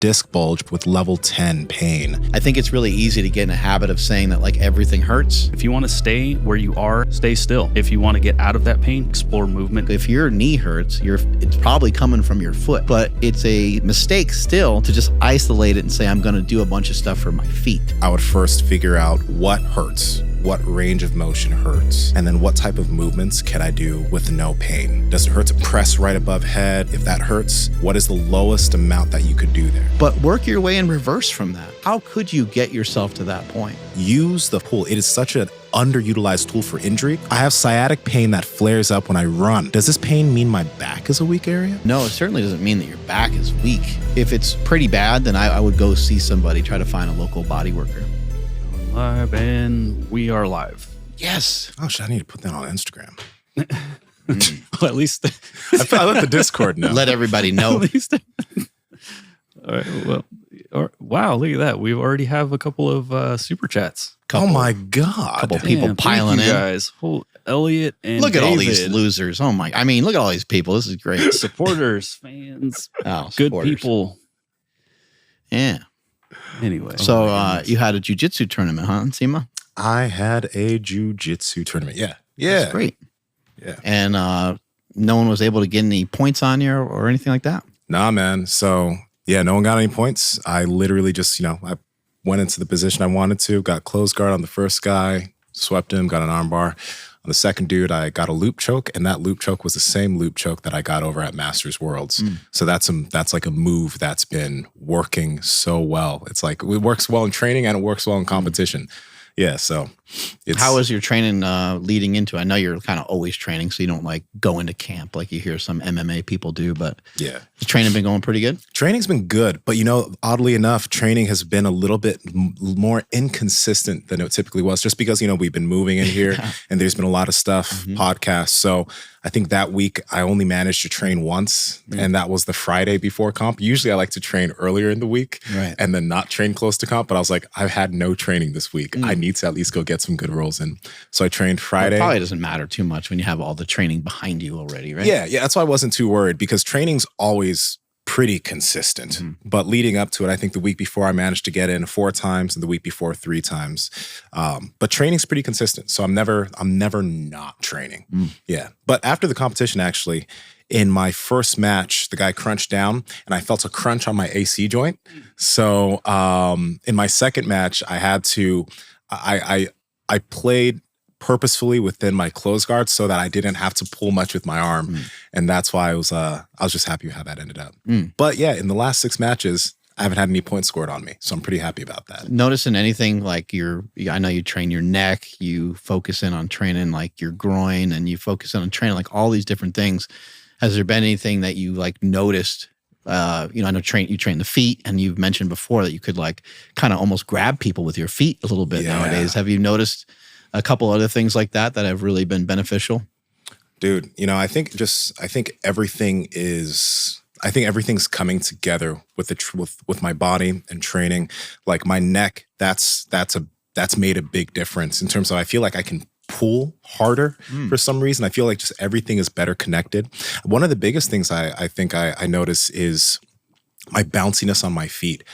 disc bulge with level 10 pain. I think it's really easy to get in a habit of saying that like everything hurts. If you want to stay where you are, stay still. If you want to get out of that pain, explore movement. If your knee hurts, it's probably coming from your foot, but it's a mistake still to just isolate it and say, I'm going to do a bunch of stuff for my feet. I would first figure out what hurts, what range of motion hurts, and then what type of movements can I do with no pain? Does it hurt to press right above head? If that hurts, what is the lowest amount that you could do there? But work your way in reverse from that. How could you get yourself to that point? Use the pull. It is such an underutilized tool for injury. I have sciatic pain that flares up when I run. Does this pain mean my back is a weak area? No, it certainly doesn't mean that your back is weak. If it's pretty bad, then I would go see somebody, try to find a local body worker. Live, and we are live. Yes. Oh, shit, I need to put that on Instagram. Well, at least I let the Discord know. Let everybody know. At least. All right. Well, wow, look at that. We already have a couple of super chats. Oh my God. A couple people piling thank you in. Guys. Elliot and look at David. all these losers. Oh my, I mean, look at all these people. This is great. Supporters, fans, good supporters. People. Yeah. Anyway. So you had a jiu-jitsu tournament, huh, Nsima? I had a jiu-jitsu tournament. Yeah. Yeah. That's great. Yeah. And no one was able to get any points on you or anything like that? Nah, man. So, yeah, no one got any points. I literally just, I went into the position I wanted to, got closed guard on the first guy, swept him, got an arm bar. On the second dude, I got a loop choke, and that loop choke was the same loop choke that I got over at Masters Worlds. So that's like a move that's been working so well. It's like it works well in training and it works well in competition. Yeah, so how was your training leading into it? I know you're kind of always training, so you don't like go into camp like you hear some MMA people do, but yeah. Has training been going pretty good? Training's been good, but oddly enough, training has been a little bit more inconsistent than it typically was, just because, we've been moving in here and there's been a lot of stuff, podcasts. So I think that week I only managed to train once, and that was the Friday before comp. Usually I like to train earlier in the week and then not train close to comp, but I was like, I've had no training this week. I need to at least go get some good rolls in. So I trained Friday. It probably doesn't matter too much when you have all the training behind you already, right? Yeah, that's why I wasn't too worried, because training's always pretty consistent. But leading up to it, I think the week before I managed to get in 4 times and the week before 3 times. But training's pretty consistent. So I'm never not training. Yeah. But after the competition, actually, in my first match, the guy crunched down and I felt a crunch on my AC joint. So in my second match, I had to, I played purposefully within my close guard so that I didn't have to pull much with my arm. And that's why I was just happy with how that ended up. But yeah, in the last 6 matches, I haven't had any points scored on me. So I'm pretty happy about that. Noticing anything like I know you train your neck, you focus in on training like your groin, and you focus in on training like all these different things. Has there been anything that you like noticed? I know you train the feet, and you've mentioned before that you could like kind of almost grab people with your feet a little bit nowadays. Have you noticed a couple other things like that have really been beneficial? Dude, I think everything's coming together with my body and training. Like my neck, that's made a big difference in terms of I feel like I can pull harder for some reason. I feel like just everything is better connected. One of the biggest things I think I notice is my bounciness on my feet,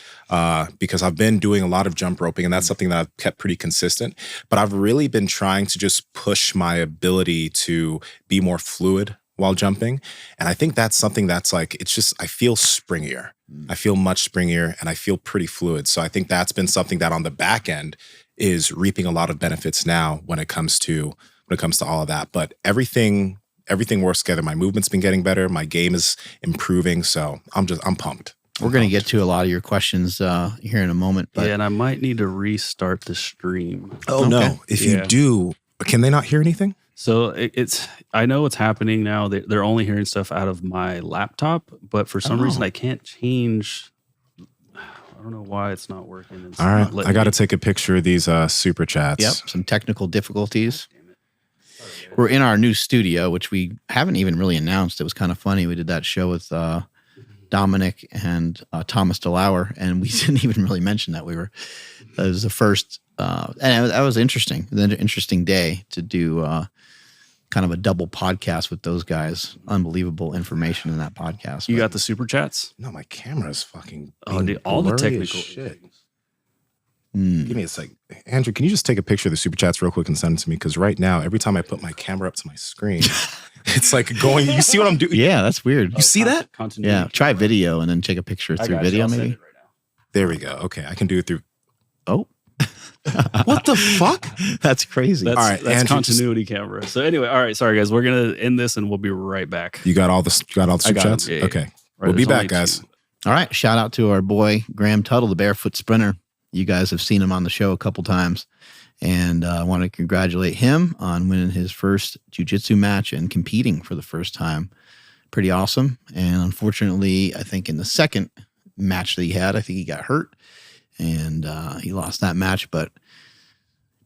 because I've been doing a lot of jump roping, and that's something that I've kept pretty consistent. But I've really been trying to just push my ability to be more fluid while jumping. And I think that's something that's like, it's just, I feel springier. I feel much springier and I feel pretty fluid. So I think that's been something that on the back end is reaping a lot of benefits now when it comes to all of that. But everything works together. My movement's been getting better. My game is improving. So I'm pumped. We're going to get to a lot of your questions here in a moment. But and I might need to restart the stream. Oh, okay. No. If you do, can they not hear anything? So I know what's happening now. They're only hearing stuff out of my laptop, but for some reason I can't change. I don't know why it's not working. All right. I got to take a picture of these super chats. Yep. Some technical difficulties. We're in our new studio, which we haven't even really announced. It was kind of funny. We did that show with Dominic and Thomas DeLauer, and we didn't even really mention that it was the first, and that was interesting. It was an interesting day to do kind of a double podcast with those guys. Unbelievable information in that podcast. You got the super chats? No, my camera is fucking. Dude, all the blurry as technical shit. Give me a sec. Andrew, can you just take a picture of the super chats real quick and send it to me? Because right now, every time I put my camera up to my screen, it's like going. You see what I'm doing? Yeah, that's weird. You see that? Continuity. Yeah, try video and then take a picture through video, maybe. Right now. There we go. Okay, I can do it through. Oh, What the fuck? that's crazy. That's, All right, that's Andrew, continuity camera. So anyway, all right, sorry guys, we're gonna end this and we'll be right back. You got all the super got chats? it. Yeah. Okay, Right, we'll be there's back, only guys. two. All right. Shout out to our boy, Graham Tuttle, the barefoot sprinter. You guys have seen him on the show a couple times. And I want to congratulate him on winning his first jiu-jitsu match and competing for the first time. Pretty awesome. And unfortunately, I think in the second match that he had, I think he got hurt and he lost that match. But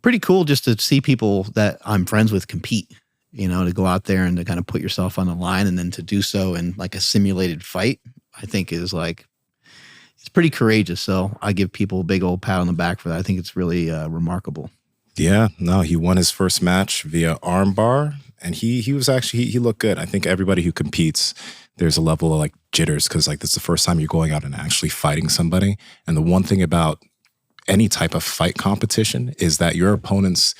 pretty cool just to see people that I'm friends with compete, you know, to go out there and to kind of put yourself on the line and then to do so in like a simulated fight, I think is like, it's pretty courageous. So I give people a big old pat on the back for that. I think it's really remarkable. Yeah, no, he won his first match via armbar, and he was actually he looked good. I think everybody who competes, there's a level of like jitters because like this is the first time you're going out and actually fighting somebody. And the one thing about any type of fight competition is that your opponents.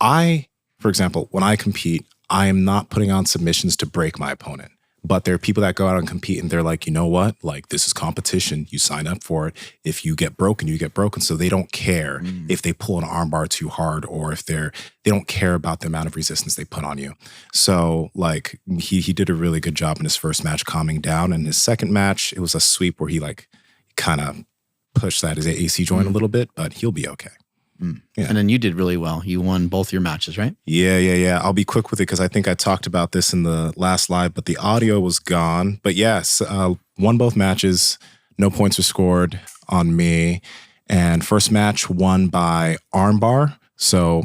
For example, when I compete, I am not putting on submissions to break my opponent. But there are people that go out and compete and they're like, you know what? Like, this is competition. You sign up for it. If you get broken, you get broken. So they don't care if they pull an armbar too hard or if they don't care about the amount of resistance they put on you. So like he did a really good job in his first match calming down. And his second match, it was a sweep where he like kind of pushed his AC joint a little bit, but he'll be okay. Yeah. And then you did really well. You won both your matches, right? Yeah. I'll be quick with it because I think I talked about this in the last live, but the audio was gone. But yes, won both matches. No points were scored on me. And first match won by armbar. So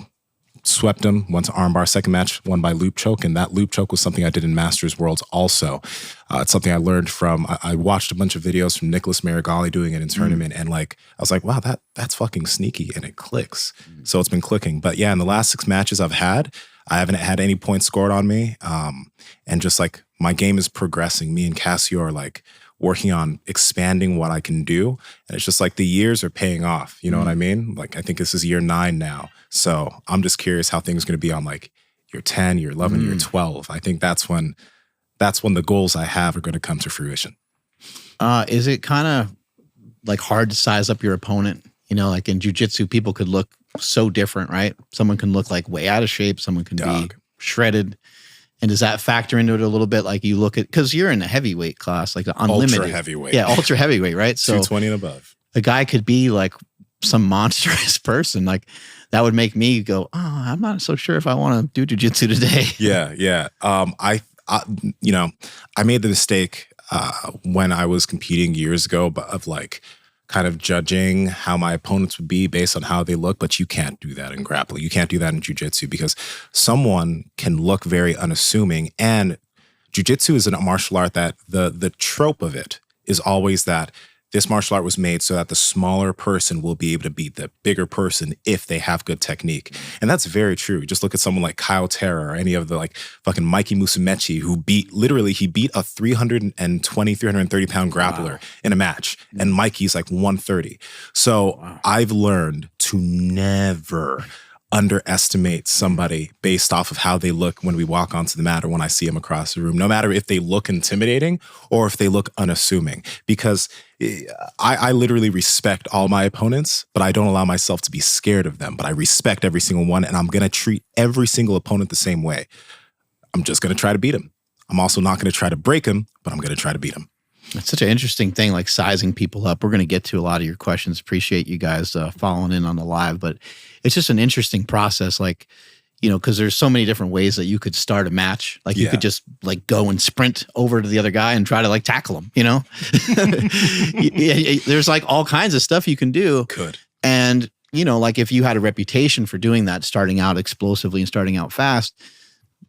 swept him, went to armbar. Second match won by loop choke. And that loop choke was something I did in Masters Worlds also. It's something I learned from, I watched a bunch of videos from Nicholas Marigali doing it in tournament. And like, I was like, wow, that's fucking sneaky. And it clicks. So it's been clicking. But yeah, in the last 6 matches I've had, I haven't had any points scored on me. And just like my game is progressing. Me and Cassio are like working on expanding what I can do. And it's just like the years are paying off. You know what I mean? Like, I think this is year 9 now. So I'm just curious how things are going to be on like year 10, year 11, year 12. I think that's when the goals I have are going to come to fruition. Is it kind of like hard to size up your opponent? You know, like in jiu-jitsu, people could look so different, right? Someone can look like way out of shape. Someone can be shredded. And does that factor into it a little bit? Like you look at, because you're in a heavyweight class, like the unlimited. Ultra heavyweight. Yeah, ultra heavyweight, right? So 220 and above. a guy could be like some monstrous person. Like that would make me go, oh, I'm not so sure if I want to do jiu-jitsu today. Yeah. I made the mistake when I was competing years ago of like kind of judging how my opponents would be based on how they look, but you can't do that in grappling. You can't do that in jiu-jitsu because someone can look very unassuming, and jiu-jitsu is a martial art that the trope of it is always that this martial art was made so that the smaller person will be able to beat the bigger person if they have good technique. And that's very true. Just look at someone like Kyle Terra or any of the like fucking Mikey Musumeci who beat a 320, 330 pound grappler in a match. And Mikey's like 130. So I've learned to never underestimate somebody based off of how they look when we walk onto the mat or when I see them across the room, no matter if they look intimidating or if they look unassuming, because I literally respect all my opponents, but I don't allow myself to be scared of them, but I respect every single one, and I'm going to treat every single opponent the same way. I'm just going to try to beat him. I'm also not going to try to break him, but I'm going to try to beat him. It's such an interesting thing, like sizing people up. We're going to get to a lot of your questions. Appreciate you guys following in on the live, but it's just an interesting process. Like, you know, because there's so many different ways that you could start a match. Like you could just like go and sprint over to the other guy and try to like tackle him, you know? There's like all kinds of stuff you can do. And, you know, like if you had a reputation for doing that, starting out explosively and starting out fast,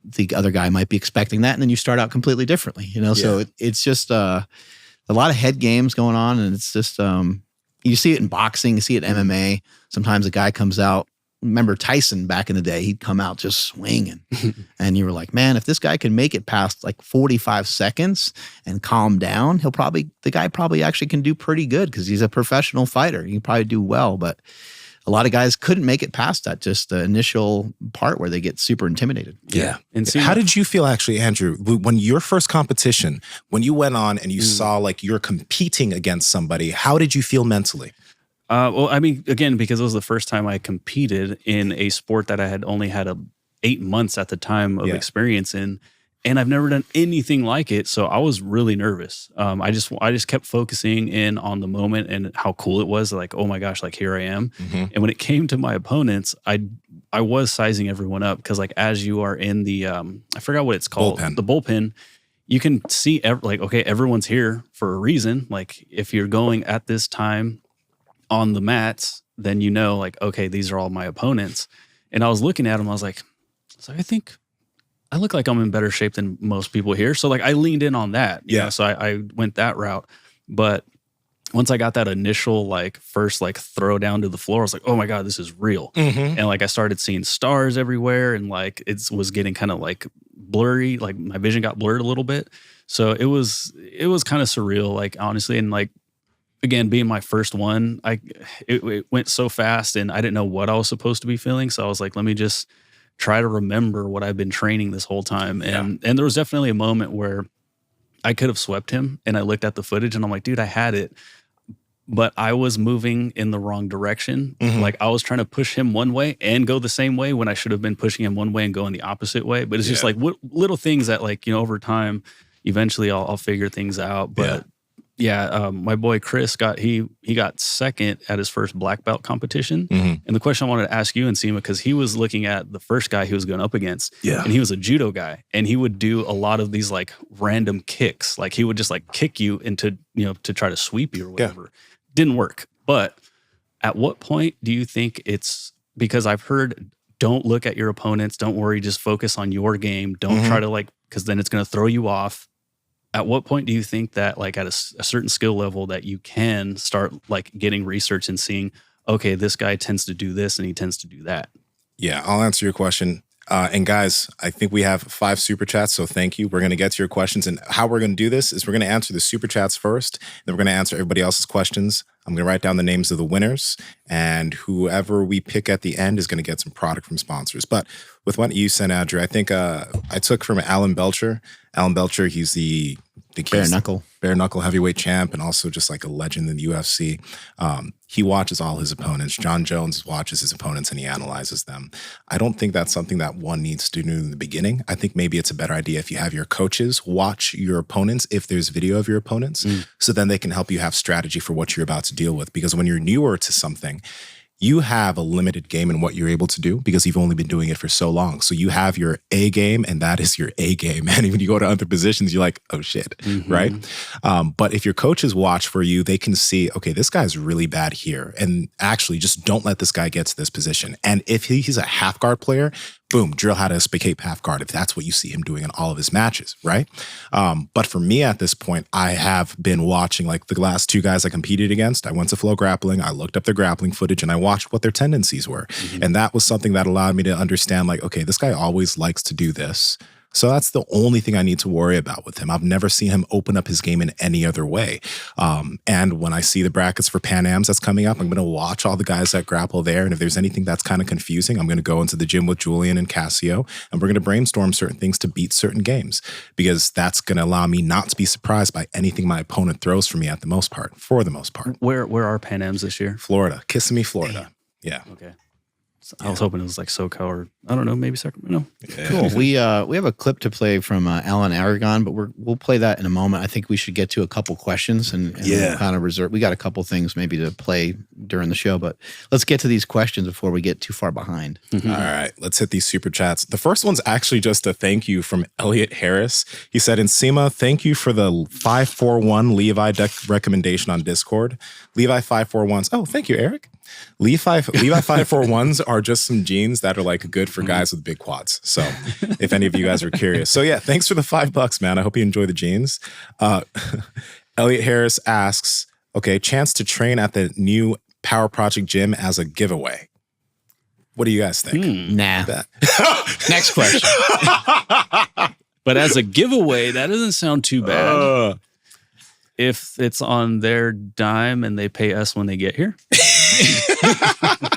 the other guy might be expecting that, and then you start out completely differently, you know? So it's just a lot of head games going on, and it's just, you see it in boxing, you see it in MMA. Sometimes a guy comes out remember Tyson back in the day, he'd come out just swinging. And you were like, man, if this guy can make it past like 45 seconds and calm down, the guy probably actually can do pretty good because he's a professional fighter. He can probably do well, but a lot of guys couldn't make it past that, just the initial part where they get super intimidated. Yeah. And how did you feel actually, Andrew, when your first competition, when you went on and you saw like you're competing against somebody, how did you feel mentally? Well, I mean, again, because it was the first time I competed in a sport that I had only had 8 months at the time of experience in, and I've never done anything like it. So I was really nervous. I just kept focusing in on the moment and how cool it was. Like, oh my gosh, like here I am. And when it came to my opponents, I was sizing everyone up because like as you are in the I forgot what it's called, the bullpen, you can see okay, everyone's here for a reason. Like if you're going at this time on the mats, then you know like, okay, these are all my opponents. And I was looking at them, I was like, I think I look like I'm in better shape than most people here. So like I leaned in on that. You know? So I went that route. But once I got that initial like first like throw down to the floor, I was like, oh my God, this is real. And like I started seeing stars everywhere and like it was getting kind of like blurry. Like my vision got blurred a little bit. So it was kind of surreal, like honestly. And like, again, being my first one, it went so fast and I didn't know what I was supposed to be feeling. So I was like, let me just try to remember what I've been training this whole time. And there was definitely a moment where I could have swept him and I looked at the footage and I'm like, dude, I had it, but I was moving in the wrong direction. Like I was trying to push him one way and go the same way when I should have been pushing him one way and going the opposite way. But it's just like little things that like, you know, over time, eventually I'll figure things out. But my boy Chris got second at his first black belt competition. And the question I wanted to ask you, Nsima, because he was looking at the first guy he was going up against, and he was a judo guy, and he would do a lot of these like random kicks, like he would just like kick you into, you know, to try to sweep you or whatever. Didn't work. But at what point do you think it's, because I've heard, don't look at your opponents, don't worry, just focus on your game, don't try to like, because then it's going to throw you off. At what point do you think that like at a certain skill level that you can start like getting research and seeing, okay, this guy tends to do this and he tends to do that? Yeah, I'll answer your question. And guys, I think we have 5 super chats, so thank you. We're going to get to your questions. And how we're going to do this is we're going to answer the super chats first, then we're going to answer everybody else's questions. I'm going to write down the names of the winners, and whoever we pick at the end is going to get some product from sponsors. But with what you said, Andrew, I think I took from Alan Belcher. Alan Belcher, he's the bare knuckle heavyweight champ and also just like a legend in the UFC. He watches all his opponents. John Jones watches his opponents and he analyzes them. I don't think that's something that one needs to do in the beginning. I think maybe it's a better idea if you have your coaches watch your opponents, if there's video of your opponents, so then they can help you have strategy for what you're about to deal with. Because when you're newer to something, you have a limited game in what you're able to do because you've only been doing it for so long. So you have your A game, and that is your A game. And when you go to other positions, you're like, oh shit, right? But if your coaches watch for you, they can see, okay, this guy's really bad here. And actually just don't let this guy get to this position. And if he's a half guard player, boom, drill how to escape half guard if that's what you see him doing in all of his matches, right? But for me at this point, I have been watching like the last 2 guys I competed against. I went to Flow Grappling, I looked up their grappling footage, and I watched what their tendencies were. And that was something that allowed me to understand like, okay, this guy always likes to do this. So that's the only thing I need to worry about with him. I've never seen him open up his game in any other way. And when I see the brackets for Pan Ams that's coming up, I'm going to watch all the guys that grapple there. And if there's anything that's kind of confusing, I'm going to go into the gym with Julian and Cassio, and we're going to brainstorm certain things to beat certain games, because that's going to allow me not to be surprised by anything my opponent throws for me for the most part. Where are Pan Ams this year? Florida. Kissimmee, Florida. Damn. Yeah. Okay. I was hoping it was like SoCal or I don't know, maybe Sacramento. Yeah. Cool. We have a clip to play from Alan Aragon, but we'll play that in a moment. I think we should get to a couple questions and we'll kind of reserve. We got a couple things maybe to play during the show, but let's get to these questions before we get too far behind. All right, let's hit these super chats. The first one's actually just a thank you from Elliot Harris. He said, Nsima, thank you for the 541 Levi deck recommendation on Discord. Levi 541s. Oh, thank you, Eric. Levi 541s are just some jeans that are like good for guys with big quads. So if any of you guys are curious. So yeah, thanks for the $5, man. I hope you enjoy the jeans. Elliot Harris asks, okay, chance to train at the new Power Project gym as a giveaway. What do you guys think? Nah. Next question. But as a giveaway, that doesn't sound too bad. If it's on their dime and they pay us when they get here.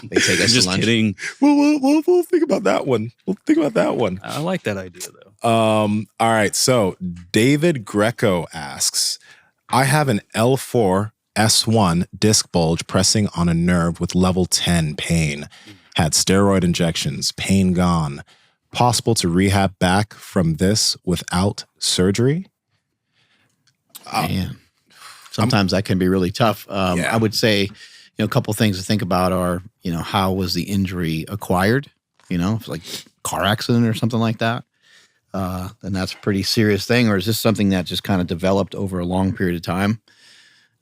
They take us Just to lunch. kidding. We'll think about that one. I like that idea, though. All right. So David Greco asks, I have an L4 S1 disc bulge pressing on a nerve with level 10 pain. Had steroid injections, pain gone. Possible to rehab back from this without surgery? Man. Sometimes that can be really tough. I would say, a couple things to think about are, how was the injury acquired? If like car accident or something like that, then that's a pretty serious thing. Or is this something that just kind of developed over a long period of time?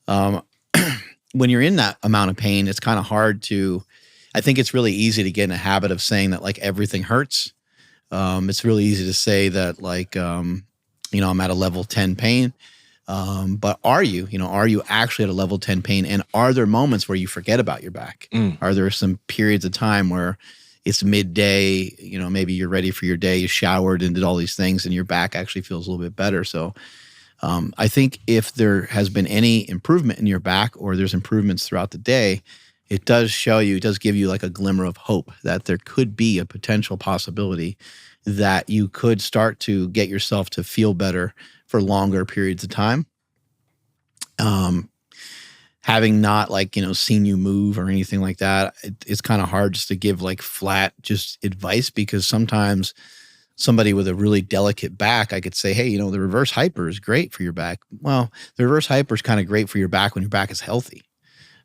When you're in that amount of pain, it's kind of hard to, I think it's really easy to get in a habit of saying that like everything hurts. It's really easy to say that like, I'm at a level 10 pain. But are you actually at a level 10 pain? And are there moments where you forget about your back? Are there some periods of time where it's midday, maybe you're ready for your day, you showered and did all these things and your back actually feels a little bit better. So, I think if there has been any improvement in your back or there's improvements throughout the day, it does give you like a glimmer of hope that there could be a potential possibility that you could start to get yourself to feel better for longer periods of time. Having not seen you move or anything like that, it's kind of hard just to give like flat just advice, because sometimes somebody with a really delicate back, I could say, hey, the reverse hyper is great for your back. Well, the reverse hyper is kind of great for your back when your back is healthy.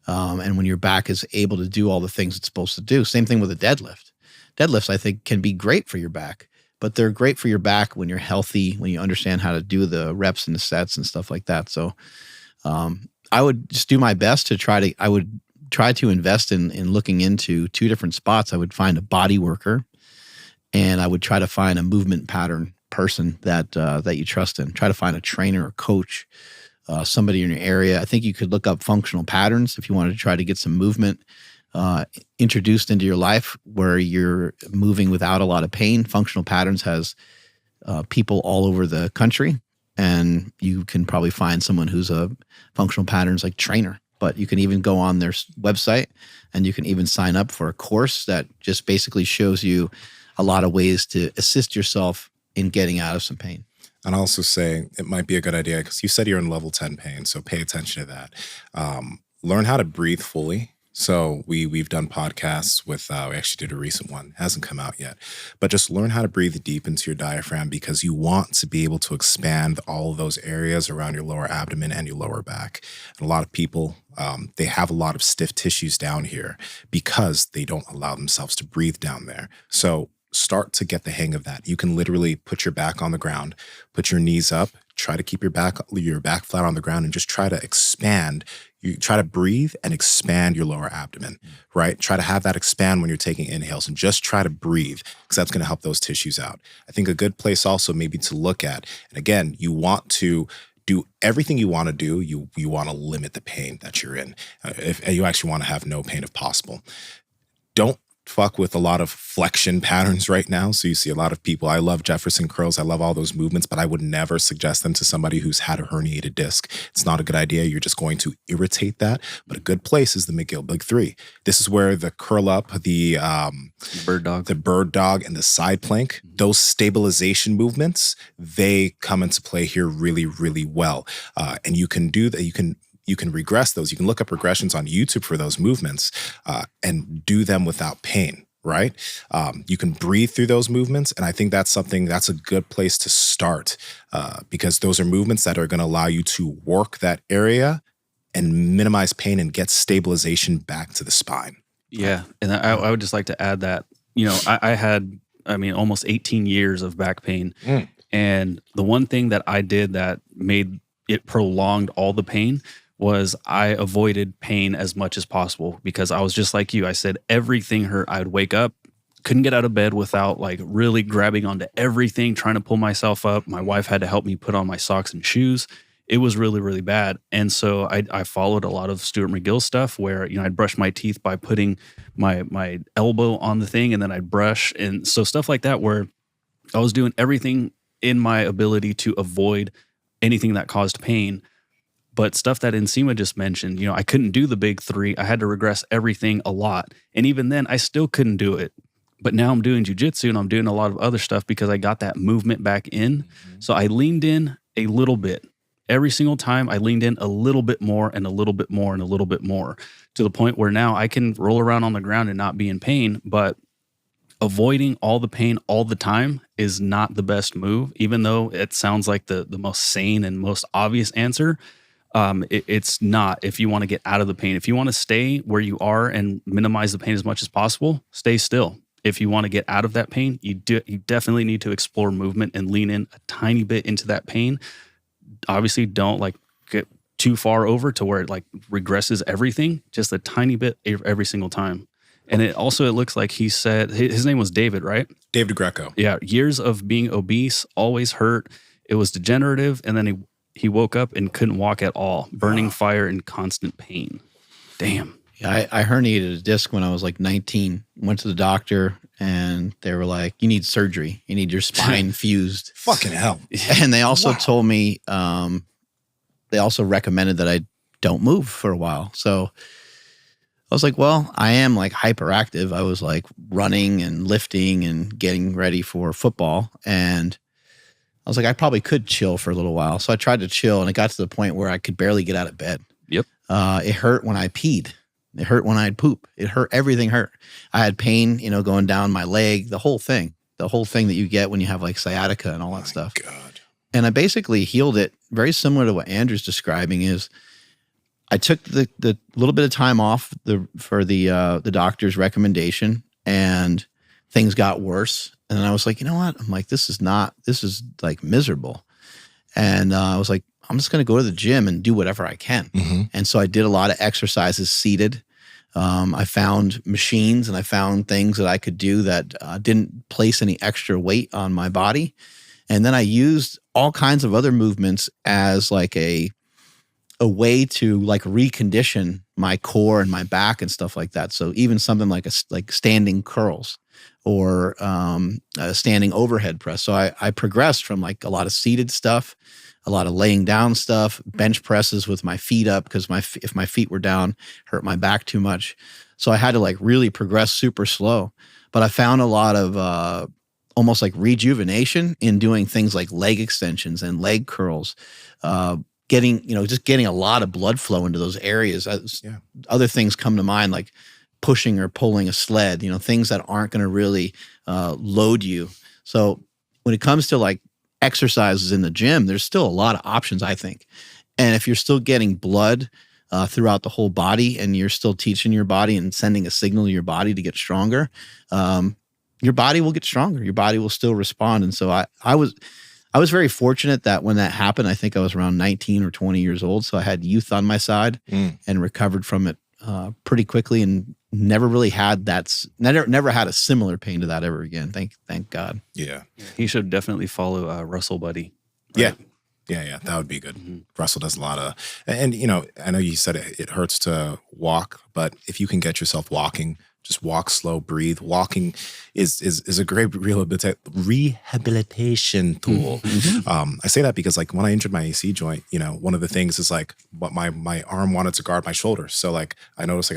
And when your back is able to do all the things it's supposed to do. Same thing with a deadlift. Deadlifts, I think, can be great for your back, but they're great for your back when you're healthy, when you understand how to do the reps and the sets and stuff like that. So I would just do my best to try to invest in looking into two different spots. I would find a body worker, and I would try to find a movement pattern person that you trust in. Try to find a trainer or coach, somebody in your area. I think you could look up functional patterns if you wanted to try to get some movement introduced into your life where you're moving without a lot of pain. Functional Patterns has people all over the country, and you can probably find someone who's a Functional Patterns like trainer. But you can even go on their website and you can even sign up for a course that just basically shows you a lot of ways to assist yourself in getting out of some pain. And I'll also say it might be a good idea, because you said you're in level 10 pain, so pay attention to that. Learn how to breathe fully. So we've done podcasts with, we actually did a recent one, hasn't come out yet, but just learn how to breathe deep into your diaphragm, because you want to be able to expand all of those areas around your lower abdomen and your lower back. And a lot of people, they have a lot of stiff tissues down here because they don't allow themselves to breathe down there. So start to get the hang of that. You can literally put your back on the ground, put your knees up, try to keep your back flat on the ground, and just try to expand. You try to breathe and expand your lower abdomen, right? Try to have that expand when you're taking inhales, and just try to breathe, because that's going to help those tissues out. I think a good place also maybe to look at, and again, you want to do everything you want to do. You want to limit the pain that you're in. If you actually want to have no pain if possible. Don't fuck with a lot of flexion patterns right now. So you see a lot of people, I love Jefferson curls, I love all those movements, but I would never suggest them to somebody who's had a herniated disc. It's not a good idea. You're just going to irritate that. But a good place is the McGill Big Three. This is where the curl up, the bird dog and the side plank, those stabilization movements, they come into play here really, really well. And you can do that. You can regress those. You can look up regressions on YouTube for those movements and do them without pain, right? You can breathe through those movements. And I think that's a good place to start because those are movements that are going to allow you to work that area and minimize pain and get stabilization back to the spine. Yeah. And I would just like to add that, I had almost 18 years of back pain. And the one thing that I did that made it prolonged all the pain was I avoided pain as much as possible, because I was just like you. I said everything hurt. I'd wake up, couldn't get out of bed without like really grabbing onto everything, trying to pull myself up. My wife had to help me put on my socks and shoes. it was really, really bad. And so I followed a lot of Stuart McGill stuff where, I'd brush my teeth by putting my elbow on the thing, and then I'd brush. And so stuff like that where I was doing everything in my ability to avoid anything that caused pain. But stuff that Nsima just mentioned, I couldn't do the big 3. I had to regress everything a lot. And even then, I still couldn't do it. But now I'm doing jujitsu and I'm doing a lot of other stuff because I got that movement back in. So I leaned in a little bit. Every single time I leaned in a little bit more and a little bit more and a little bit more, to the point where now I can roll around on the ground and not be in pain. But avoiding all the pain all the time is not the best move, even though it sounds like the most sane and most obvious answer. It's not. If you want to get out of the pain, if you want to stay where you are and minimize the pain as much as possible, stay still. If you want to get out of that pain, you definitely need to explore movement and lean in a tiny bit into that pain. Obviously, don't get too far over to where it regresses everything, just a tiny bit every single time. And it looks like he said, his name was David, right? David Greco. Yeah. Years of being obese, always hurt. It was degenerative. And then he woke up and couldn't walk at all, burning fire and constant pain. Damn. Yeah, I herniated a disc when I was 19. Went to the doctor and they were like, you need surgery. You need your spine fused. Fucking hell. And they also told me, they also recommended that I don't move for a while. So I was like, well, I am hyperactive. I was running and lifting and getting ready for football. And I was like, I probably could chill for a little while. So I tried to chill, and it got to the point where I could barely get out of bed. Yep. It hurt when I peed. It hurt when I'd poop. It hurt. Everything hurt. I had pain, going down my leg, the whole thing that you get when you have sciatica and all that stuff. God. And I basically healed it very similar to what Andrew's describing. Is I took the little bit of time off for the doctor's recommendation, and things got worse. And then I was like, you know what? I'm like, this is miserable. And I was like, I'm just going to go to the gym and do whatever I can. Mm-hmm. And so I did a lot of exercises seated. I found machines and I found things that I could do that didn't place any extra weight on my body. And then I used all kinds of other movements as a way to recondition my core and my back and stuff like that. So even something like standing curls or a standing overhead press. So I progressed from a lot of seated stuff, a lot of laying down stuff, bench presses with my feet up because if my feet were down, hurt my back too much. So I had to really progress super slow. But I found a lot of almost rejuvenation in doing things like leg extensions and leg curls, getting a lot of blood flow into those areas. Other things come to mind like pushing or pulling a sled, things that aren't going to really load you. So when it comes to exercises in the gym, there's still a lot of options, I think. And if you're still getting blood throughout the whole body and you're still teaching your body and sending a signal to your body to get stronger, your body will get stronger. Your body will still respond. And so I was very fortunate that when that happened, I think I was around 19 or 20 years old. So I had youth on my side and recovered from it pretty quickly and never really had never had a similar pain to that ever again. Thank God. Yeah. He should definitely follow Russell Buddy. Right? Yeah. That would be good. Mm-hmm. Russell does a lot of, and I know you said it hurts to walk, but if you can get yourself walking, just walk slow, breathe. Walking is a great rehabilitation tool. Mm-hmm. I say that because when I injured my AC joint, one of the things is what my arm wanted to guard my shoulder. So I noticed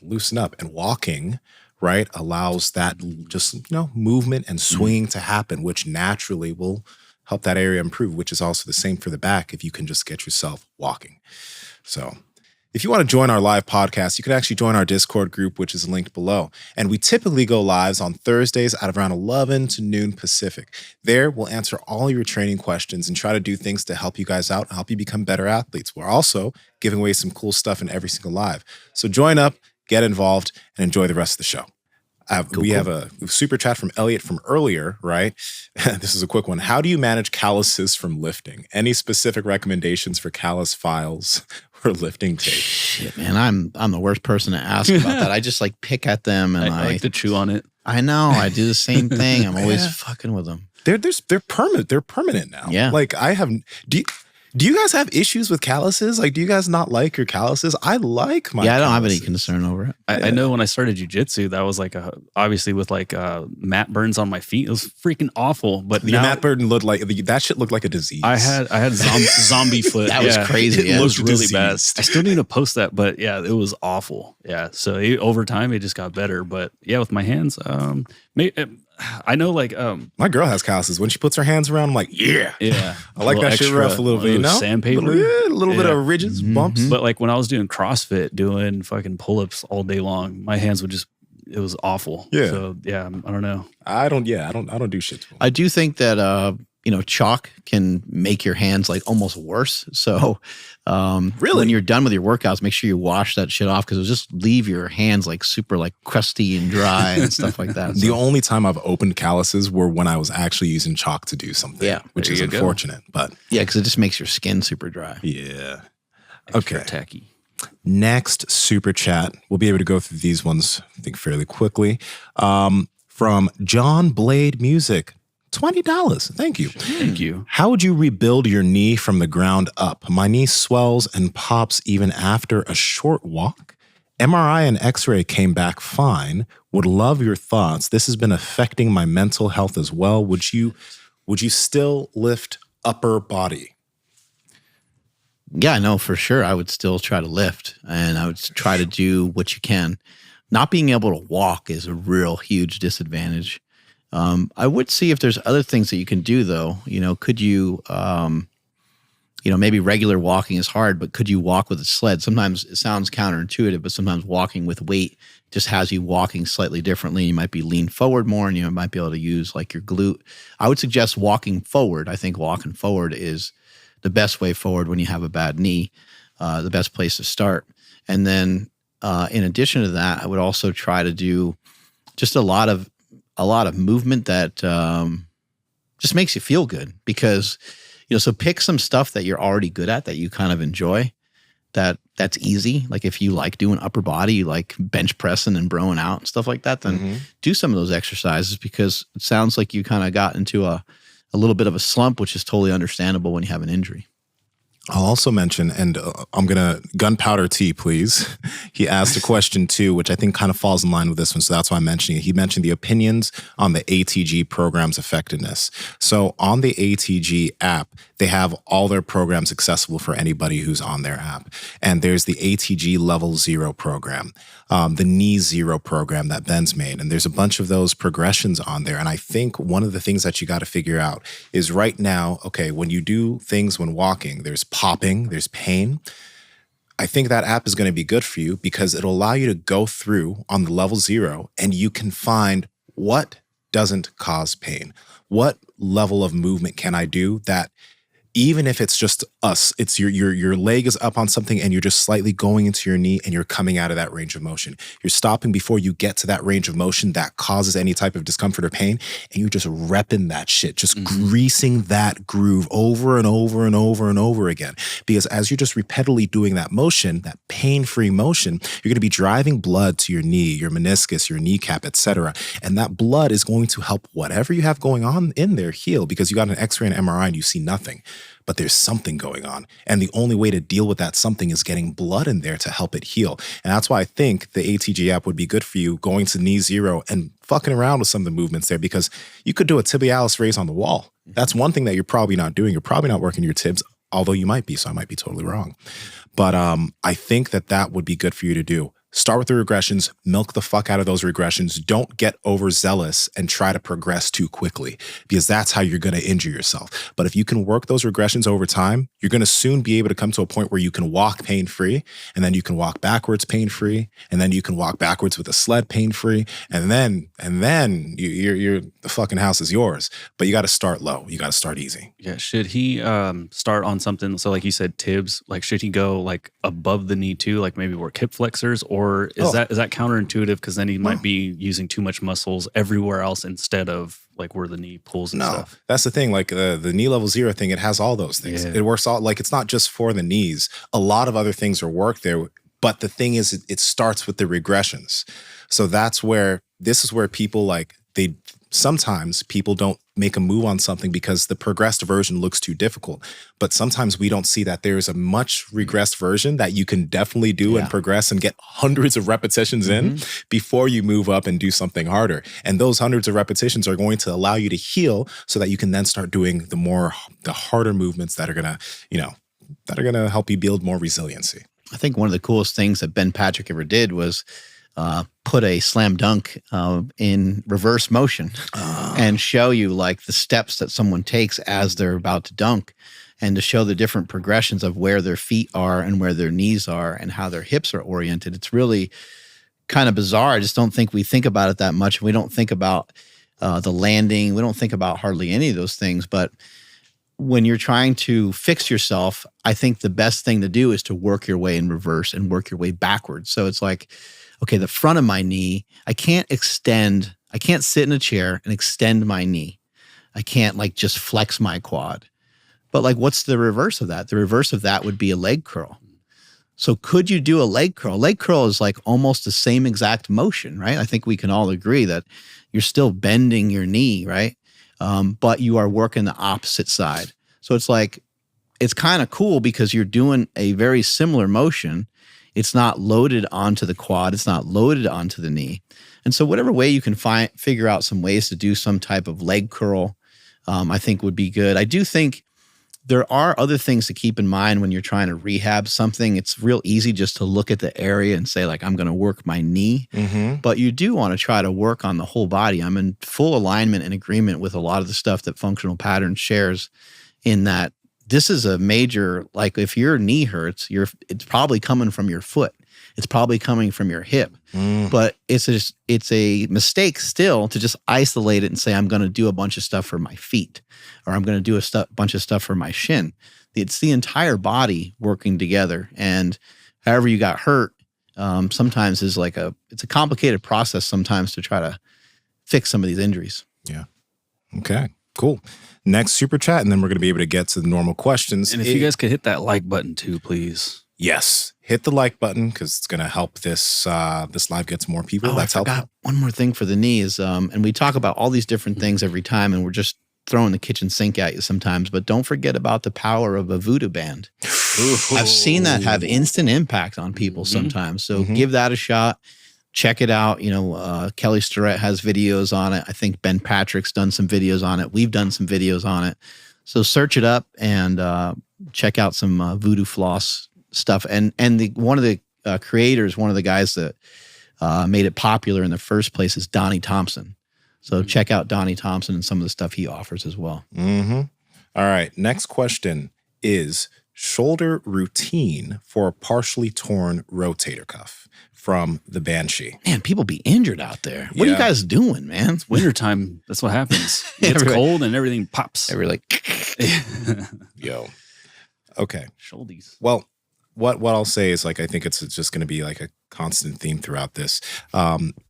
loosen up, and walking, right, allows that just, movement and swinging to happen, which naturally will help that area improve, which is also the same for the back if you can just get yourself walking. So if you want to join our live podcast, you can actually join our Discord group, which is linked below. And we typically go lives on Thursdays at around 11 to noon Pacific. There, we'll answer all your training questions and try to do things to help you guys out and help you become better athletes. We're also giving away some cool stuff in every single live. So join up, get involved, and enjoy the rest of the show. We have a super chat from Elliot from earlier, right? This is a quick one. How do you manage calluses from lifting? Any specific recommendations for callus files or lifting tape? Shit, man, I'm the worst person to ask about that. I just pick at them and I like to chew on it. I know. I do the same thing. I'm always fucking with them. They're permanent. They're permanent now. Yeah. Do you guys have issues with calluses? Like, do you guys not like your calluses? I like my I don't have calluses. any concern over it. I know when I started jujitsu, that was like obviously with like mat burns on my feet. It was freaking awful. But Your now, mat burden looked like that shit looked like a disease. I had zombie foot. That was crazy. It was looked really bad. diseased. I still need to post that, but yeah, it was awful. Yeah, so over time it just got better. But yeah, with my hands, I know like My girl has calluses. When she puts her hands around, I'm like, yeah. I like that shit rough a little bit, you know? Sandpaper. A little bit of ridges, bumps. But like when I was doing CrossFit, doing fucking pull-ups all day long, my hands would just, it was awful. Yeah. So yeah, I don't know. I don't do shit to them. I do think that chalk can make your hands like almost worse. So Really? when you're done with your workouts, make sure you wash that shit off because it'll just leave your hands like super like crusty and dry and stuff like that. The only time I've opened calluses were when I was actually using chalk to do something, which is unfortunate. But yeah, because it just makes your skin super dry. yeah. Extra Okay. tacky. Next super chat. We'll be able to go through these ones, I think, fairly quickly. From John Blade Music. $20. Thank you. Thank you. How would you rebuild your knee from the ground up? My knee swells and pops even after a short walk. MRI and X-ray came back fine. Would love your thoughts. This has been affecting my mental health as well. Would you still lift upper body? Yeah, no, for sure. I would still try to lift and I would try to do what you can. Not being able to walk is a real huge disadvantage. I would see if there's other things that you can do though. Could you, maybe regular walking is hard, but could you walk with a sled? Sometimes it sounds counterintuitive, but sometimes walking with weight just has you walking slightly differently. You might be lean forward more and you might be able to use like your glute. I would suggest walking forward. I think walking forward is the best way forward when you have a bad knee, the best place to start. And then in addition to that, I would also try to do just a lot of movement that just makes you feel good because, so pick some stuff that you're already good at that you kind of enjoy that's easy. Like if you like doing upper body, you like bench pressing and broing out and stuff like that, then do some of those exercises because it sounds like you kind of got into a little bit of a slump, which is totally understandable when you have an injury. I'll also mention, and I'm going to Gunpowder Tea, please. He asked a question too, which I think kind of falls in line with this one. So that's why I'm mentioning it. He mentioned the opinions on the ATG program's effectiveness. So on the ATG app, they have all their programs accessible for anybody who's on their app. And there's the ATG Level 0 program, the Knee Zero program that Ben's made. And there's a bunch of those progressions on there. And I think one of the things that you got to figure out is right now, okay, when you do things when walking, there's popping, there's pain. I think that app is going to be good for you because it'll allow you to go through on the level 0 and you can find what doesn't cause pain. What level of movement can I do that even if it's just it's your leg is up on something and you're just slightly going into your knee and you're coming out of that range of motion. You're stopping before you get to that range of motion that causes any type of discomfort or pain. And you're just repping that shit, just greasing that groove over and over and over and over again. Because as you're just repeatedly doing that motion, that pain-free motion, you're going to be driving blood to your knee, your meniscus, your kneecap, etc. And that blood is going to help whatever you have going on in there heal because you got an X-ray and MRI and you see nothing. But there's something going on. And the only way to deal with that something is getting blood in there to help it heal. And that's why I think the ATG app would be good for you going to knee 0 and fucking around with some of the movements there because you could do a tibialis raise on the wall. That's one thing that you're probably not doing. You're probably not working your tibs, although you might be, so I might be totally wrong. But I think that would be good for you to do. Start with the regressions, milk the fuck out of those regressions. Don't get overzealous and try to progress too quickly because that's how you're going to injure yourself. But if you can work those regressions over time, you're going to soon be able to come to a point where you can walk pain-free and then you can walk backwards pain-free and then you can walk backwards with a sled pain-free and then you're the fucking house is yours. But you got to start low. You got to start easy. Yeah. Should he start on something? So like you said, tibs, like should he go like above the knee too? Like maybe work hip flexors or is that counterintuitive? Because then he might be using too much muscles everywhere else instead of like where the knee pulls and stuff. That's the thing. Like the knee level 0 thing, it has all those things. Yeah. It works all like it's not just for the knees. A lot of other things are worked there. But the thing is, it starts with the regressions. So this is where people sometimes people don't make a move on something because the progressed version looks too difficult. But sometimes we don't see that there's a much regressed version that you can definitely do and progress and get hundreds of repetitions in before you move up and do something harder. And those hundreds of repetitions are going to allow you to heal so that you can then start doing the harder movements that are gonna, that are gonna help you build more resiliency. I think one of the coolest things that Ben Patrick ever did was put a slam dunk in reverse motion and show you like the steps that someone takes as they're about to dunk, and to show the different progressions of where their feet are and where their knees are and how their hips are oriented. It's really kind of bizarre. I just don't think we think about it that much. We don't think about the landing. We don't think about hardly any of those things. But when you're trying to fix yourself, I think the best thing to do is to work your way in reverse and work your way backwards. So it's like, okay, the front of my knee, I can't sit in a chair and extend my knee. I can't like just flex my quad. But like, what's the reverse of that? The reverse of that would be a leg curl. So could you do a leg curl? Leg curl is like almost the same exact motion, right? I think we can all agree that you're still bending your knee, right? But you are working the opposite side. So it's like, it's kind of cool because you're doing a very similar motion. It's not loaded onto the quad. It's not loaded onto the knee. And so whatever way you can figure out some ways to do some type of leg curl, I think would be good. I do think there are other things to keep in mind when you're trying to rehab something. It's real easy just to look at the area and say, like, I'm going to work my knee. But you do want to try to work on the whole body. I'm in full alignment and agreement with a lot of the stuff that Functional Patterns shares, in that this is a major, like if your knee hurts, it's probably coming from your foot. It's probably coming from your hip. But it's a mistake still to just isolate it and say, I'm going to do a bunch of stuff for my feet, or I'm going to do a bunch of stuff for my shin. It's the entire body working together. And however you got hurt, sometimes it's a complicated process sometimes to try to fix some of these injuries. Yeah. Okay, cool. Next super chat, and then we're going to be able to get to the normal questions. And if you guys could hit that like button too, please. Yes. Hit the like button because it's going to help this live get to more people. Oh, That's I forgot helpful. one more thing for the knee is, and we talk about all these different things every time, and we're just throwing the kitchen sink at you sometimes, but don't forget about the power of a voodoo band. I've seen that have instant impact on people sometimes. So give that a shot. Check it out. Kelly Starrett has videos on it. I think Ben Patrick's done some videos on it. We've done some videos on it. So search it up and check out some voodoo floss stuff. And one of the creators, one of the guys that made it popular in the first place is Donnie Thompson. So check out Donnie Thompson and some of the stuff he offers as well. All right. Next question is shoulder routine for a partially torn rotator cuff from the Banshee. Man, people be injured out there. What are you guys doing, man? It's wintertime. That's what happens. It's cold and everything pops. Everybody Yo. Okay. Shoulders. Well, what I'll say is, like, I think it's just going to be like a constant theme throughout this.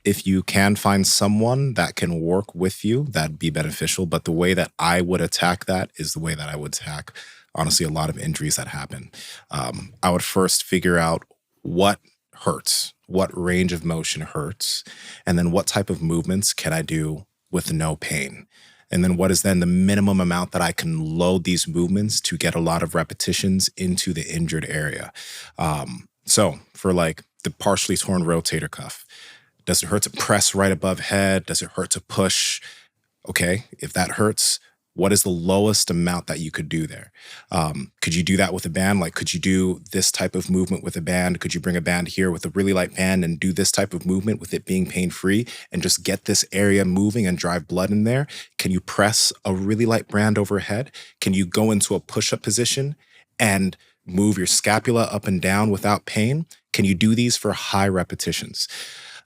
If you can find someone that can work with you, that'd be beneficial. But the way that I would attack that is the way that I would attack, honestly, a lot of injuries that happen. I would first figure out what hurts, what range of motion hurts, and then what type of movements can I do with no pain. And then what is then the minimum amount that I can load these movements to get a lot of repetitions into the injured area. So for like the partially torn rotator cuff, does it hurt to press right above head? Does it hurt to push? Okay, if that hurts, what is the lowest amount that you could do there? Could you do that with a band? Like, could you do this type of movement with a band? Could you bring a band here with a really light band and do this type of movement with it being pain-free and just get this area moving and drive blood in there? Can you press a really light band overhead? Can you go into a push-up position and move your scapula up and down without pain? Can you do these for high repetitions?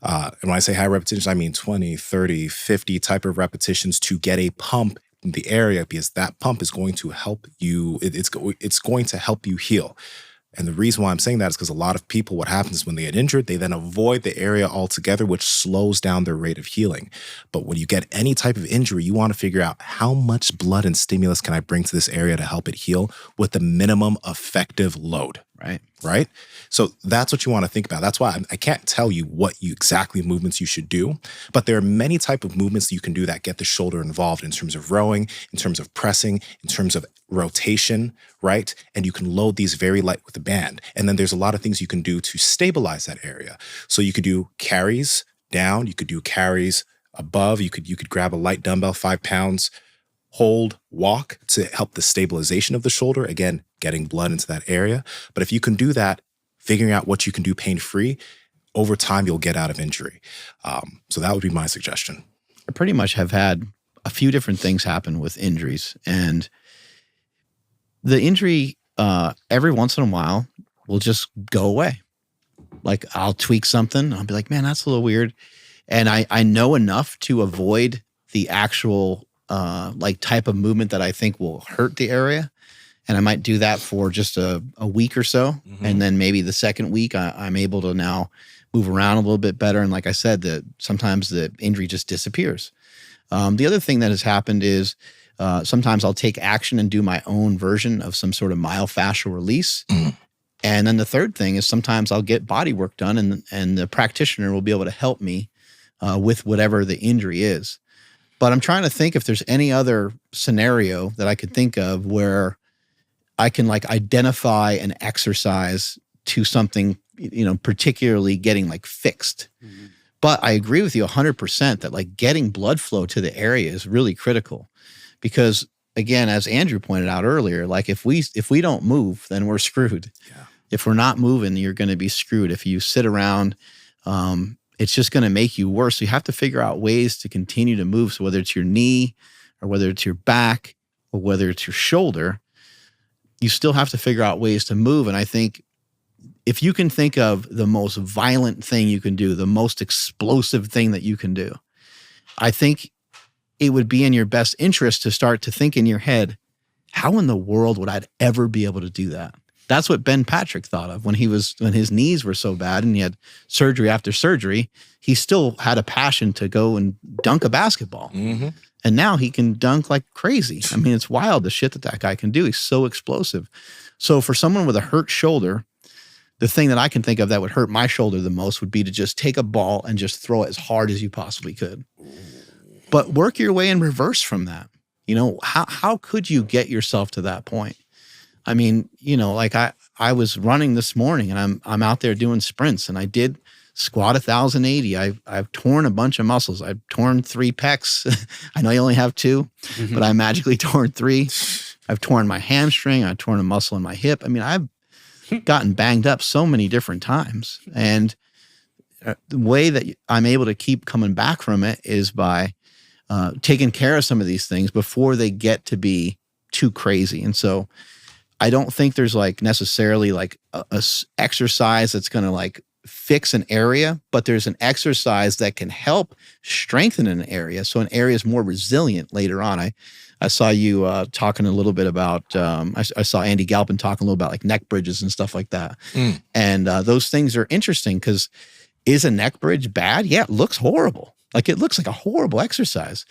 And when I say high repetitions, I mean 20, 30, 50 type of repetitions to get a pump in the area, because that pump is going to help you. It's going to help you heal. And the reason why I'm saying that is because a lot of people, what happens is when they get injured, they then avoid the area altogether, which slows down their rate of healing. But when you get any type of injury, you want to figure out how much blood and stimulus can I bring to this area to help it heal with the minimum effective load. Right. Right? So that's what you want to think about. That's why I can't tell you what exactly movements you should do, but there are many type of movements that you can do that get the shoulder involved in terms of rowing, in terms of pressing, in terms of rotation, right? And you can load these very light with a band. And then there's a lot of things you can do to stabilize that area. So you could do carries down, you could do carries above, you could grab a light dumbbell, 5 pounds, hold, walk to help the stabilization of the shoulder. Again, getting blood into that area. But if you can do that, figuring out what you can do pain-free, over time, you'll get out of injury. So that would be my suggestion. I pretty much have had a few different things happen with injuries. And the injury, every once in a while, will just go away. Like I'll tweak something. I'll be like, man, that's a little weird. And I know enough to avoid the actual like type of movement that I think will hurt the area. And I might do that for just a week or so. Mm-hmm. And then maybe the second week, I'm able to now move around a little bit better. And like I said, sometimes the injury just disappears. The other thing that has happened is sometimes I'll take action and do my own version of some sort of myofascial release. Mm-hmm. And then the third thing is sometimes I'll get body work done and the practitioner will be able to help me with whatever the injury is. But I'm trying to think if there's any other scenario that I could think of where I can like identify an exercise to something, particularly getting like fixed. Mm-hmm. But I agree with you 100% that like getting blood flow to the area is really critical because again, as Andrew pointed out earlier, like if we don't move, then we're screwed. Yeah. If we're not moving, you're going to be screwed. If you sit around, it's just going to make you worse. So you have to figure out ways to continue to move. So whether it's your knee or whether it's your back or whether it's your shoulder, you still have to figure out ways to move. And I think if you can think of the most violent thing you can do, the most explosive thing that you can do, I think it would be in your best interest to start to think in your head, how in the world would I ever be able to do that? That's what Ben Patrick thought of when his knees were so bad and he had surgery after surgery. He still had a passion to go and dunk a basketball. Mm-hmm. And now he can dunk like crazy. I mean, it's wild the shit that guy can do. He's so explosive. So for someone with a hurt shoulder, the thing that I can think of that would hurt my shoulder the most would be to just take a ball and just throw it as hard as you possibly could. But work your way in reverse from that. How could you get yourself to that point? I mean, like I was running this morning and I'm out there doing sprints and I did squat 1,080. I've torn a bunch of muscles. I've torn 3 pecs. I know you only have 2, mm-hmm. but I magically torn 3. I've torn my hamstring. I've torn a muscle in my hip. I mean, I've gotten banged up so many different times. And the way that I'm able to keep coming back from it is by taking care of some of these things before they get to be too crazy. And so I don't think there's like necessarily like a exercise that's going to like fix an area, but there's an exercise that can help strengthen an area. So an area is more resilient later on. I saw you talking a little bit about, I saw Andy Galpin talking a little about like neck bridges and stuff like that. Mm. And those things are interesting because is a neck bridge bad? Yeah, it looks horrible. Like it looks like a horrible exercise.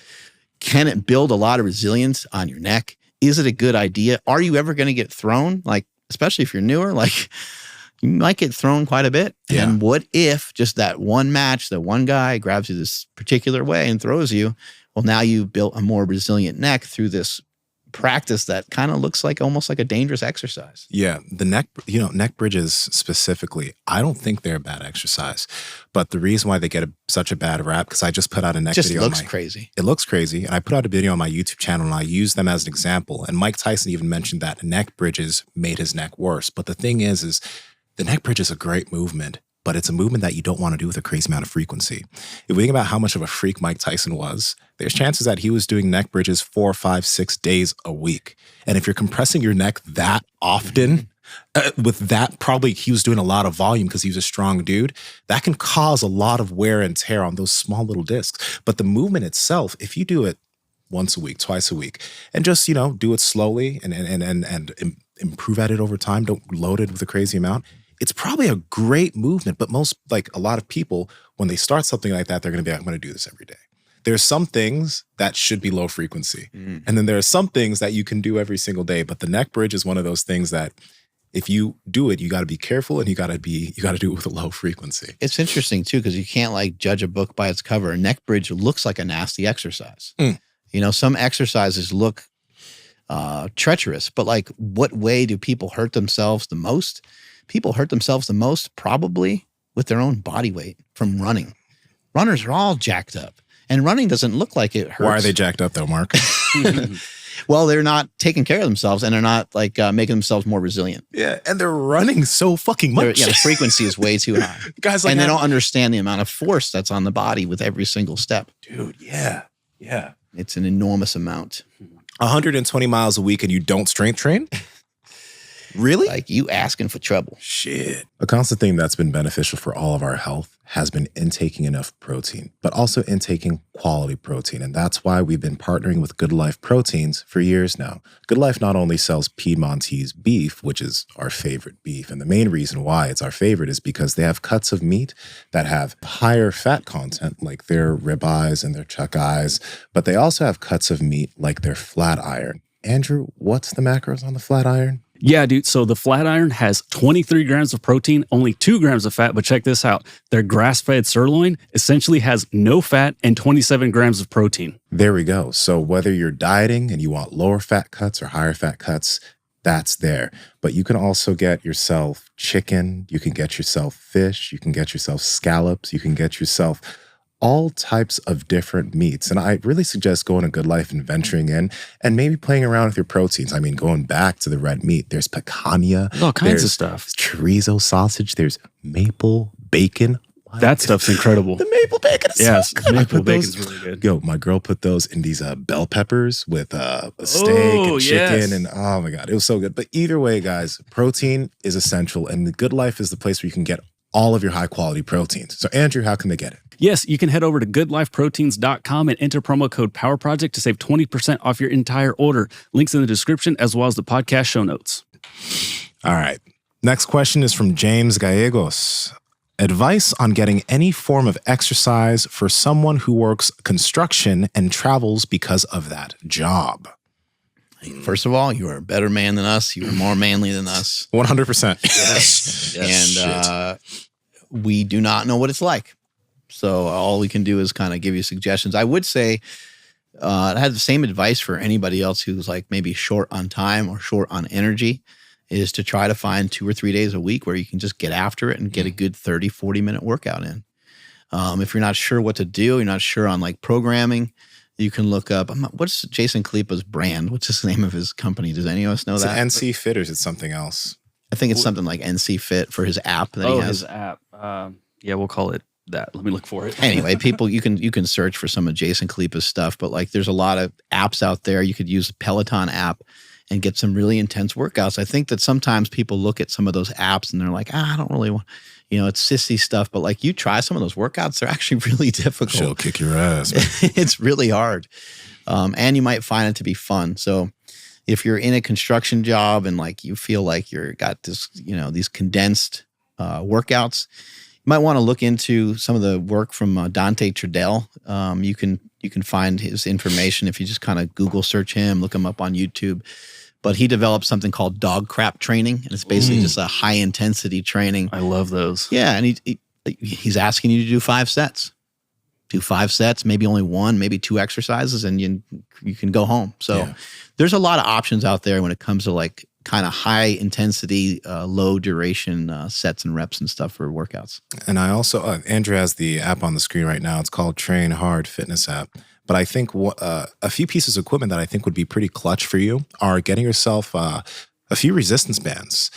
Can it build a lot of resilience on your neck? Is it a good idea? Are you ever going to get thrown? Like, especially if you're newer, like you might get thrown quite a bit. Yeah. And what if just that one match, that one guy grabs you this particular way and throws you? Well, now you've built a more resilient neck through this practice that kind of looks like almost like a dangerous exercise. Yeah. The neck bridges specifically, I don't think they're a bad exercise. But the reason why they get such a bad rap, because I just put out a neck video. It looks crazy. It looks crazy. And I put out a video on my YouTube channel and I use them as an example. And Mike Tyson even mentioned that neck bridges made his neck worse. But the thing is the neck bridge is a great movement, but it's a movement that you don't want to do with a crazy amount of frequency. If we think about how much of a freak Mike Tyson was, there's chances that he was doing neck bridges 4, 5, 6 days a week. And if you're compressing your neck that often, with that, probably he was doing a lot of volume because he was a strong dude, that can cause a lot of wear and tear on those small little discs. But the movement itself, if you do it once a week, twice a week, and just, do it slowly and improve at it over time, don't load it with a crazy amount, it's probably a great movement. But a lot of people, when they start something like that, they're going to be like, I'm going to do this every day. There's some things that should be low frequency. Mm. And then there are some things that you can do every single day. But the neck bridge is one of those things that if you do it, you got to be careful and you got to do it with a low frequency. It's interesting too, because you can't like judge a book by its cover. A neck bridge looks like a nasty exercise. You know, some exercises look treacherous, but like what way do people hurt themselves the most? People hurt themselves the most probably with their own body weight from running. Runners are all jacked up, and running doesn't look like it hurts. Why are they jacked up though, Mark? Well, they're not taking care of themselves, and they're not like making themselves more resilient. Yeah, and they're running so fucking much. Yeah, the frequency is way too high. Guys, like, and they don't understand the amount of force that's on the body with every single step. Dude, yeah. It's an enormous amount. 120 miles a week and you don't strength train? Really? Like you asking for trouble. Shit. A constant thing that's been beneficial for all of our health has been intaking enough protein, but also intaking quality protein. And that's why we've been partnering with Good Life Proteins for years now. Good Life not only sells Piedmontese beef, which is our favorite beef, and the main reason why it's our favorite is because they have cuts of meat that have higher fat content, like their ribeyes and their chuck eyes, but they also have cuts of meat like their flat iron. Andrew, what's the macros on the flat iron? Yeah, dude. So the flat iron has 23 grams of protein, only 2 grams of fat. But check this out. Their grass-fed sirloin essentially has no fat and 27 grams of protein. There we go. So whether you're dieting and you want lower fat cuts or higher fat cuts, that's there. But you can also get yourself chicken. You can get yourself fish. You can get yourself scallops. You can get yourself all types of different meats. And I really suggest going to Good Life and venturing in and maybe playing around with your proteins. I mean, going back to the red meat, there's picanha. There's all kinds of stuff. Chorizo sausage. There's maple bacon. That stuff's incredible. The maple bacon is so good. Maple bacon's really good. Yo, my girl put those in these bell peppers with a steak and chicken. And oh my God, it was so good. But either way, guys, protein is essential. And the Good Life is the place where you can get all of your high quality proteins. So Andrew, how can they get it? Yes, you can head over to goodlifeproteins.com and enter promo code POWERPROJECT to save 20% off your entire order. Links in the description as well as the podcast show notes. All right. Next question is from James Gallegos. Advice on getting any form of exercise for someone who works construction and travels because of that job. First of all, you are a better man than us. You are more manly than us. 100%. Yes. And we do not know what it's like. So all we can do is kind of give you suggestions. I would say I had the same advice for anybody else who's like maybe short on time or short on energy, is to try to find 2 or 3 days a week where you can just get after it and get a good 30, 40-minute workout in. If you're not sure what to do, you're not sure on like programming, you can look up, what's Jason Kalipa's brand? What's the name of his company? Does any of us know that? It's NC Fit or is it something else? I think it's something like NC Fit for his app that he has. His app. Yeah, we'll call it that. Let me look for it. Anyway, people, you can search for some of Jason Kalipa's stuff, but like there's a lot of apps out there. You could use the Peloton app and get some really intense workouts. I think that sometimes people look at some of those apps and they're like, I don't really want, it's sissy stuff. But like you try some of those workouts, they're actually really difficult. She'll kick your ass, man. It's really hard. And you might find it to be fun. So if you're in a construction job and like you feel like you're got this, these condensed workouts, you might want to look into some of the work from Dante Trudell. You can find his information if you just kind of Google search him, look him up on YouTube. But he developed something called dog crap training, and it's basically just a high intensity training. I love those. Yeah, and he's asking you to do 5 sets. Do 5 sets, maybe only 1, maybe 2 exercises, and you can go home. So there's a lot of options out there when it comes to like kind of high intensity, low duration sets and reps and stuff for workouts. And I also, Andrew has the app on the screen right now. It's called Train Hard Fitness app. But I think a few pieces of equipment that I think would be pretty clutch for you are getting yourself a few resistance bands,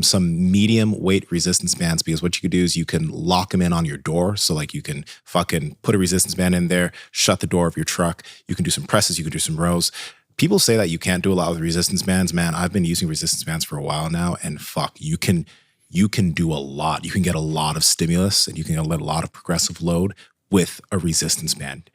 some medium weight resistance bands, because what you could do is you can lock them in on your door. So like you can fucking put a resistance band in there, shut the door of your truck. You can do some presses, you can do some rows. People say that you can't do a lot with resistance bands. Man, I've been using resistance bands for a while now, and fuck, you can do a lot. You can get a lot of stimulus and you can get a lot of progressive load with a resistance band.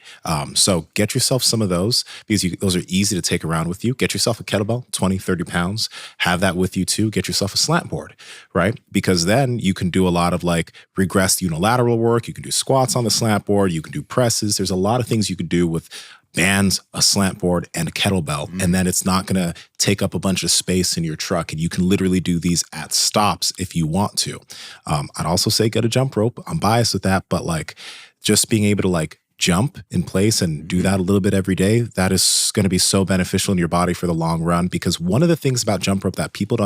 So get yourself some of those, because those are easy to take around with you. Get yourself a kettlebell, 20, 30 pounds. Have that with you too. Get yourself a slant board, right? Because then you can do a lot of like regressed unilateral work. You can do squats on the slant board. You can do presses. There's a lot of things you could do with bands, a slant board, and a kettlebell. And then it's not going to take up a bunch of space in your truck. And you can literally do these at stops if you want to. I'd also say get a jump rope. I'm biased with that, but like just being able to like jump in place and do that a little bit every day, that is going to be so beneficial in your body for the long run. Because one of the things about jump rope that people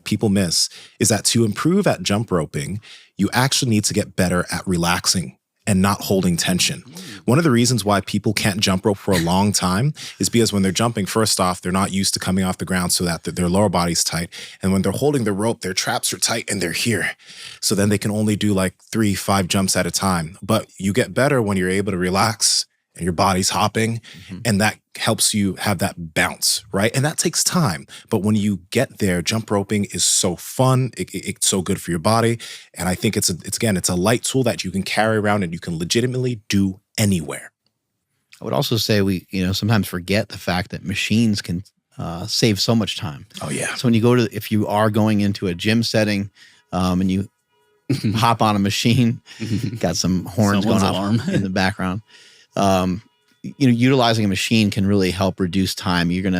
people miss is that to improve at jump roping, you actually need to get better at relaxing and not holding tension. One of the reasons why people can't jump rope for a long time is because when they're jumping, first off, they're not used to coming off the ground so that their lower body's tight. And when they're holding the rope, their traps are tight and they're here. So then they can only do like 3-5 jumps at a time. But you get better when you're able to relax and your body's hopping, and that helps you have that bounce, right? And that takes time. But when you get there, jump roping is so fun. It's so good for your body. And I think it's a light tool that you can carry around and you can legitimately do anywhere. I would also say we, sometimes forget the fact that machines can save so much time. Oh yeah. So when if you are going into a gym setting and you hop on a machine, got some horns Someone's going off in the background. Utilizing a machine can really help reduce time. You're going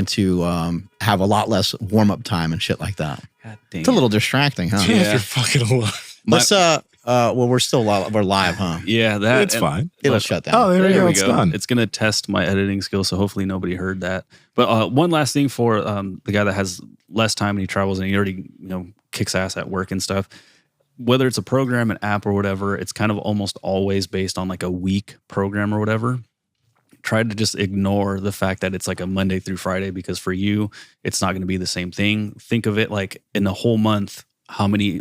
to have a lot less warm up time and shit like that. God dang it's a little distracting, huh? Yeah, if you're fucking alive. Let's we're live, huh? Yeah, It's fine. It'll shut down. Oh, there we go. It's done. It's going to test my editing skills, so hopefully nobody heard that. But one last thing for the guy that has less time and he travels and he already kicks ass at work and stuff. Whether it's a program, an app, or whatever, it's kind of almost always based on like a week program or whatever. Try to just ignore the fact that it's like a Monday through Friday, because for you, it's not going to be the same thing. Think of it like in a whole month, how many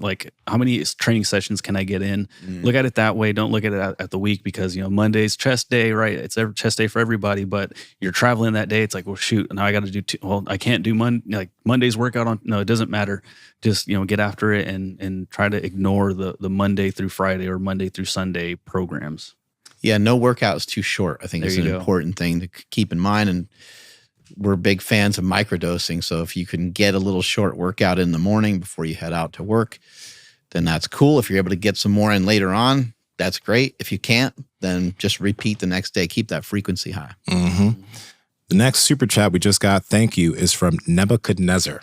training sessions can I get in? Look at it that way. Don't look at it at the week, because Monday's chest day, right? It's chest day for everybody, but you're traveling that day. It's like, well, shoot, now I got to do I can't do Monday's workout on. No, it doesn't matter. Just get after it and try to ignore the Monday through Friday or Monday through Sunday programs. Yeah, no workout is too short. I think it's an important thing to keep in mind. And we're big fans of microdosing. So if you can get a little short workout in the morning before you head out to work, then that's cool. If you're able to get some more in later on, that's great. If you can't, then just repeat the next day. Keep that frequency high. Mm-hmm. The next super chat we just got, thank you, is from Nebuchadnezzar.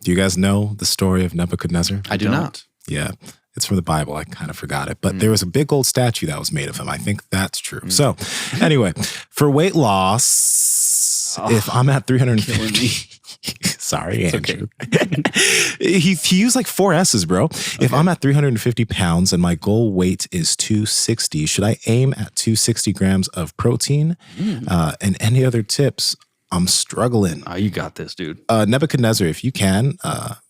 Do you guys know the story of Nebuchadnezzar? I do not. Yeah. It's from the Bible. I kind of forgot it. But there was a big old statue that was made of him. I think that's true. So anyway, for weight loss, if I'm at 350... Sorry, Andrew. Okay. he used like 4 S's, bro. Okay. If I'm at 350 pounds and my goal weight is 260, should I aim at 260 grams of protein? And any other tips? I'm struggling. Oh, you got this, dude. Nebuchadnezzar, if you can,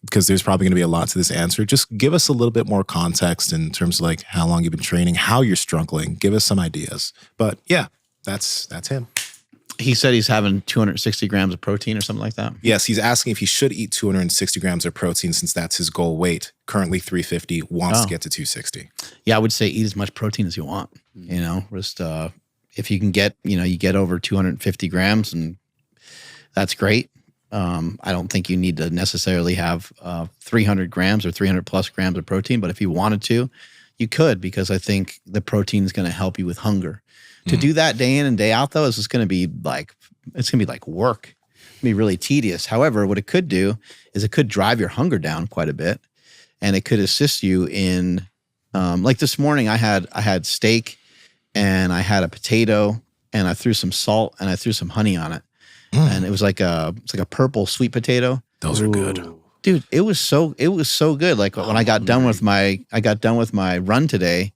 because there's probably going to be a lot to this answer, just give us a little bit more context in terms of like how long you've been training, how you're struggling. Give us some ideas. But yeah, that's him. He said he's having 260 grams of protein or something like that. Yes, he's asking if he should eat 260 grams of protein since that's his goal weight. Currently 350, wants to get to 260. Yeah, I would say eat as much protein as you want. Just if you can get, you get over 250 grams, and that's great. I don't think you need to necessarily have 300 grams or 300 plus grams of protein, but if you wanted to, you could, because I think the protein is going to help you with hunger. To do that day in and day out, though, is just going to be like, it's going to be like work. It'll be really tedious. However, what it could do is it could drive your hunger down quite a bit, and it could assist you in, like this morning, I had steak and I had a potato and I threw some salt and I threw some honey on it. And it was like a purple sweet potato. Those are good. Dude, it was so good. Like when I got done with my run today,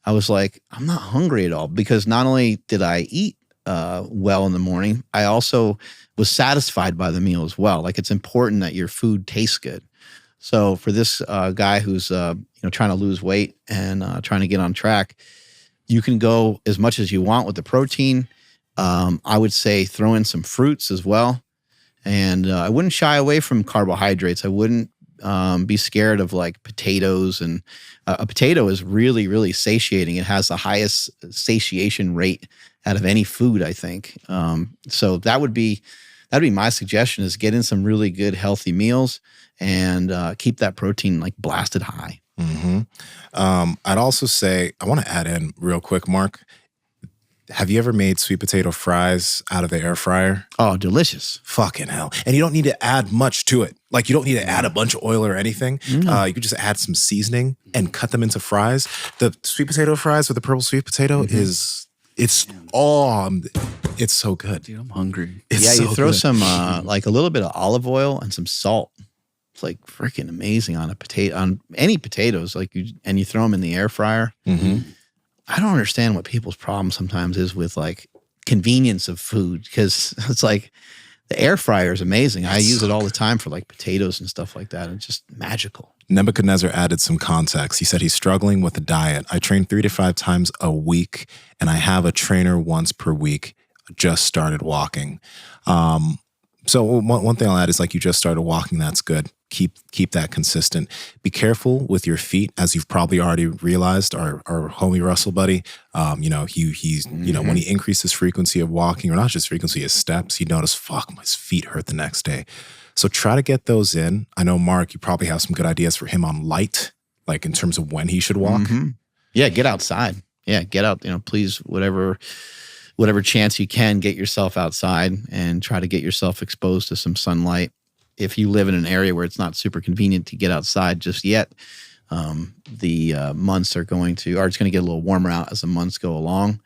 I was like, I'm not hungry at all, because not only did I eat well in the morning, I also was satisfied by the meal as well. Like, it's important that your food tastes good. So for this guy who's trying to lose weight and trying to get on track, you can go as much as you want with the protein. I would say throw in some fruits as well. And I wouldn't shy away from carbohydrates. I wouldn't be scared of like potatoes. And a potato is really, really satiating. It has the highest satiation rate out of any food, I think. So that'd be my suggestion, is get in some really good, healthy meals and keep that protein like blasted high. Mm-hmm. I'd also say, I want to add in real quick, Mark, have you ever made sweet potato fries out of the air fryer? Oh, delicious. Fucking hell. And you don't need to add much to it. Like you don't need to add a bunch of oil or anything. You could just add some seasoning and cut them into fries. The sweet potato fries with the purple sweet potato it's so good. Dude, I'm hungry. You throw some like a little bit of olive oil and some salt. It's like freaking amazing on a potato, on any potatoes. Like you throw them in the air fryer. I don't understand what people's problem sometimes is with like convenience of food, because it's like the air fryer is amazing. I use it all the time for like potatoes and stuff like that. It's just magical. Nebuchadnezzar added some context. He said he's struggling with a diet. I train 3 to 5 times a week, and I have a trainer once per week. Just started walking. So one thing I'll add is like you just started walking. That's good. Keep that consistent. Be careful with your feet, as you've probably already realized. Our homie Russell buddy, he's when he increases frequency of walking, or not just frequency, his steps, he noticed, fuck, my feet hurt the next day. So try to get those in. I know, Mark, you probably have some good ideas for him on light, like in terms of when he should walk. Yeah, get outside. Yeah, get out. Please, whatever chance you can, get yourself outside and try to get yourself exposed to some sunlight. If you live in an area where it's not super convenient to get outside just yet, the months are going to, or it's going to get a little warmer out as the months go along.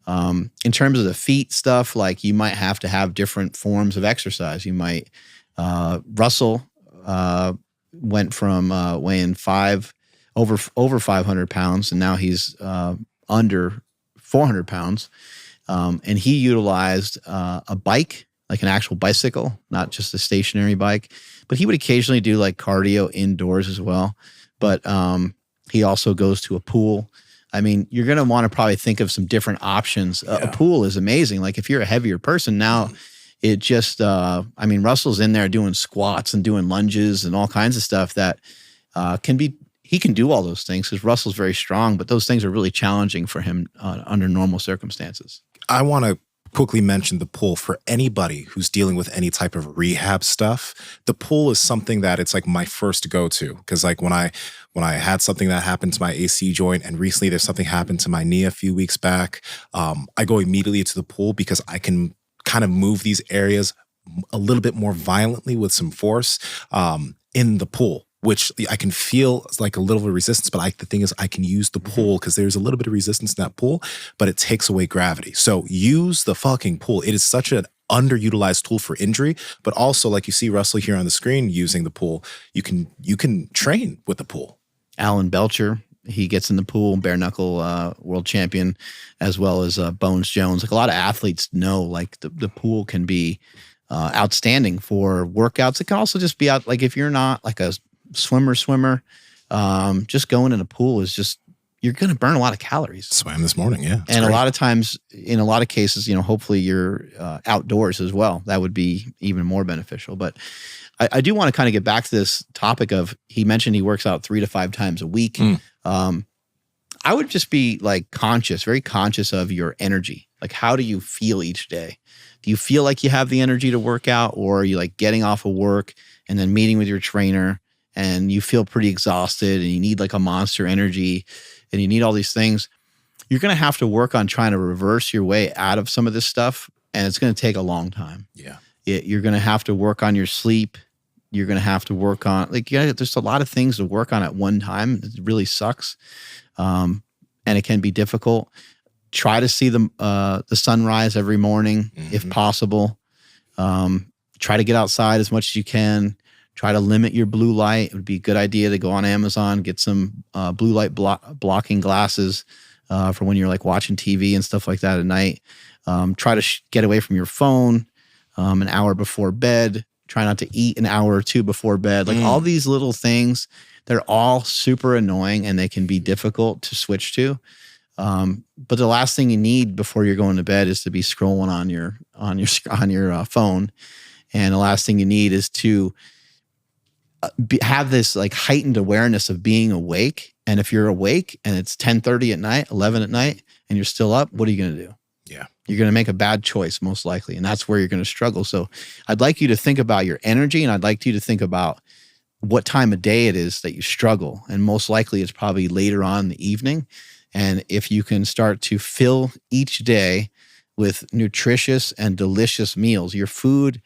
In terms of the feet stuff, like you might have to have different forms of exercise. You might, Russell went from weighing over 500 pounds, and now he's under 400 pounds. And he utilized a bike, like an actual bicycle, not just a stationary bike. But he would occasionally do like cardio indoors as well. But he also goes to a pool. I mean, you're going to want to probably think of some different options. A pool is amazing. Like if you're a heavier person now, it just, Russell's in there doing squats and doing lunges and all kinds of stuff that he can do all those things because Russell's very strong, but those things are really challenging for him under normal circumstances. I want to quickly mention the pool for anybody who's dealing with any type of rehab stuff. The pool is something that it's like my first go-to, because like when I had something that happened to my AC joint, and recently there's something happened to my knee a few weeks back, I go immediately to the pool because I can kind of move these areas a little bit more violently with some force in the pool, which I can feel like a little bit of resistance, but the thing is I can use the pool because there's a little bit of resistance in that pool, but it takes away gravity. So use the fucking pool. It is such an underutilized tool for injury, but also like you see Russell here on the screen using the pool, you can train with the pool. Alan Belcher, he gets in the pool, bare knuckle world champion, as well as Bones Jones. Like a lot of athletes know like the pool can be outstanding for workouts. It can also just be out, like if you're not like a swimmer, just going in a pool is just, you're going to burn a lot of calories. Swam this morning, yeah. And great. A lot of times, in a lot of cases, hopefully you're outdoors as well. That would be even more beneficial. But I do want to kind of get back to this topic of, he mentioned he works out 3 to 5 times a week. I would just be like very conscious of your energy. Like, how do you feel each day? Do you feel like you have the energy to work out, or are you like getting off of work and then meeting with your trainer and you feel pretty exhausted and you need like a monster energy and you need all these things? You're going to have to work on trying to reverse your way out of some of this stuff, and it's going to take a long time. Yeah. You're going to have to work on your sleep. You're going to have to work on, there's a lot of things to work on at one time. It really sucks. And it can be difficult. Try to see the sunrise every morning if possible. Try to get outside as much as you can. Try to limit your blue light. It would be a good idea to go on Amazon, get some blue light blocking glasses for when you're like watching TV and stuff like that at night. Try to get away from your phone an hour before bed. Try not to eat an hour or two before bed. Like all these little things, they're all super annoying and they can be difficult to switch to. But the last thing you need before you're going to bed is to be scrolling on your phone. And the last thing you need is to have this like heightened awareness of being awake. And if you're awake and it's 10:30 at night, 11 at night, and you're still up, what are you going to do? Yeah. You're going to make a bad choice most likely. And that's where you're going to struggle. So I'd like you to think about your energy, and I'd like you to think about what time of day it is that you struggle. And most likely it's probably later on in the evening. And if you can start to fill each day with nutritious and delicious meals, your food,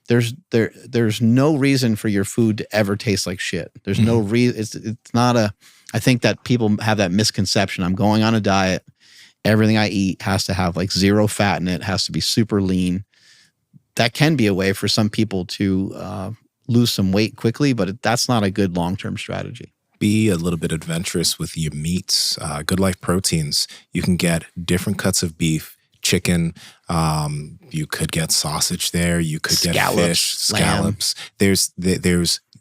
there's no reason for your food to ever taste like shit. There's no reason. It's not a, I think that people have that misconception. I'm going on a diet. Everything I eat has to have like zero fat in it, has to be super lean. That can be a way for some people to lose some weight quickly, but that's not a good long-term strategy. Be a little bit adventurous with your meats. Good Life Proteins. You can get different cuts of beef, chicken. You could get sausage there. You could get fish, scallops. There's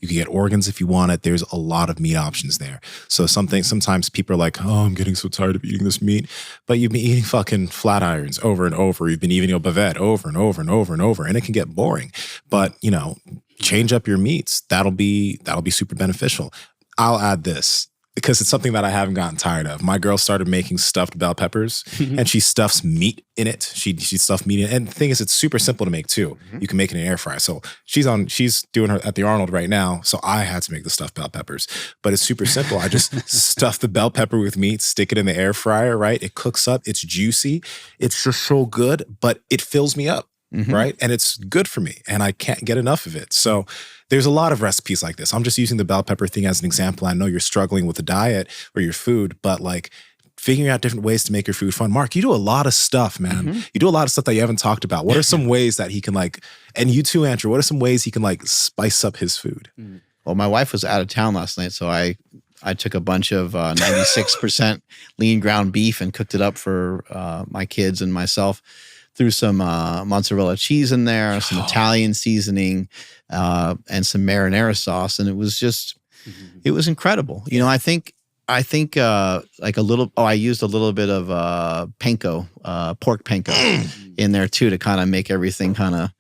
you can get organs if you want it. There's a lot of meat options there. So sometimes people are like, oh, I'm getting so tired of eating this meat. But you've been eating fucking flat irons over and over. You've been eating a bavette over and over and over and over, and it can get boring. But, you know, change up your meats. That'll be super beneficial. I'll add this, because it's something that I haven't gotten tired of. My girl started making stuffed bell peppers, and she stuffs meat in it. She stuffed meat in it. And the thing is, it's super simple to make too. You can make it in an air fryer. So she's doing her at the Arnold right now. So I had to make the stuffed bell peppers, but it's super simple. I just stuff the bell pepper with meat, stick it in the air fryer, right? It cooks up. It's juicy. It's just so good, but it fills me up. Right. And it's good for me, and I can't get enough of it. So there's a lot of recipes like this. I'm just using the bell pepper thing as an example. I know you're struggling with the diet or your food, but like figuring out different ways to make your food fun. Mark, you do a lot of stuff, man. You do a lot of stuff that you haven't talked about. What are some ways that he can like, and you too, Andrew, what are some ways he can like spice up his food? Well, my wife was out of town last night, so I took a bunch of 96% lean ground beef and cooked it up for my kids and myself. Threw some mozzarella cheese in there, some Italian seasoning, and some marinara sauce, and it was just, it was incredible. You know, I think like a little. I used a little bit of panko, pork panko, in there too, to kind of make everything kind of,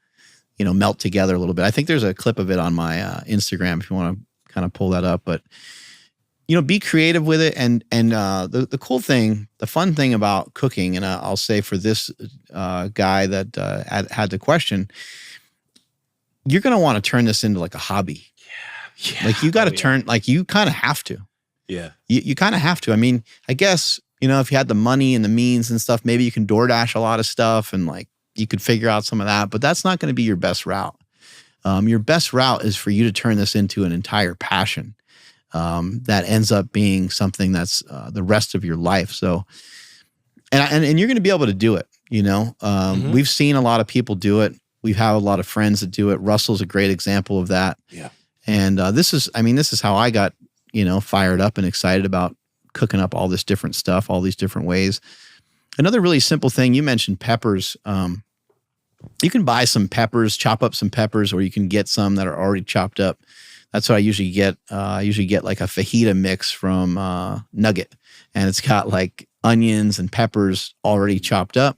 you know, melt together a little bit. I think there's a clip of it on my Instagram if you want to kind of pull that up, but. You know, be creative with it. And the cool thing, the fun thing about cooking, and I'll say for this guy that had the question, you're going to want to turn this into like a hobby. Yeah. Like you got to turn, like you kind of have to. Yeah. You kind of have to. I mean, I guess, you know, if you had the money and the means and stuff, maybe you can DoorDash a lot of stuff and like you could figure out some of that, but that's not going to be your best route. Your best route is for you to turn this into an entire passion. That ends up being something that's the rest of your life. So, and you're going to be able to do it. You know, we've seen a lot of people do it. We've had a lot of friends that do it. Russell's a great example of that. Yeah. And this is how I got, you know, fired up and excited about cooking up all this different stuff, all these different ways. Another really simple thing, you mentioned peppers. You can buy some peppers, chop up some peppers, or you can get some that are already chopped up. That's what I usually get. I usually get like a fajita mix from Nugget, and it's got like onions and peppers already chopped up.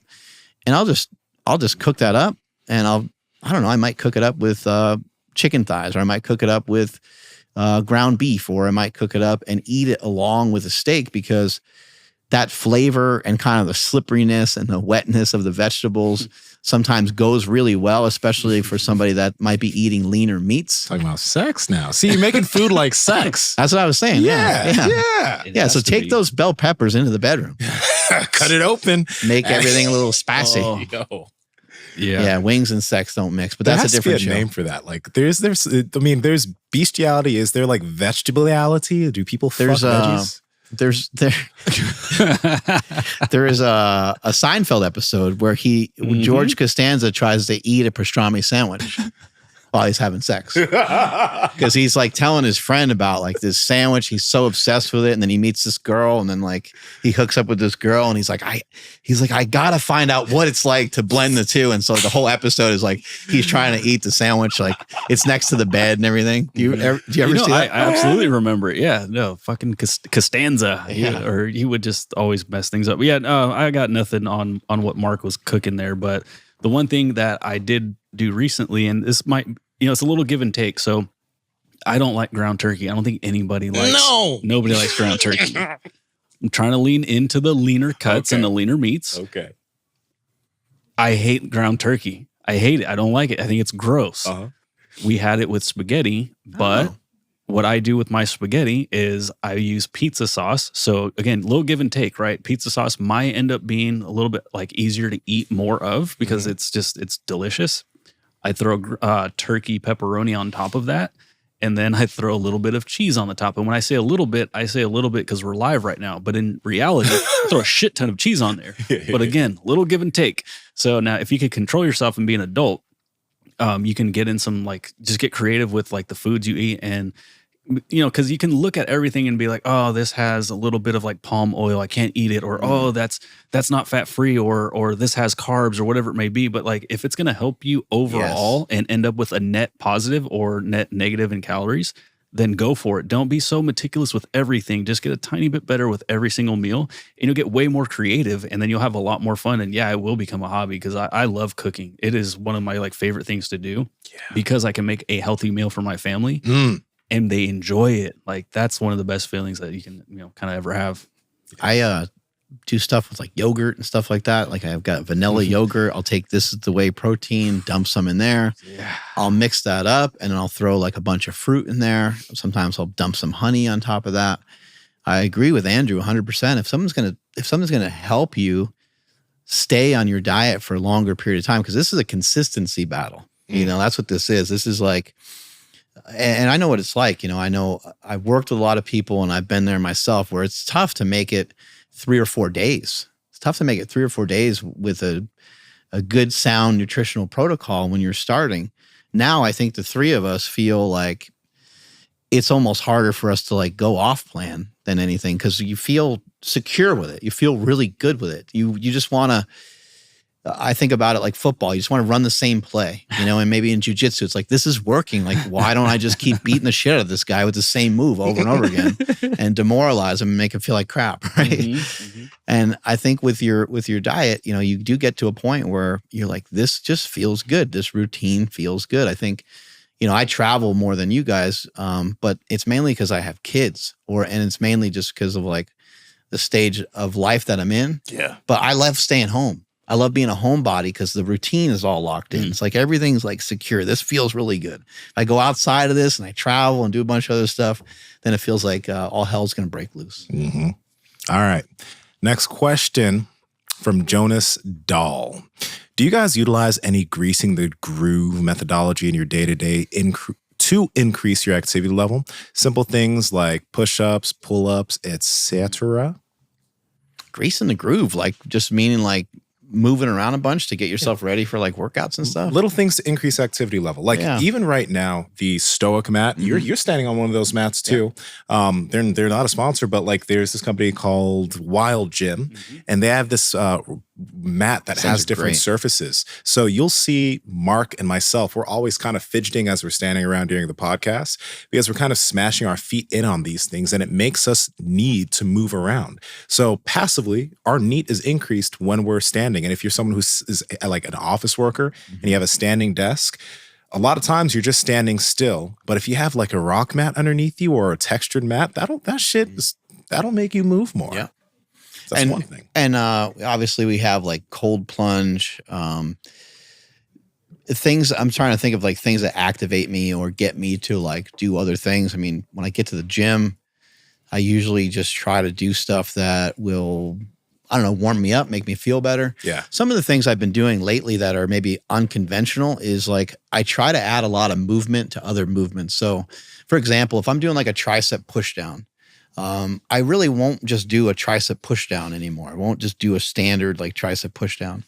And I'll just cook that up, and I don't know, I might cook it up with chicken thighs, or I might cook it up with ground beef, or I might cook it up and eat it along with a steak, because that flavor and kind of the slipperiness and the wetness of the vegetables sometimes goes really well, especially for somebody that might be eating leaner meats. Talking about sex now. See, you're making food like sex. That's what I was saying. Yeah. So take those bell peppers into the bedroom. Cut it open. Make everything a little spicy. Yeah, wings and sex don't mix, but that's a different show. Name for that. Like there's bestiality. Is there like vegetability? Do people fuck veggies? There is a Seinfeld episode where George Costanza tries to eat a pastrami sandwich while he's having sex, because he's like telling his friend about like this sandwich. He's so obsessed with it, and then he meets this girl, and then like he hooks up with this girl, and he's like, I gotta find out what it's like to blend the two. And so the whole episode is like he's trying to eat the sandwich, like it's next to the bed and everything. Do you ever see that? I absolutely remember it. Yeah, no, fucking Costanza. Yeah. Or he would just always mess things up. But yeah, no, I got nothing on what Mark was cooking there. But the one thing that I did do recently, and this might, it's a little give and take. So I don't like ground turkey. I don't think anybody likes. Nobody likes ground turkey. I'm trying to lean into the leaner cuts and the leaner meats. Okay. I hate ground turkey. I hate it. I don't like it. I think it's gross. We had it with spaghetti, but what I do with my spaghetti is I use pizza sauce. So again, little give and take, right? Pizza sauce might end up being a little bit like easier to eat more of because it's delicious. I throw turkey pepperoni on top of that. And then I throw a little bit of cheese on the top. And when I say a little bit because we're live right now. But in reality, I throw a shit ton of cheese on there. But again, little give and take. So now if you could control yourself and be an adult, you can get in some just get creative with like the foods you eat. And because you can look at everything and be like, oh, this has a little bit of like palm oil, I can't eat it, or oh, that's not fat free, or this has carbs, or whatever it may be. But like, if it's gonna help you overall and end up with a net positive or net negative in calories, then go for it. Don't be so meticulous with everything. Just get a tiny bit better with every single meal, and you'll get way more creative, and then you'll have a lot more fun. And yeah, it will become a hobby because I love cooking. It is one of my like favorite things to do because I can make a healthy meal for my family. And they enjoy it. Like that's one of the best feelings that you can, kind of ever have. I do stuff with like yogurt and stuff like that. Like I've got vanilla yogurt. I'll take this as the whey protein, dump some in there. Yeah. I'll mix that up and then I'll throw like a bunch of fruit in there. Sometimes I'll dump some honey on top of that. I agree with Andrew 100%. If something's gonna help you stay on your diet for a longer period of time, because this is a consistency battle. That's what this is. This is like, and I know what it's like. I know I've worked with a lot of people and I've been there myself where it's tough to make it 3 or 4 days. It's tough to make it 3 or 4 days with a good, sound nutritional protocol when you're starting. Now, I think the three of us feel like it's almost harder for us to like go off plan than anything because you feel secure with it. You feel really good with it. You just want to, I think about it like football. You just want to run the same play, and maybe in jiu-jitsu, it's like, this is working. Like, why don't I just keep beating the shit out of this guy with the same move over and over again and demoralize him and make him feel like crap, right? And I think with your diet, you do get to a point where you're like, this just feels good. This routine feels good. I think, I travel more than you guys, but it's mainly because I have kids and it's mainly just because of like the stage of life that I'm in. Yeah. But I love staying home. I love being a homebody because the routine is all locked in. It's like everything's like secure. This feels really good. If I go outside of this and I travel and do a bunch of other stuff, then it feels like all hell's going to break loose. All right. Next question from Jonas Dahl. Do you guys utilize any greasing the groove methodology in your day-to-day to increase your activity level? Simple things like push-ups, pull-ups, etc. Greasing the groove, like just meaning like moving around a bunch to get yourself ready for like workouts and stuff. Little things to increase activity level. Like even right now, the Stoic mat, you're standing on one of those mats too. They're not a sponsor, but like there's this company called Wild Gym and they have this mat that has different surfaces. So you'll see Mark and myself, we're always kind of fidgeting as we're standing around during the podcast because we're kind of smashing our feet in on these things and it makes us need to move around. So passively, our NEAT is increased when we're standing. And if you're someone who is like an office worker and you have a standing desk, a lot of times you're just standing still. But if you have like a rock mat underneath you or a textured mat, that'll make you move more. Yeah. That's one thing. And obviously we have like cold plunge, things. I'm trying to think of like things that activate me or get me to like do other things. I mean, when I get to the gym, I usually just try to do stuff that will, warm me up, make me feel better. Yeah. Some of the things I've been doing lately that are maybe unconventional is like I try to add a lot of movement to other movements. So for example, if I'm doing like a tricep push down, I really won't just do a tricep push down anymore. I won't just do a standard like tricep push down.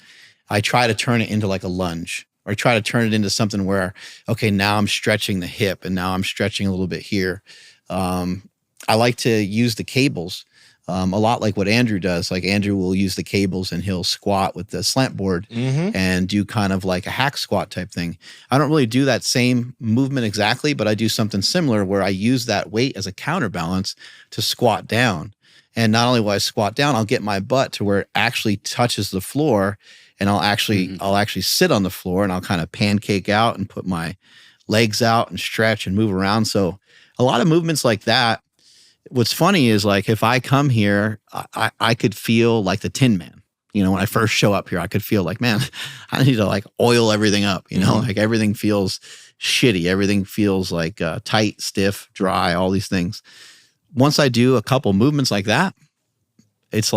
I try to turn it into like a lunge or try to turn it into something where, okay, now I'm stretching the hip and now I'm stretching a little bit here. I like to use the cables a lot like what Andrew does. Like Andrew will use the cables and he'll squat with the slant board and do kind of like a hack squat type thing. I don't really do that same movement exactly, but I do something similar where I use that weight as a counterbalance to squat down. And not only will I squat down, I'll get my butt to where it actually touches the floor and I'll actually sit on the floor and I'll kind of pancake out and put my legs out and stretch and move around. So a lot of movements like that. What's funny is like if I come here, I could feel like the Tin Man. You know, when I first show up here, I could feel like, man, I need to like oil everything up, you know, like everything feels shitty. Everything feels like tight, stiff, dry, all these things. Once I do a couple movements like that, it's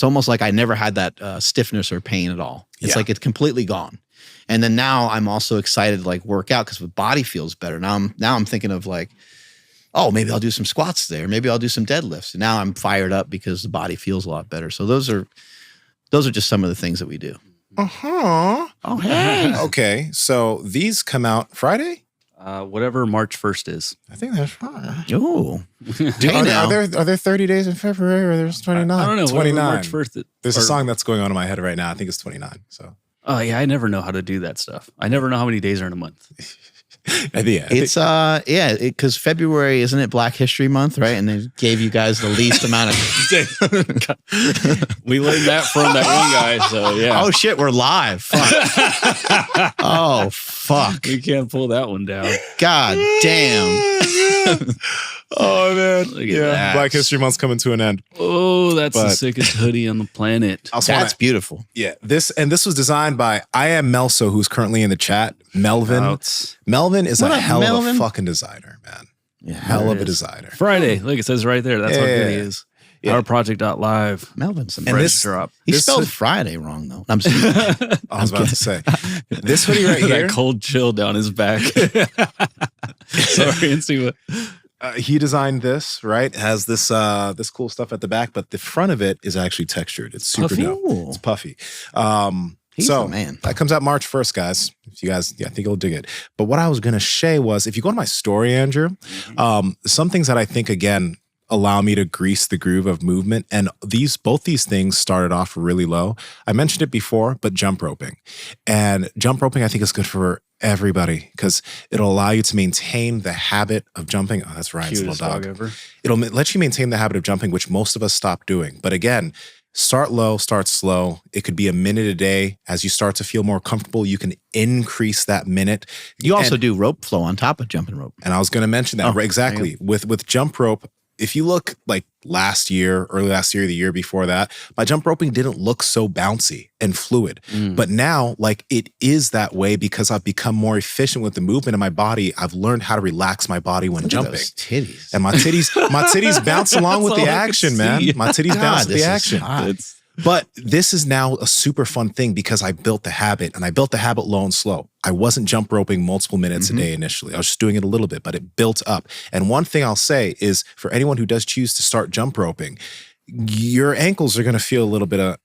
almost like I never had that stiffness or pain at all. It's like it's completely gone. And then now I'm also excited to like work out because the body feels better. Now I'm thinking of like, oh, maybe I'll do some squats there. Maybe I'll do some deadlifts. And now I'm fired up because the body feels a lot better. So those are just some of the things that we do. Uh-huh. Oh, hey. Okay. So these come out Friday? Whatever March 1st is. I think that's Friday. Ooh. Are there 30 days in February or there's 29? I don't know. 29. March 1st. There's a song that's going on in my head right now. I think it's 29. So. Oh, yeah. I never know how to do that stuff. I never know how many days are in a month. It's because February, isn't it Black History Month, right? And they gave you guys the least amount of. We learned that from that one guy. So yeah. Oh shit, we're live. Fuck. Oh fuck. We can't pull that one down. God damn. Oh man, Look at that. Black History Month's coming to an end. Oh, that's the sickest hoodie on the planet. That's beautiful. Yeah, this was designed by I Am Melso, who's currently in the chat. Melvin. Melvin is a hell of a fucking designer, man. Yeah, hell of a designer. Friday, look, it says right there. That's how good he is. Yeah. Ourproject.live. Melvin's some this drop. He spelled Friday wrong though. I'm sorry. I was about to say this hoodie right here. That cold chill down his back. Sorry, Nsima. He designed this, right? It has this this cool stuff at the back, but the front of it is actually textured. It's super dope. It's puffy. He's so the man. That comes out March 1st, guys. If you guys, I think you'll dig it. But what I was gonna say was, if you go to my story, Andrew, some things that I think again allow me to grease the groove of movement, and both these things started off really low. I mentioned it before, but jump roping, and jump roping I think is good for everybody because it'll allow you to maintain the habit of jumping. Oh, that's Ryan's little dog. Ever. It'll let you maintain the habit of jumping, which most of us stop doing. But again, start low, start slow. It could be a minute a day. As you start to feel more comfortable, you can increase that minute. You also do rope flow on top of jumping rope. And I was going to mention that. Right, exactly. With jump rope, if you look like last year, early last year, the year before that, my jump roping didn't look so bouncy and fluid. But now, like, it is that way because I've become more efficient with the movement in my body. I've learned how to relax my body when jumping. Those titties. And my titties bounce along with the action, man. My titties bounce with the action. But this is now a super fun thing because I built the habit, and I built the habit low and slow. I wasn't jump roping multiple minutes a day initially. I was just doing it a little bit, but it built up. And one thing I'll say is for anyone who does choose to start jump roping, your ankles are going to feel a little bit of,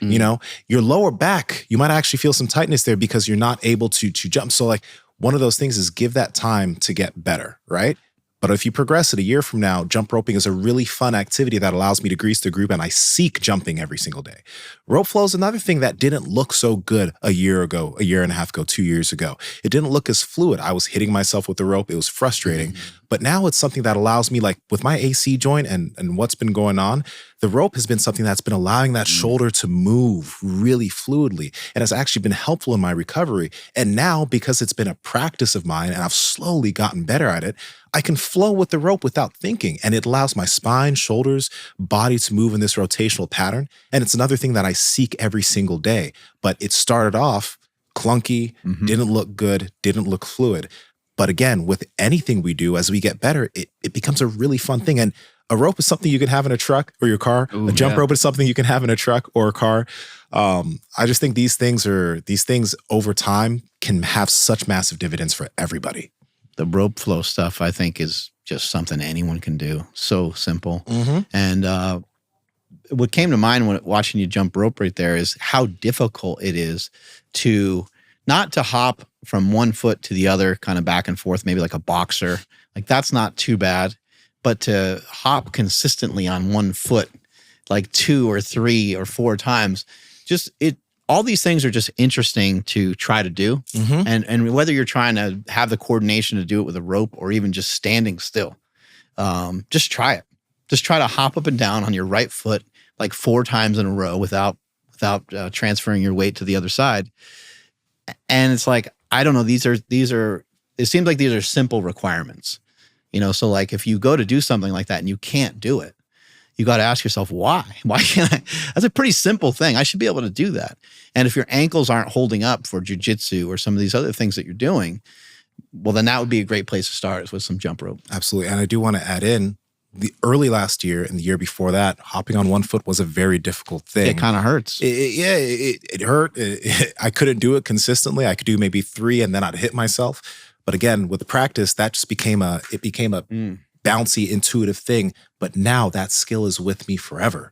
you know, your lower back, you might actually feel some tightness there because you're not able to jump. So like one of those things is give that time to get better, right? But if you progress it a year from now, jump roping is a really fun activity that allows me to grease the groove, and I seek jumping every single day. Rope flow is another thing that didn't look so good a year ago, a year and a half ago, 2 years ago. It didn't look as fluid. I was hitting myself with the rope. It was frustrating. But now it's something that allows me, like with my AC joint and what's been going on, the rope has been something that's been allowing that shoulder to move really fluidly and has actually been helpful in my recovery. And now, because it's been a practice of mine and I've slowly gotten better at it, I can flow with the rope without thinking. And it allows my spine, shoulders, body to move in this rotational pattern. And it's another thing that I seek every single day. But it started off clunky, didn't look good, didn't look fluid. But again, with anything we do, as we get better, it becomes a really fun thing. And a rope is something you can have in a truck or your car. A jump rope is something you can have in a truck or a car. I just think these things over time can have such massive dividends for everybody. The rope flow stuff, I think, is just something anyone can do. So simple. And what came to mind when watching you jump rope right there is how difficult it is to not to hop from one foot to the other, kind of back and forth, maybe like a boxer. Like that's not too bad. But to hop consistently on one foot, like 2 or 3 or 4 times, all these things are just interesting to try to do. And whether you're trying to have the coordination to do it with a rope or even just standing still, just try it. Just try to hop up and down on your right foot like 4 times in a row without transferring your weight to the other side. And it's like, I don't know, it seems like these are simple requirements. You know, so like if you go to do something like that and you can't do it, you got to ask yourself, why? Why can't I? That's a pretty simple thing. I should be able to do that. And if your ankles aren't holding up for jujitsu or some of these other things that you're doing, well, then that would be a great place to start, is with some jump rope. Absolutely. And I do want to add in, the early last year and the year before that, hopping on one foot was a very difficult thing. It kind of hurts. It hurt. I couldn't do it consistently. I could do maybe 3 and then I'd hit myself. But again, with the practice, that just became a bouncy, intuitive thing. But now that skill is with me forever.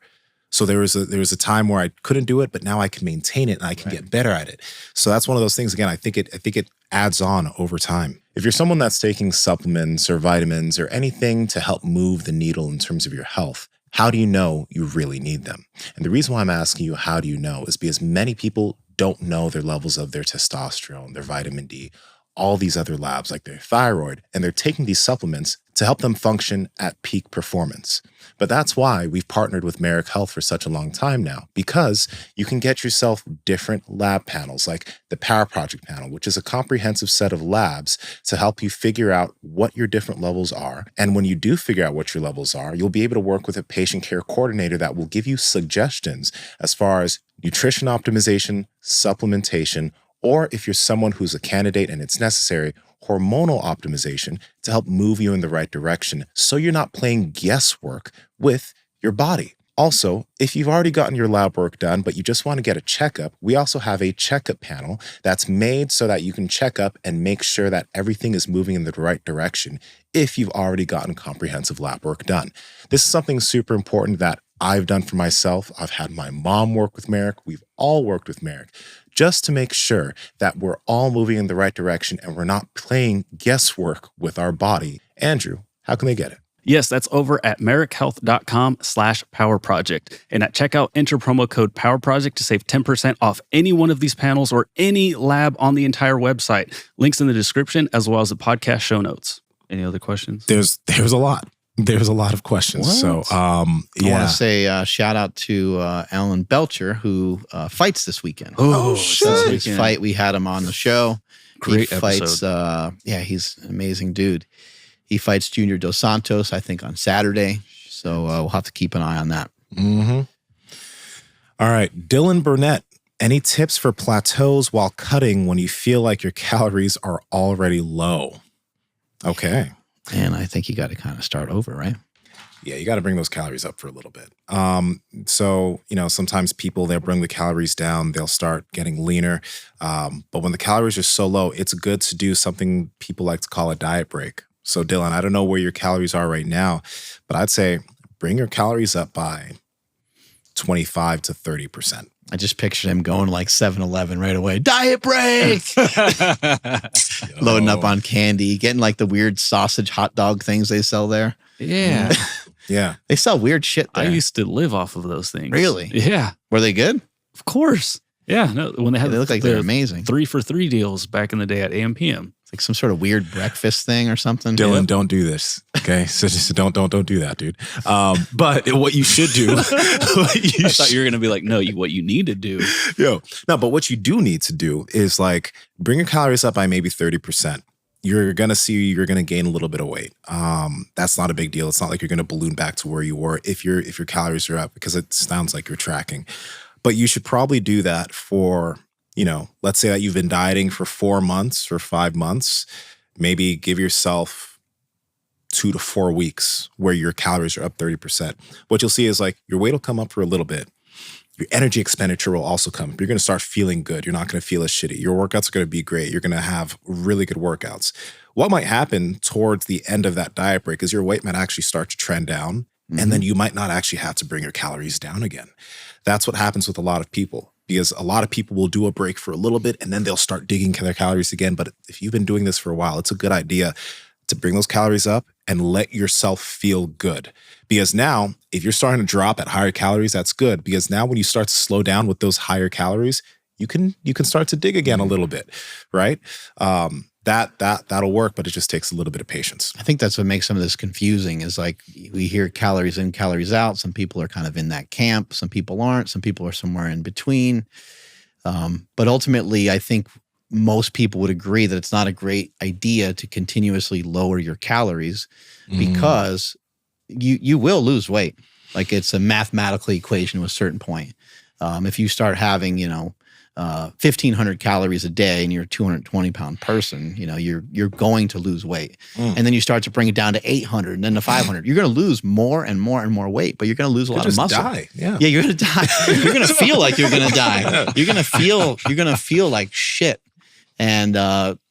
So there was a time where I couldn't do it, but now I can maintain it and I can get better at it. So that's one of those things. Again, I think it adds on over time. If you're someone that's taking supplements or vitamins or anything to help move the needle in terms of your health, how do you know you really need them? And the reason why I'm asking you, how do you know, is because many people don't know their levels of their testosterone, their vitamin D, all these other labs like their thyroid, and they're taking these supplements to help them function at peak performance. But that's why we've partnered with Merrick Health for such a long time now, because you can get yourself different lab panels like the Power Project panel, which is a comprehensive set of labs to help you figure out what your different levels are. And when you do figure out what your levels are, you'll be able to work with a patient care coordinator that will give you suggestions as far as nutrition optimization, supplementation, or if you're someone who's a candidate and it's necessary, hormonal optimization to help move you in the right direction so you're not playing guesswork with your body. Also, if you've already gotten your lab work done, but you just want to get a checkup, we also have a checkup panel that's made so that you can check up and make sure that everything is moving in the right direction if you've already gotten comprehensive lab work done. This is something super important that I've done for myself. I've had my mom work with Merrick. We've all worked with Merrick, just to make sure that we're all moving in the right direction and we're not playing guesswork with our body. Andrew, how can they get it? Yes, that's over at merrickhealth.com/powerproject. And at checkout, enter promo code PowerProject to save 10% off any one of these panels or any lab on the entire website. Links in the description as well as the podcast show notes. Any other questions? There's a lot. There's a lot of questions. What? So, I want to say shout out to Alan Belcher, who fights this weekend. Oh, So his fight, we had him on the show. Great he fights, episode. He's an amazing dude. He fights Junior Dos Santos, I think, on Saturday. So we'll have to keep an eye on that. Mm-hmm. All right. Dylan Burnett, any tips for plateaus while cutting when you feel like your calories are already low? Okay. And I think you got to kind of start over, right? Yeah, you got to bring those calories up for a little bit. So, sometimes people, they'll bring the calories down, they'll start getting leaner. But when the calories are so low, it's good to do something people like to call a diet break. So Dylan, I don't know where your calories are right now, but I'd say bring your calories up by 25 to 30%. I just pictured him going like 7-Eleven right away. Diet break! Loading up on candy, getting like the weird sausage hot dog things they sell there. Yeah. Yeah. They sell weird shit there. I used to live off of those things. Really? Yeah. Were they good? Of course. Yeah. No, when they had They look like they're amazing. 3-for-3 deals back in the day at AM/PM. It's like some sort of weird breakfast thing or something. Dylan, don't do this. Okay. So just don't do that, dude. But what you should do, I thought you were going to be like, no, what you need to do. but what you do need to do is like bring your calories up by maybe 30%. You're going to gain a little bit of weight. That's not a big deal. It's not like you're going to balloon back to where you were if your calories are up, because it sounds like you're tracking. But you should probably do that for, let's say that you've been dieting for 4 months or 5 months. Maybe give yourself 2 to 4 weeks where your calories are up 30%. What you'll see is like your weight will come up for a little bit. Your energy expenditure will also come up. You're going to start feeling good. You're not going to feel as shitty. Your workouts are going to be great. You're going to have really good workouts. What might happen towards the end of that diet break is your weight might actually start to trend down, and then you might not actually have to bring your calories down again. That's what happens with a lot of people, because a lot of people will do a break for a little bit and then they'll start digging their calories again. But if you've been doing this for a while, it's a good idea to bring those calories up and let yourself feel good. Because now, if you're starting to drop at higher calories, that's good. Because now when you start to slow down with those higher calories, you can start to dig again a little bit, right? That'll work, but it just takes a little bit of patience. I think that's what makes some of this confusing is like we hear calories in, calories out. Some people are kind of in that camp. Some people aren't. Some people are somewhere in between. But ultimately, I think most people would agree that it's not a great idea to continuously lower your calories because you will lose weight. Like it's a mathematical equation to a certain point. If you start having, 1,500 calories a day and you're a 220-pound person, you're going to lose weight. And then you start to bring it down to 800 and then to 500. You're going to lose more and more and more weight, but you're going to lose a lot of muscle. Die. Yeah, you're going to die. You're going to feel like you're going to die. You're going to feel like shit. And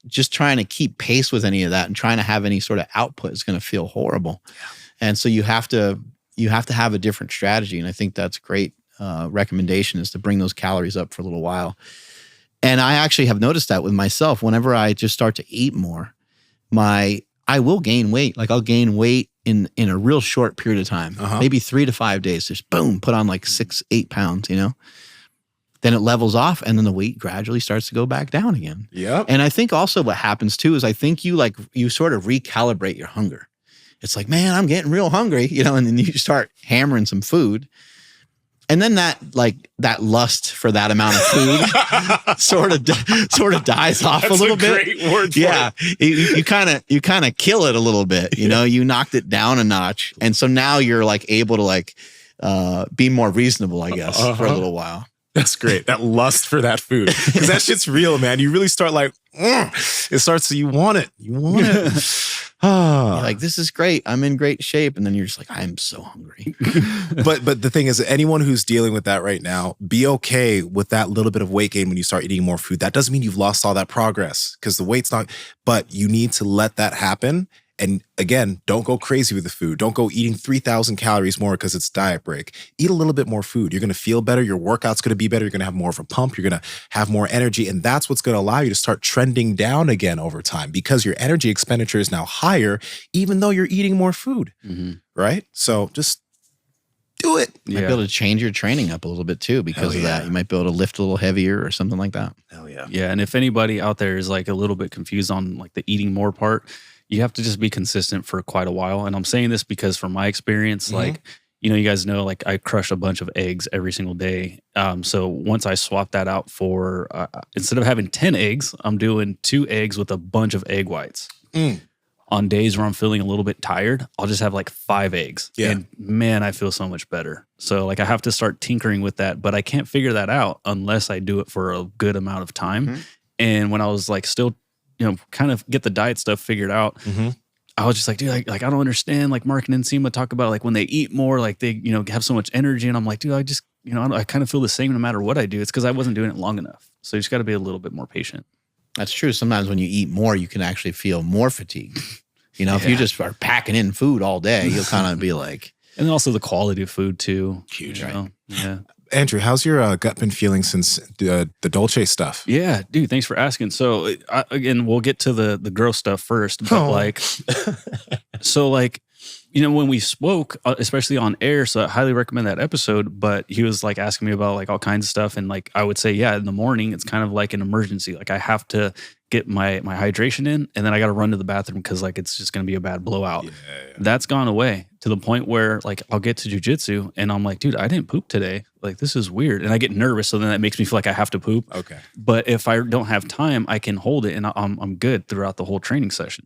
just trying to keep pace with any of that and trying to have any sort of output is going to feel horrible. Yeah. And so you have to have a different strategy. And I think that's great. Recommendation is to bring those calories up for a little while. And I actually have noticed that with myself. Whenever I just start to eat more, I will gain weight. Like I'll gain weight in a real short period of time, maybe 3 to 5 days. Just boom, put on like 6-8 pounds, Then it levels off and then the weight gradually starts to go back down again. Yeah. And I think also what happens too is I think you sort of recalibrate your hunger. It's like, man, I'm getting real hungry, and then you start hammering some food. And then that lust for that amount of food sort of dies off a little bit. Great word for it. You kind of kill it a little bit. You knocked it down a notch, and so now you're like able to be more reasonable, I guess, for a little while. That's great. That lust for that food, because that shit's real, man. You really start like, it starts. So you want it. You want it. You're like, this is great. I'm in great shape. And then you're just like, I'm so hungry. But the thing is, anyone who's dealing with that right now, be okay with that little bit of weight gain when you start eating more food. That doesn't mean you've lost all that progress because the weight's not, but you need to let that happen. And again, don't go crazy with the food. Don't go eating 3,000 calories more because it's diet break. Eat a little bit more food. You're going to feel better. Your workout's going to be better. You're going to have more of a pump. You're going to have more energy. And that's what's going to allow you to start trending down again over time because your energy expenditure is now higher, even though you're eating more food, right? So just do it. You might be able to change your training up a little bit too because of that. You might be able to lift a little heavier or something like that. Hell yeah. Yeah. And if anybody out there is like a little bit confused on like the eating more part, you have to just be consistent for quite a while. And I'm saying this because from my experience, like, you guys know, like I crush a bunch of eggs every single day. So once I swap that out for, instead of having 10 eggs, I'm doing 2 eggs with a bunch of egg whites. On days where I'm feeling a little bit tired, I'll just have like 5 eggs. Yeah. And man, I feel so much better. So like I have to start tinkering with that, but I can't figure that out unless I do it for a good amount of time. And when I was like still kind of get the diet stuff figured out. I was just like, dude, I don't understand. Like Mark and Nsima talk about like when they eat more, like they, have so much energy. And I'm like, dude, I just, I kind of feel the same no matter what I do. It's because I wasn't doing it long enough. So you just got to be a little bit more patient. That's true. Sometimes when you eat more, you can actually feel more fatigue. If you just are packing in food all day, you'll kind of be like. And then also the quality of food too. Huge, right? Yeah. Andrew, how's your gut been feeling since the Dolce stuff? Yeah, dude, thanks for asking. So again, we'll get to the gross stuff first, but when we spoke, especially on air, so I highly recommend that episode, but he was like asking me about like all kinds of stuff. And like, I would say, yeah, in the morning, it's kind of like an emergency. Like I have to get my hydration in and then I got to run to the bathroom because like, it's just going to be a bad blowout. Yeah. That's gone away to the point where like, I'll get to jujitsu and I'm like, dude, I didn't poop today. Like, this is weird. And I get nervous. So then that makes me feel like I have to poop. Okay. But if I don't have time, I can hold it and I'm good throughout the whole training session.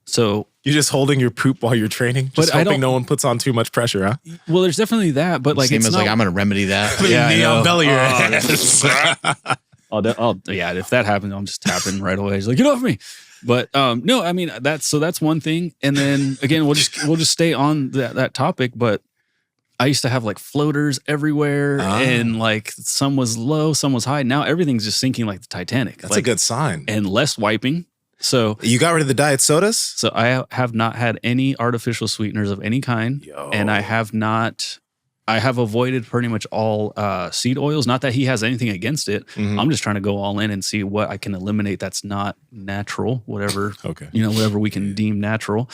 So you're just holding your poop while you're training, just hoping no one puts on too much pressure, huh? Well, there's definitely that, but like it's like I'm going to remedy that. Knee on belly your ass. If that happens, I'm just tapping right away. He's like, get off me. But no, I mean that's one thing. And then again, we'll just stay on that topic. But I used to have like floaters everywhere, and like some was low, some was high. Now everything's just sinking like the Titanic. That's a good sign. And less wiping. So you got rid of the diet sodas? So I have not had any artificial sweeteners of any kind. And I have avoided pretty much all seed oils. Not that he has anything against it. I'm just trying to go all in and see what I can eliminate that's not natural, whatever, whatever we can deem natural.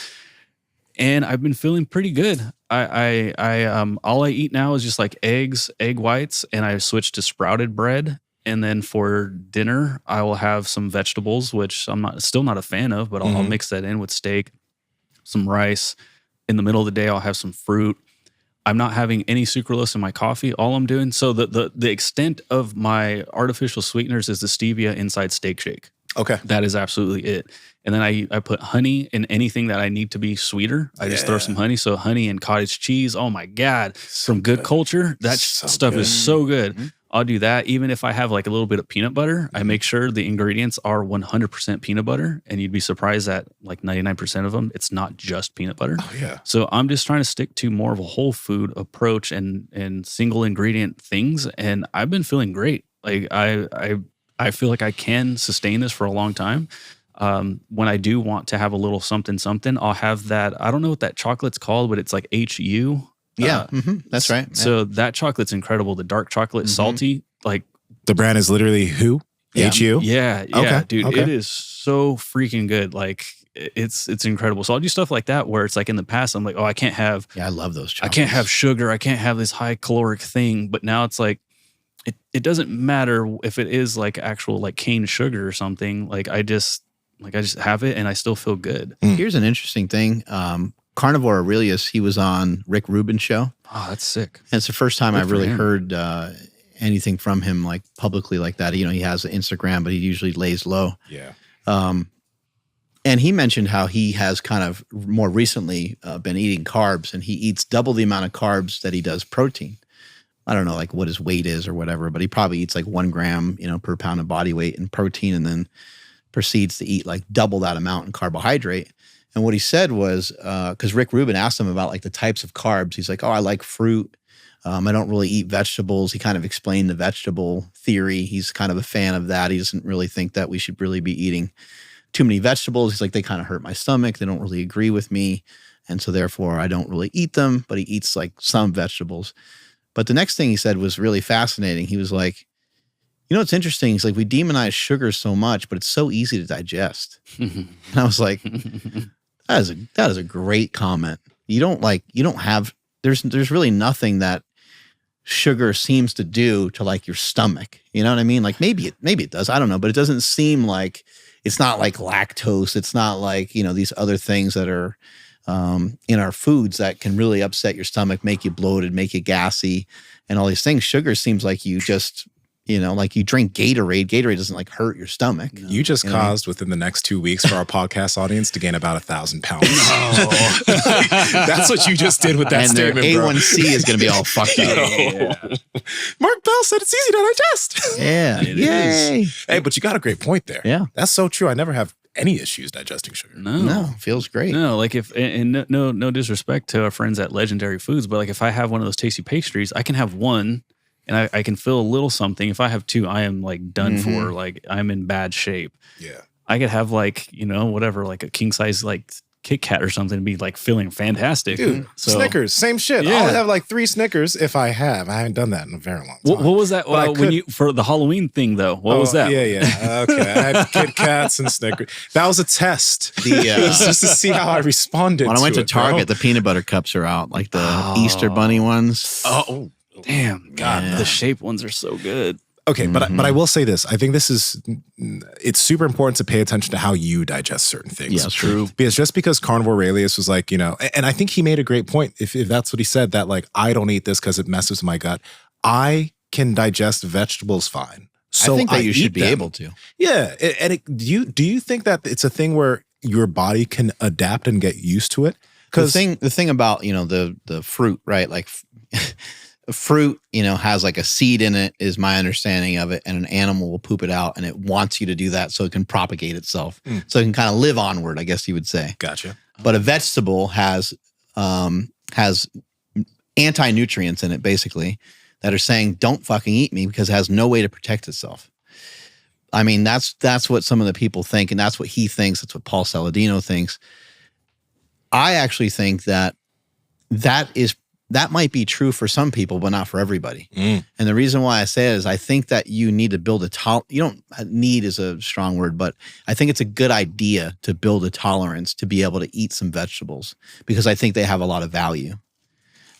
And I've been feeling pretty good. I all I eat now is just like eggs, egg whites, and I switched to sprouted bread. And then for dinner, I will have some vegetables, which I'm still not a fan of, but I'll mix that in with steak, some rice. In the middle of the day, I'll have some fruit. I'm not having any sucralose in my coffee. All I'm doing, so the extent of my artificial sweeteners is the stevia inside Steak Shake. Okay. That is absolutely it. And then I put honey in anything that I need to be sweeter. I just throw some honey. So honey and cottage cheese. Oh my God. From Good Culture, that stuff is so good. Mm-hmm. I'll do that. Even if I have like a little bit of peanut butter, I make sure the ingredients are 100% peanut butter. And you'd be surprised that like 99% of them, it's not just peanut butter. Oh, yeah. So I'm just trying to stick to more of a whole food approach and single ingredient things. And I've been feeling great. Like I feel like I can sustain this for a long time. When I do want to have a little something, I'll have that. I don't know what that chocolate's called, but it's like HU. Yeah, that's right. So that chocolate's incredible. The dark chocolate, salty, like the brand is literally who? HU? Yeah, Okay. Dude, Okay. it is so freaking good. Like it's incredible. So I'll do stuff like that where it's like in the past, I'm like, oh, I can't have. Yeah, I love those chocolates. I can't have sugar. I can't have this high caloric thing. But now it's like, it doesn't matter if it is like actual like cane sugar or something. Like I just have it and I still feel good. Here's an interesting thing. Carnivore Aurelius, he was on Rick Rubin's show. Oh, that's sick. And it's the first time Good I've for really him. heard anything from him like publicly like that. You know, he has an Instagram, but he usually lays low. Yeah. And he mentioned how he has kind of more recently been eating carbs, and he eats double the amount of carbs that he does protein. I don't know like what his weight is or whatever, but he probably eats like 1 gram, per pound of body weight in protein, and then proceeds to eat like double that amount in carbohydrate. And what he said was, because Rick Rubin asked him about like the types of carbs. He's like, oh, I like fruit. I don't really eat vegetables. He kind of explained the vegetable theory. He's kind of a fan of that. He doesn't really think that we should really be eating too many vegetables. He's like, they kind of hurt my stomach. They don't really agree with me. And so therefore I don't really eat them, but he eats like some vegetables. But the next thing he said was really fascinating. He was like, it's interesting. He's like, we demonize sugar so much, but it's so easy to digest. And I was like, that is a great comment. There's really nothing that sugar seems to do to like your stomach. You know what I mean? Like maybe it does. I don't know, but it doesn't seem like, it's not like lactose. It's not like, these other things that are in our foods that can really upset your stomach, make you bloated, make you gassy, and all these things. Sugar seems like you just, like you drink Gatorade. Gatorade doesn't like hurt your stomach. No. You just caused within the next 2 weeks for our podcast audience to gain about 1,000 pounds. No. That's what you just did with that and statement, their bro. A1C is going to be all fucked up. Yeah. Mark Bell said it's easy to digest. Yeah. It Yay. is. Hey, but you got a great point there. Yeah. That's so true. I never have any issues digesting sugar. No, feels great. No, like and no disrespect to our friends at Legendary Foods, but like if I have one of those tasty pastries, I can have one and I can feel a little something. If I have two, I am like done for. Like I'm in bad shape. Yeah. I could have like, whatever, like a king size like Kit Kat or something and be like feeling fantastic. Dude, Snickers, same shit. Yeah. I'll have like 3 Snickers if I have. I haven't done that in a very long time. What was that when you for the Halloween thing though? What was that? Yeah. Okay. I had Kit Kats and Snickers. That was a test. It was just to see how I responded. When I went to it, Target, bro. the peanut butter cups are out, like the Easter bunny ones. Oh, damn, God, Yeah. the shape ones are so good. okay, but I will say this. I think it's super important to pay attention to how you digest certain things. Yeah, true. Because just because Carnivore Aurelius was like, and I think he made a great point, if that's what he said, that like, I don't eat this because it messes with my gut. I can digest vegetables fine. So I think that you eat should be them. able to. Yeah. And do you think that it's a thing where your body can adapt and get used to it? Because the thing about, the fruit, right? Like fruit, has like a seed in it is my understanding of it, and an animal will poop it out and it wants you to do that so it can propagate itself. So it can kind of live onward, I guess you would say. Gotcha. But a vegetable has anti-nutrients in it, basically, that are saying, don't fucking eat me, because it has no way to protect itself. I mean, that's what some of the people think, and that's what he thinks. That's what Paul Saladino thinks. I actually think that might be true for some people, but not for everybody. And the reason why I say it is I think that you need to build you don't need is a strong word, but I think it's a good idea to build a tolerance to be able to eat some vegetables, because I think they have a lot of value.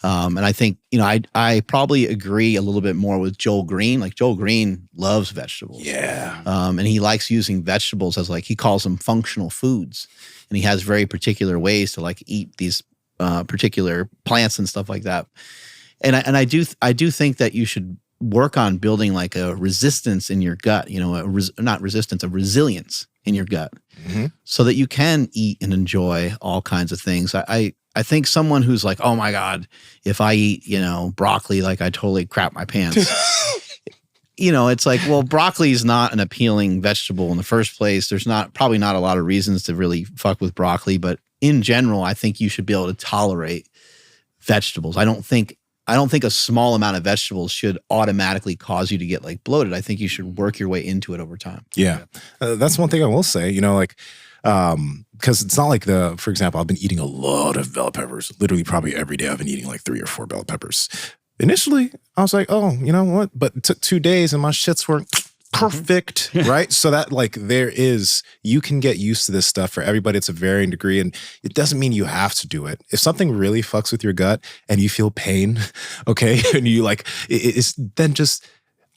And I think, I probably agree a little bit more with Joel Green. Like Joel Green loves vegetables. Yeah. And he likes using vegetables as he calls them functional foods. And he has very particular ways to eat these particular plants and stuff like that. And I do think that you should work on building like a resistance in your gut, not resistance, a resilience in your gut, so that you can eat and enjoy all kinds of things. I think someone who's like, oh my God, if I eat, broccoli, like I totally crap my pants. It's like, well, broccoli is not an appealing vegetable in the first place. There's probably not a lot of reasons to really fuck with broccoli, but in general, I think you should be able to tolerate vegetables. I don't think a small amount of vegetables should automatically cause you to get like bloated. I think you should work your way into it over time. Yeah. That's one thing I will say, because it's not like for example, I've been eating a lot of bell peppers. Literally probably every day I've been eating like 3 or 4 bell peppers. Initially, I was like, oh, you know what? But it took 2 days and my shits were perfect, right? So that you can get used to this stuff. For everybody, it's a varying degree, and it doesn't mean you have to do it. If something really fucks with your gut and you feel pain, okay, and you it's then just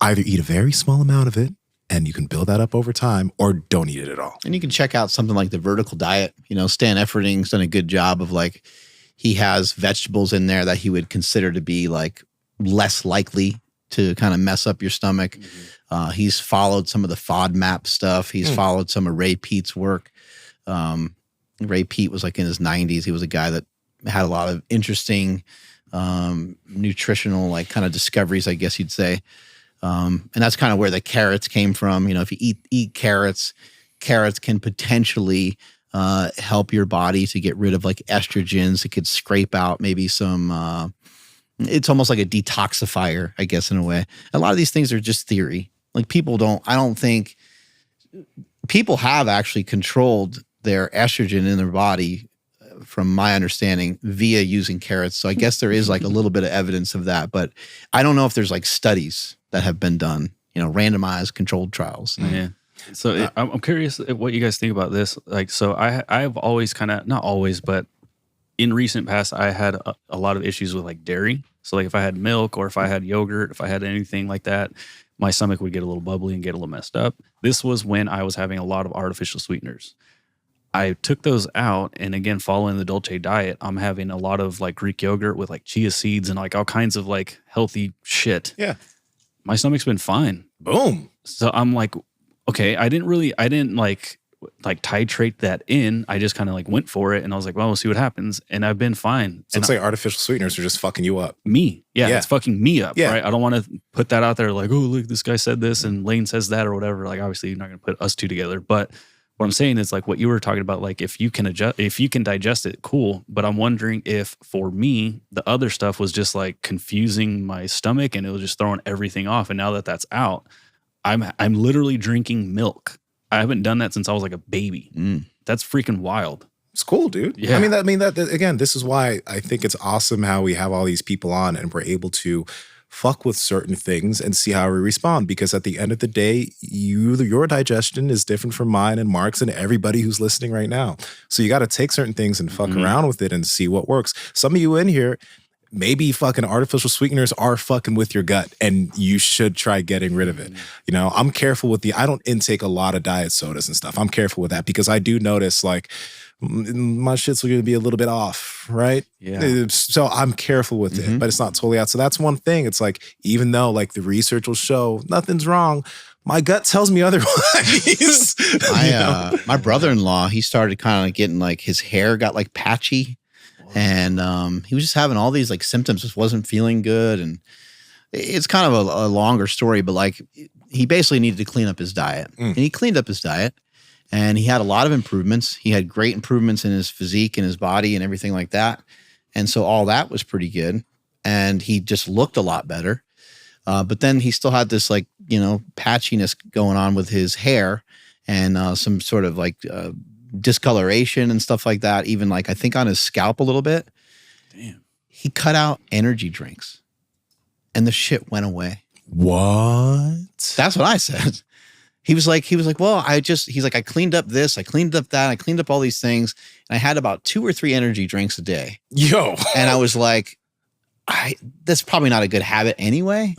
either eat a very small amount of it and you can build that up over time, or don't eat it at all. And you can check out something like the vertical diet. Stan Efferding's done a good job of he has vegetables in there that he would consider to be less likely to kind of mess up your stomach. He's followed some of the FODMAP stuff. He's followed some of Ray Peat's work. Ray Peat was in his 90s. He was a guy that had a lot of interesting nutritional kind of discoveries, I guess you'd say. And that's kind of where the carrots came from. If you eat carrots can potentially help your body to get rid of estrogens. It could scrape out maybe some it's almost like a detoxifier, I guess, in a way. A lot of these things are just theory. I don't think people have actually controlled their estrogen in their body, from my understanding, via using carrots. So I guess there is a little bit of evidence of that, but I don't know if there's studies that have been done, randomized controlled trials. Yeah. So I'm curious what you guys think about this. So I've always not always, but in recent past, I had a lot of issues with dairy. So if I had milk or if I had yogurt, if I had anything like that, my stomach would get a little bubbly and get a little messed up. This was when I was having a lot of artificial sweeteners. I took those out, and again, following the Dolce diet, I'm having a lot of Greek yogurt with chia seeds and all kinds of healthy shit. Yeah. My stomach's been fine. Boom. So I'm okay, I didn't titrate that in. I just kind of went for it, and I was well, we'll see what happens. And I've been fine. So it's artificial sweeteners are just fucking you up. Me. Yeah. It's fucking me up. Yeah. Right. I don't want to put that out there oh, look, this guy said this and Lane says that or whatever. Obviously you're not going to put us two together. But what I'm saying is what you were talking about, if you can digest it, cool. But I'm wondering if for me, the other stuff was just confusing my stomach and it was just throwing everything off. And now that that's out, I'm literally drinking milk. I haven't done that since I was a baby. That's freaking wild. It's cool, dude. Yeah. I mean that again, this is why I think it's awesome how we have all these people on and we're able to fuck with certain things and see how we respond. Because at the end of the day, your digestion is different from mine and Mark's and everybody who's listening right now. So you got to take certain things and fuck around with it and see what works. Some of you in here, maybe fucking artificial sweeteners are fucking with your gut and you should try getting rid of it. I'm careful with I don't intake a lot of diet sodas and stuff. I'm careful with that because I do notice my shit's going to be a little bit off, right? Yeah. So I'm careful with it, but it's not totally out. So that's one thing. It's even though the research will show nothing's wrong, my gut tells me otherwise. My brother-in-law, he started kind of getting his hair got patchy. And he was just having all these symptoms, just wasn't feeling good. And it's kind of a longer story, but he basically needed to clean up his diet. And he cleaned up his diet and he had a lot of improvements. He had great improvements in his physique and his body and everything like that. And so all that was pretty good. And he just looked a lot better. But then he still had this patchiness going on with his hair and some sort of discoloration and stuff like that, even I think on his scalp a little bit. Damn. He cut out energy drinks and the shit went away. What? That's what I said. He was like, well, I cleaned up this, I cleaned up that, I cleaned up all these things. And I had about 2 or 3 energy drinks a day. Yo. And I was that's probably not a good habit anyway.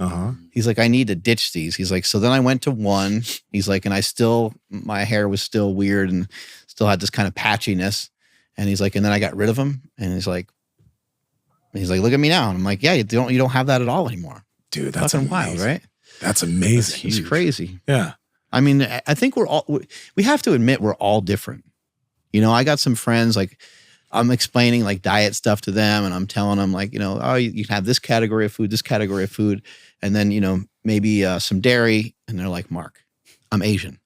He's I need to ditch these. He's so then I went to 1. He's and my hair was still weird and still had this kind of patchiness. And he's and then I got rid of them. And he's look at me now. And I'm yeah, you don't have that at all anymore. Dude, that's fucking amazing. wild, right? That's amazing. It's crazy. Yeah. I mean, I think we have to admit we're all different. You know, I got some friends, like I'm explaining like diet stuff to them and I'm telling them like, you know, oh, you can have this category of food, this category of food. And then, you know, maybe some dairy. And they're like, Mark, I'm Asian.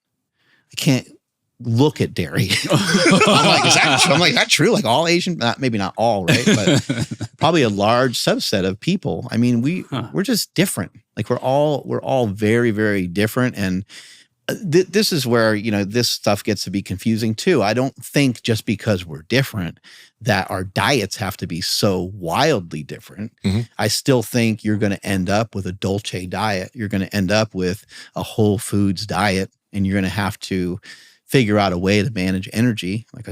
I can't look at dairy. I'm like, is that true? I'm like, is that true? Like all Asian, maybe not all, right? But probably a large subset of people. I mean, we're just different. Like we're all very, very different. And this is where, you know, this stuff gets to be confusing too. I don't think just because we're different that our diets have to be so wildly different. Mm-hmm. I still think you're going to end up with a Dolce diet. You're going to end up with a whole foods diet, and you're going to have to figure out a way to manage energy, like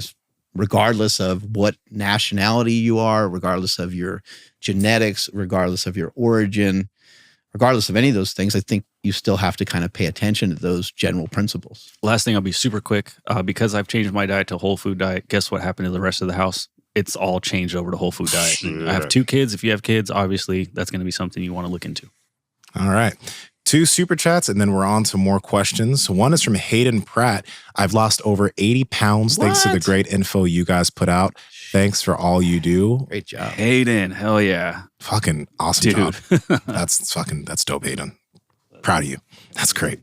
regardless of what nationality you are, regardless of your genetics, regardless of your origin, regardless of any of those things. I think you still have to kind of pay attention to those general principles. Last thing, I'll be super quick. Because I've changed my diet to whole food diet, guess what happened to the rest of the house? It's all changed over to whole food diet. I have 2 kids. If you have kids, obviously that's going to be something you want to look into. All right. 2 super chats, and then we're on to more questions. One is from Hayden Pratt. I've lost over 80 pounds thanks to the great info you guys put out. Thanks for all you do. Great job. Hayden, hell yeah. Fucking awesome Dude. job. That's dope, Hayden. Proud of you. That's great.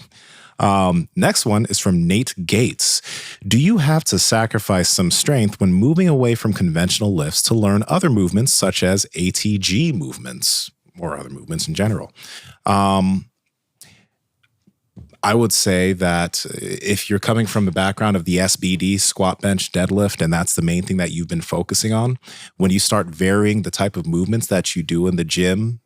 Next one is from Nate Gates. Do you have to sacrifice some strength when moving away from conventional lifts to learn other movements such as ATG movements or other movements in general? I would say that if you're coming from the background of the SBD, squat, bench, deadlift, and that's the main thing that you've been focusing on, when you start varying the type of movements that you do in the gym,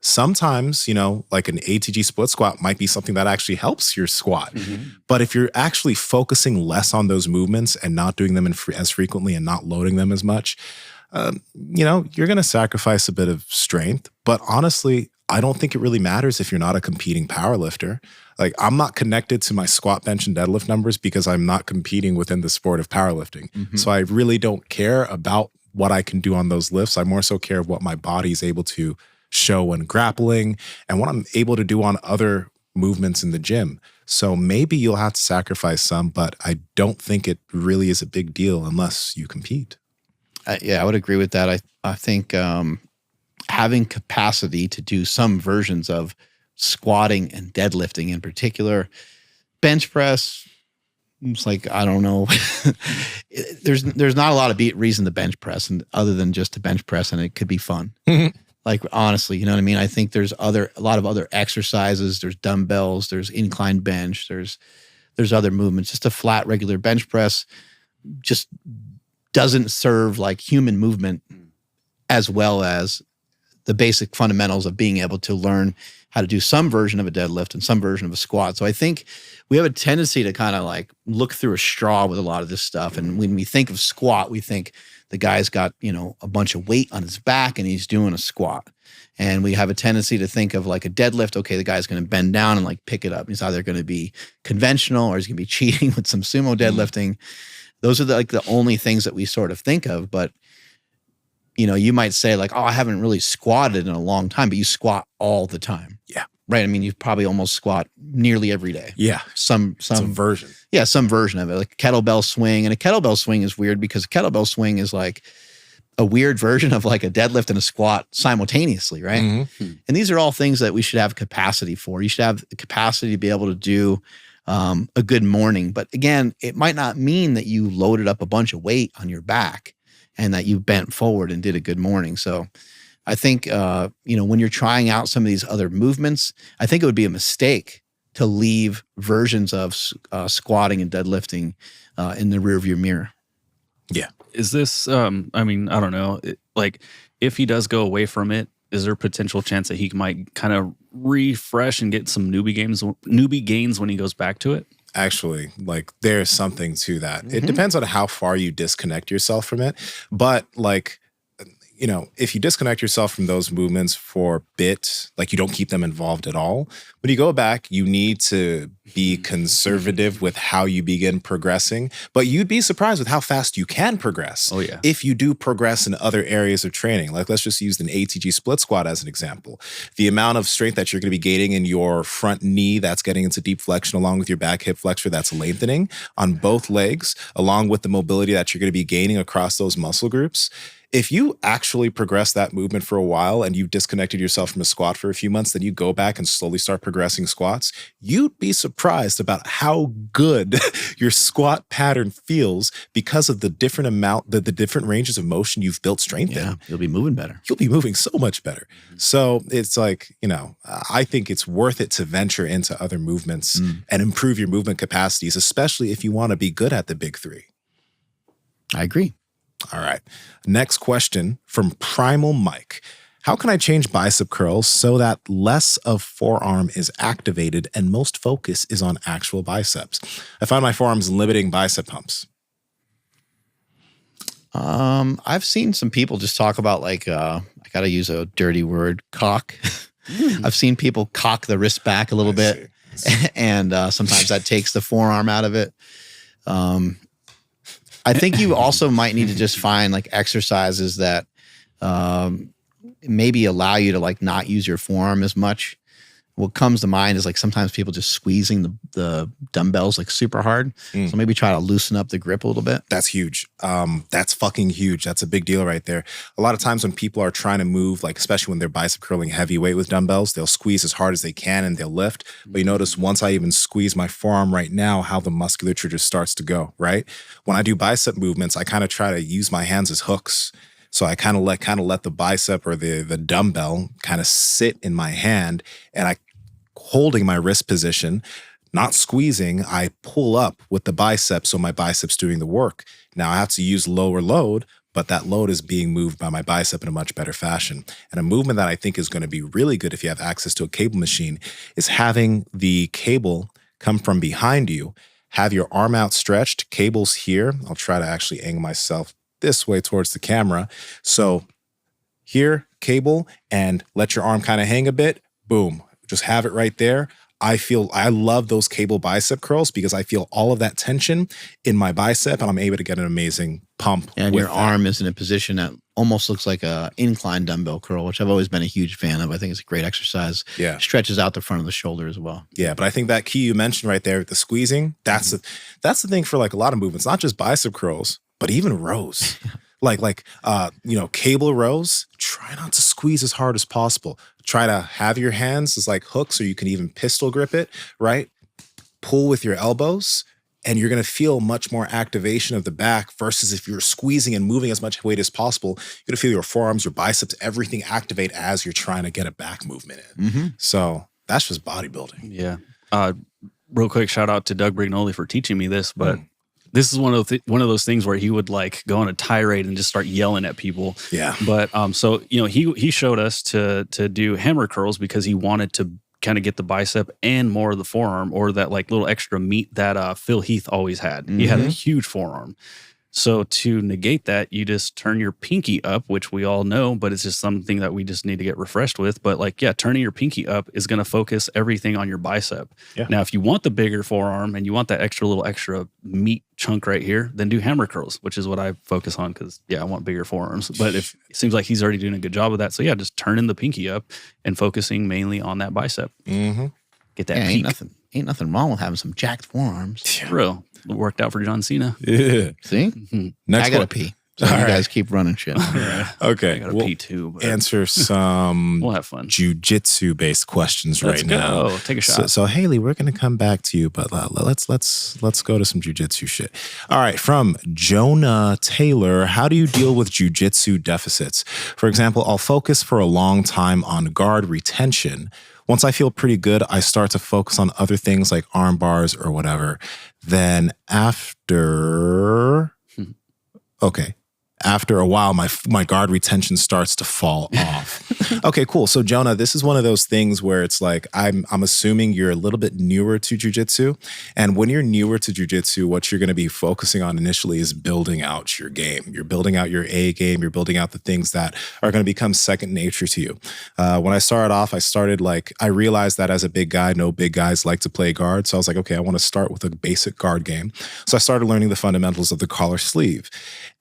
sometimes, you know, like an ATG split squat might be something that actually helps your squat. Mm-hmm. But if you're actually focusing less on those movements and not doing them as frequently and not loading them as much, you know, you're going to sacrifice a bit of strength. But honestly, I don't think it really matters if you're not a competing powerlifter. Like, I'm not connected to my squat, bench, and deadlift numbers because I'm not competing within the sport of powerlifting. Mm-hmm. So I really don't care about what I can do on those lifts. I more so care of what my body is able to show when grappling and what I'm able to do on other movements in the gym. So maybe you'll have to sacrifice some, but I don't think it really is a big deal unless you compete. Yeah, I would agree with that. I think having capacity to do some versions of squatting and deadlifting in particular, bench press, it's like, I don't know. There's not a lot of reason to bench press and other than just to bench press, and it could be fun. Mm-hmm. Like, honestly, you know what I mean? I think there's a lot of other exercises. There's dumbbells, there's incline bench, there's other movements. Just a flat regular bench press just doesn't serve like human movement as well as the basic fundamentals of being able to learn how to do some version of a deadlift and some version of a squat. So I think we have a tendency to kind of like look through a straw with a lot of this stuff. And when we think of squat, we think the guy's got, you know, a bunch of weight on his back and he's doing a squat. And we have a tendency to think of like a deadlift. Okay, the guy's going to bend down and like pick it up. He's either going to be conventional or he's going to be cheating with some sumo deadlifting. Those are the only things that we sort of think of. But you know, you might say like, oh, I haven't really squatted in a long time, but you squat all the time. Yeah. Right. I mean, you probably almost squat nearly every day. Yeah. Some version. Yeah. Some version of it, like a kettlebell swing. And a kettlebell swing is weird because a kettlebell swing is like a weird version of like a deadlift and a squat simultaneously. Right. Mm-hmm. And these are all things that we should have capacity for. You should have the capacity to be able to do a good morning. But again, it might not mean that you loaded up a bunch of weight on your back and that you bent forward and did a good morning. So I think, you know, when you're trying out some of these other movements, I think it would be a mistake to leave versions of squatting and deadlifting in the rearview mirror. Yeah. Is this, I mean, I don't know, like if he does go away from it, is there a potential chance that he might kind of refresh and get some newbie gains when he goes back to it? Actually, like there's something to that. Mm-hmm. It depends on how far you disconnect yourself from it. But like, if you disconnect yourself from those movements for a bit, like you don't keep them involved at all, when you go back, you need to be conservative with how you begin progressing. But you'd be surprised with how fast you can progress. Oh, yeah. If you do progress in other areas of training. Like let's just use an ATG split squat as an example. The amount of strength that you're going to be gaining in your front knee, that's getting into deep flexion, along with your back hip flexor, that's lengthening on both legs, along with the mobility that you're going to be gaining across those muscle groups. If you actually progress that movement for a while and you've disconnected yourself from a squat for a few months, then you go back and slowly start progressing squats, you'd be surprised about how good your squat pattern feels because of the different different ranges of motion you've built strength in. You'll be moving better. You'll be moving so much better. So it's like, I think it's worth it to venture into other movements and improve your movement capacities, especially if you want to be good at the big three. I agree. All right. Next question from Primal Mike. How can I change bicep curls so that less of forearm is activated and most focus is on actual biceps? I find my forearms limiting bicep pumps. I've seen some people just talk about like, I got to use a dirty word, cock. I've seen people cock the wrist back a little bit. And sometimes that takes the forearm out of it. I think you also might need to just find like exercises that maybe allow you to like not use your forearm as much. What comes to mind is like sometimes people just squeezing the dumbbells like super hard. So maybe try to loosen up the grip a little bit. That's huge. That's fucking huge. That's a big deal right there. A lot of times when people are trying to move, like especially when they're bicep curling heavyweight with dumbbells, they'll squeeze as hard as they can and they'll lift. But you notice once I even squeeze my forearm right now, how the musculature just starts to go, right? When I do bicep movements, I kind of try to use my hands as hooks. So I kind of let the bicep or the dumbbell kind of sit in my hand, and I holding my wrist position, not squeezing, I pull up with the bicep, so my bicep's doing the work. Now I have to use lower load, but that load is being moved by my bicep in a much better fashion. And a movement that I think is going to be really good if you have access to a cable machine is having the cable come from behind you, have your arm outstretched, cable's here. I'll try to actually angle myself this way towards the camera. So here, cable, and let your arm kind of hang a bit. Boom. Just have it right there. I love those cable bicep curls because I feel all of that tension in my bicep and I'm able to get an amazing pump. And your arm is in a position that almost looks like a incline dumbbell curl, which I've always been a huge fan of. I think it's a great exercise. Yeah. Stretches out the front of the shoulder as well. Yeah, but I think that key you mentioned right there, the squeezing, that's the thing for like a lot of movements, not just bicep curls, but even rows. Cable rows, try not to squeeze as hard as possible. Try to have your hands as like hooks, or you can even pistol grip it, right? Pull with your elbows, and you're going to feel much more activation of the back versus if you're squeezing and moving as much weight as possible, you're going to feel your forearms, your biceps, everything activate as you're trying to get a back movement in. So that's just bodybuilding. Yeah. Real quick, shout out to Doug Brignoli for teaching me this, but this is one of those things where he would like go on a tirade and just start yelling at people. Yeah. But he showed us to do hammer curls because he wanted to kind of get the bicep and more of the forearm, or that like little extra meat that Phil Heath always had. He had a huge forearm. So to negate that, you just turn your pinky up, which we all know, but it's just something that we just need to get refreshed with. But like, yeah, turning your pinky up is going to focus everything on your bicep. Yeah. Now, if you want the bigger forearm and you want that extra meat chunk right here, then do hammer curls, which is what I focus on because, yeah, I want bigger forearms. But it seems like he's already doing a good job of that. So yeah, just turning the pinky up and focusing mainly on that bicep. Get that peak. Ain't nothing wrong with having some jacked forearms. Real. It worked out for John Cena. Yeah. See? Next I gotta pee. So you guys keep running shit. Okay. I gotta pee too. But answer some we'll have fun. Jiu-jitsu based questions right now. Let's go. Take a shot. So Haley, we're gonna come back to you, but let's go to some jiu-jitsu shit. All right, from Jonah Taylor, how do you deal with jiu-jitsu deficits? For example, I'll focus for a long time on guard retention. Once I feel pretty good, I start to focus on other things like arm bars or whatever. Then after after a while, my guard retention starts to fall off. Okay, cool. So Jonah, this is one of those things where it's like, I'm assuming you're a little bit newer to jiu-jitsu. And when you're newer to jiu-jitsu, what you're going to be focusing on initially is building out your game. You're building out your A game. You're building out the things that are going to become second nature to you. When I started off, I realized that as a big guy, no big guys like to play guard. So I was like, okay, I want to start with a basic guard game. So I started learning the fundamentals of the collar sleeve.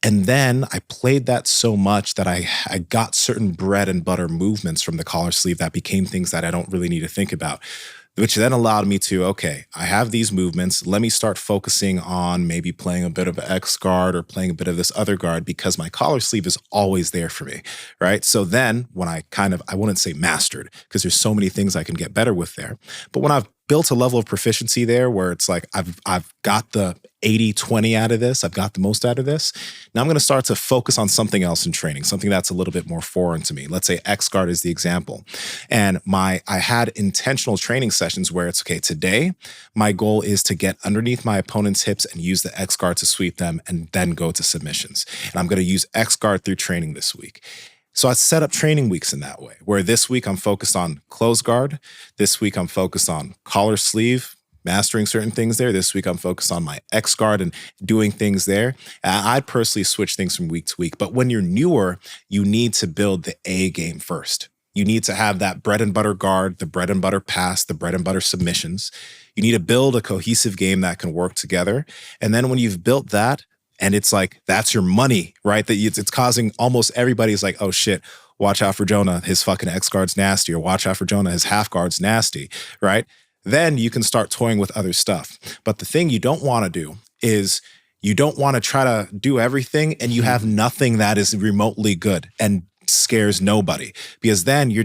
And then I played that so much that I got certain bread and butter movements from the collar sleeve that became things that I don't really need to think about, which then allowed me to, okay, I have these movements. Let me start focusing on maybe playing a bit of X guard or playing a bit of this other guard because my collar sleeve is always there for me, right? So then when I wouldn't say mastered because there's so many things I can get better with there. But when I've built a level of proficiency there where it's like I've got the 80-20 out of this, I've got the most out of this. Now I'm going to start to focus on something else in training, something that's a little bit more foreign to me. Let's say X guard is the example. And I had intentional training sessions where it's okay, today my goal is to get underneath my opponent's hips and use the X guard to sweep them and then go to submissions. And I'm going to use X guard through training this week. So I set up training weeks in that way, where this week I'm focused on close guard. This week I'm focused on collar sleeve, mastering certain things there. This week I'm focused on my X guard and doing things there. I'd personally switch things from week to week. But when you're newer, you need to build the A game first. You need to have that bread and butter guard, the bread and butter pass, the bread and butter submissions. You need to build a cohesive game that can work together. And then when you've built that, and it's like, that's your money, right? That it's causing almost everybody's like, oh shit, watch out for Jonah. His fucking X guard's nasty. Or watch out for Jonah. His half guard's nasty, right? Then you can start toying with other stuff. But the thing you don't want to do is you don't want to try to do everything and you have nothing that is remotely good and scares nobody, because then you're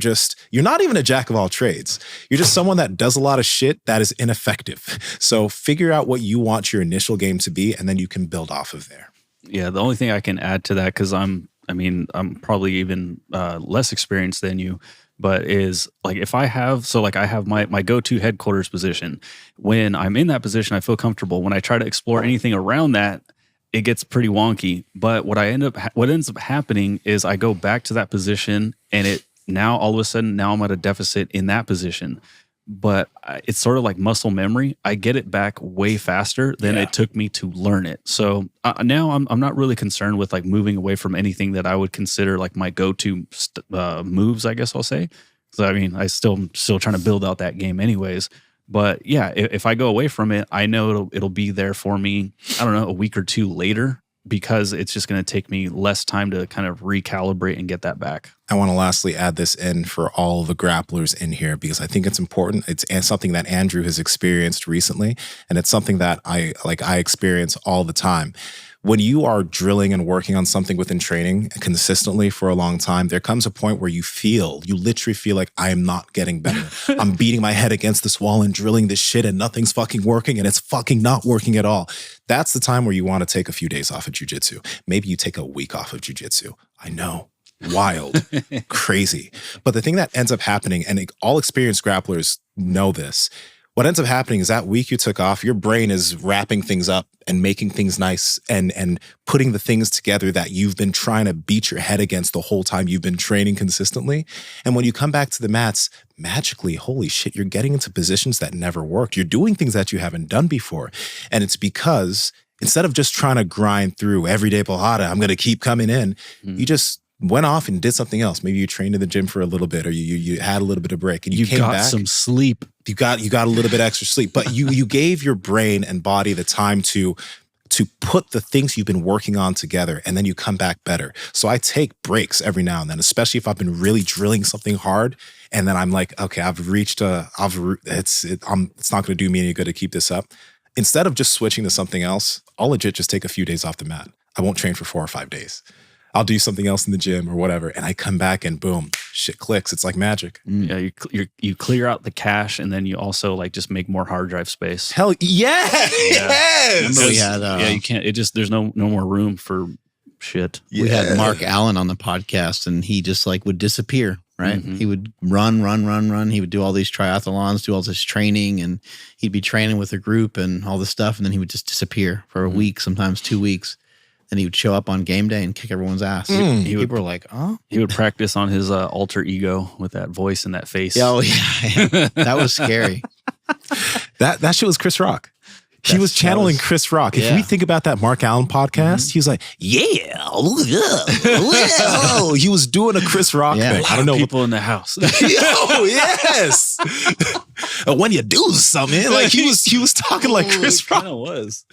not even a jack of all trades. You're just someone that does a lot of shit that is ineffective. So figure out what you want your initial game to be, and then you can build off of there. Yeah, the only thing I can add to that, because I'm probably even less experienced than you, but is like I have my go-to headquarters position. When I'm in that position, I feel comfortable. When I try to explore anything around that, it gets pretty wonky. But what ends up happening is I go back to that position, and all of a sudden I'm at a deficit in that position. But it's sort of like muscle memory. I get it back way faster than it took me to learn it. So now I'm not really concerned with like moving away from anything that I would consider like my go-to moves, I guess I'll say. So I still trying to build out that game anyways. But yeah, if I go away from it, I know it'll be there for me, I don't know, a week or two later, because it's just going to take me less time to kind of recalibrate and get that back. I want to lastly add this in for all the grapplers in here, because I think it's important. It's something that Andrew has experienced recently, and it's something that I experience all the time. When you are drilling and working on something within training consistently for a long time, there comes a point where you literally feel like I am not getting better. I'm beating my head against this wall and drilling this shit and nothing's fucking working and it's fucking not working at all. That's the time where you want to take a few days off of jiu-jitsu. Maybe you take a week off of jiu-jitsu. I know. Wild, crazy. But the thing that ends up happening, and all experienced grapplers know this, what ends up happening is that week you took off, your brain is wrapping things up and making things nice and putting the things together that you've been trying to beat your head against the whole time you've been training consistently. And when you come back to the mats, magically, holy shit, you're getting into positions that never worked. You're doing things that you haven't done before. And it's because instead of just trying to grind through everyday Pohada, I'm going to keep coming in, you just went off and did something else. Maybe you trained in the gym for a little bit, or you had a little bit of break, and you came got back. Some sleep. You got a little bit extra sleep, but you gave your brain and body the time to put the things you've been working on together, and then you come back better. So I take breaks every now and then, especially if I've been really drilling something hard, and then I'm like, okay, it's not going to do me any good to keep this up. Instead of just switching to something else, I'll legit just take a few days off the mat. I won't train for 4 or 5 days. I'll do something else in the gym or whatever, and I come back and boom, shit clicks. It's like magic. Yeah, you clear out the cache, and then you also like just make more hard drive space. Hell yeah, yes. We had, you can't. It just there's no more room for shit. Yeah. We had Mark Allen on the podcast, and he just like would disappear. Right, He would run. He would do all these triathlons, do all this training, and he'd be training with a group and all this stuff, and then he would just disappear for a week, sometimes 2 weeks. and he would show up on game day and kick everyone's ass. People were like, "Oh." He would practice on his alter ego with that voice and that face. Oh yeah, that was scary. That shit was Chris Rock. He was channeling Chris Rock. If we think about that Mark Allen podcast, he was like, "Yeah, he was doing a Chris Rock thing. I don't know people in the house. Oh yes. When you do something, like he was talking like Chris Rock. Kind of was.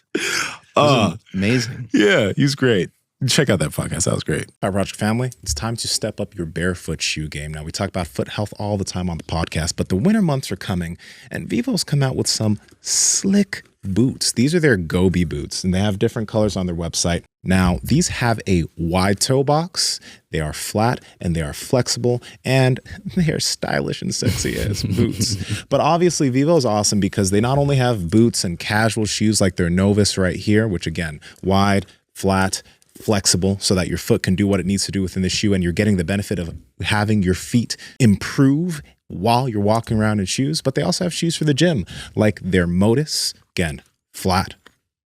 Amazing. Yeah, he's great. Check out that podcast. That was great. All right, Project Family, it's time to step up your barefoot shoe game. Now, we talk about foot health all the time on the podcast, but the winter months are coming, and Vivo's come out with some slick boots. These are their Gobi boots, and they have different colors on their website. Now, these have a wide toe box. They are flat, and they are flexible, and they are stylish and sexy as boots. But obviously, Vivo is awesome because they not only have boots and casual shoes like their Novus right here, which again, wide, flat, flexible so that your foot can do what it needs to do within the shoe, and you're getting the benefit of having your feet improve while you're walking around in shoes. But they also have shoes for the gym, like their Modus, again, flat,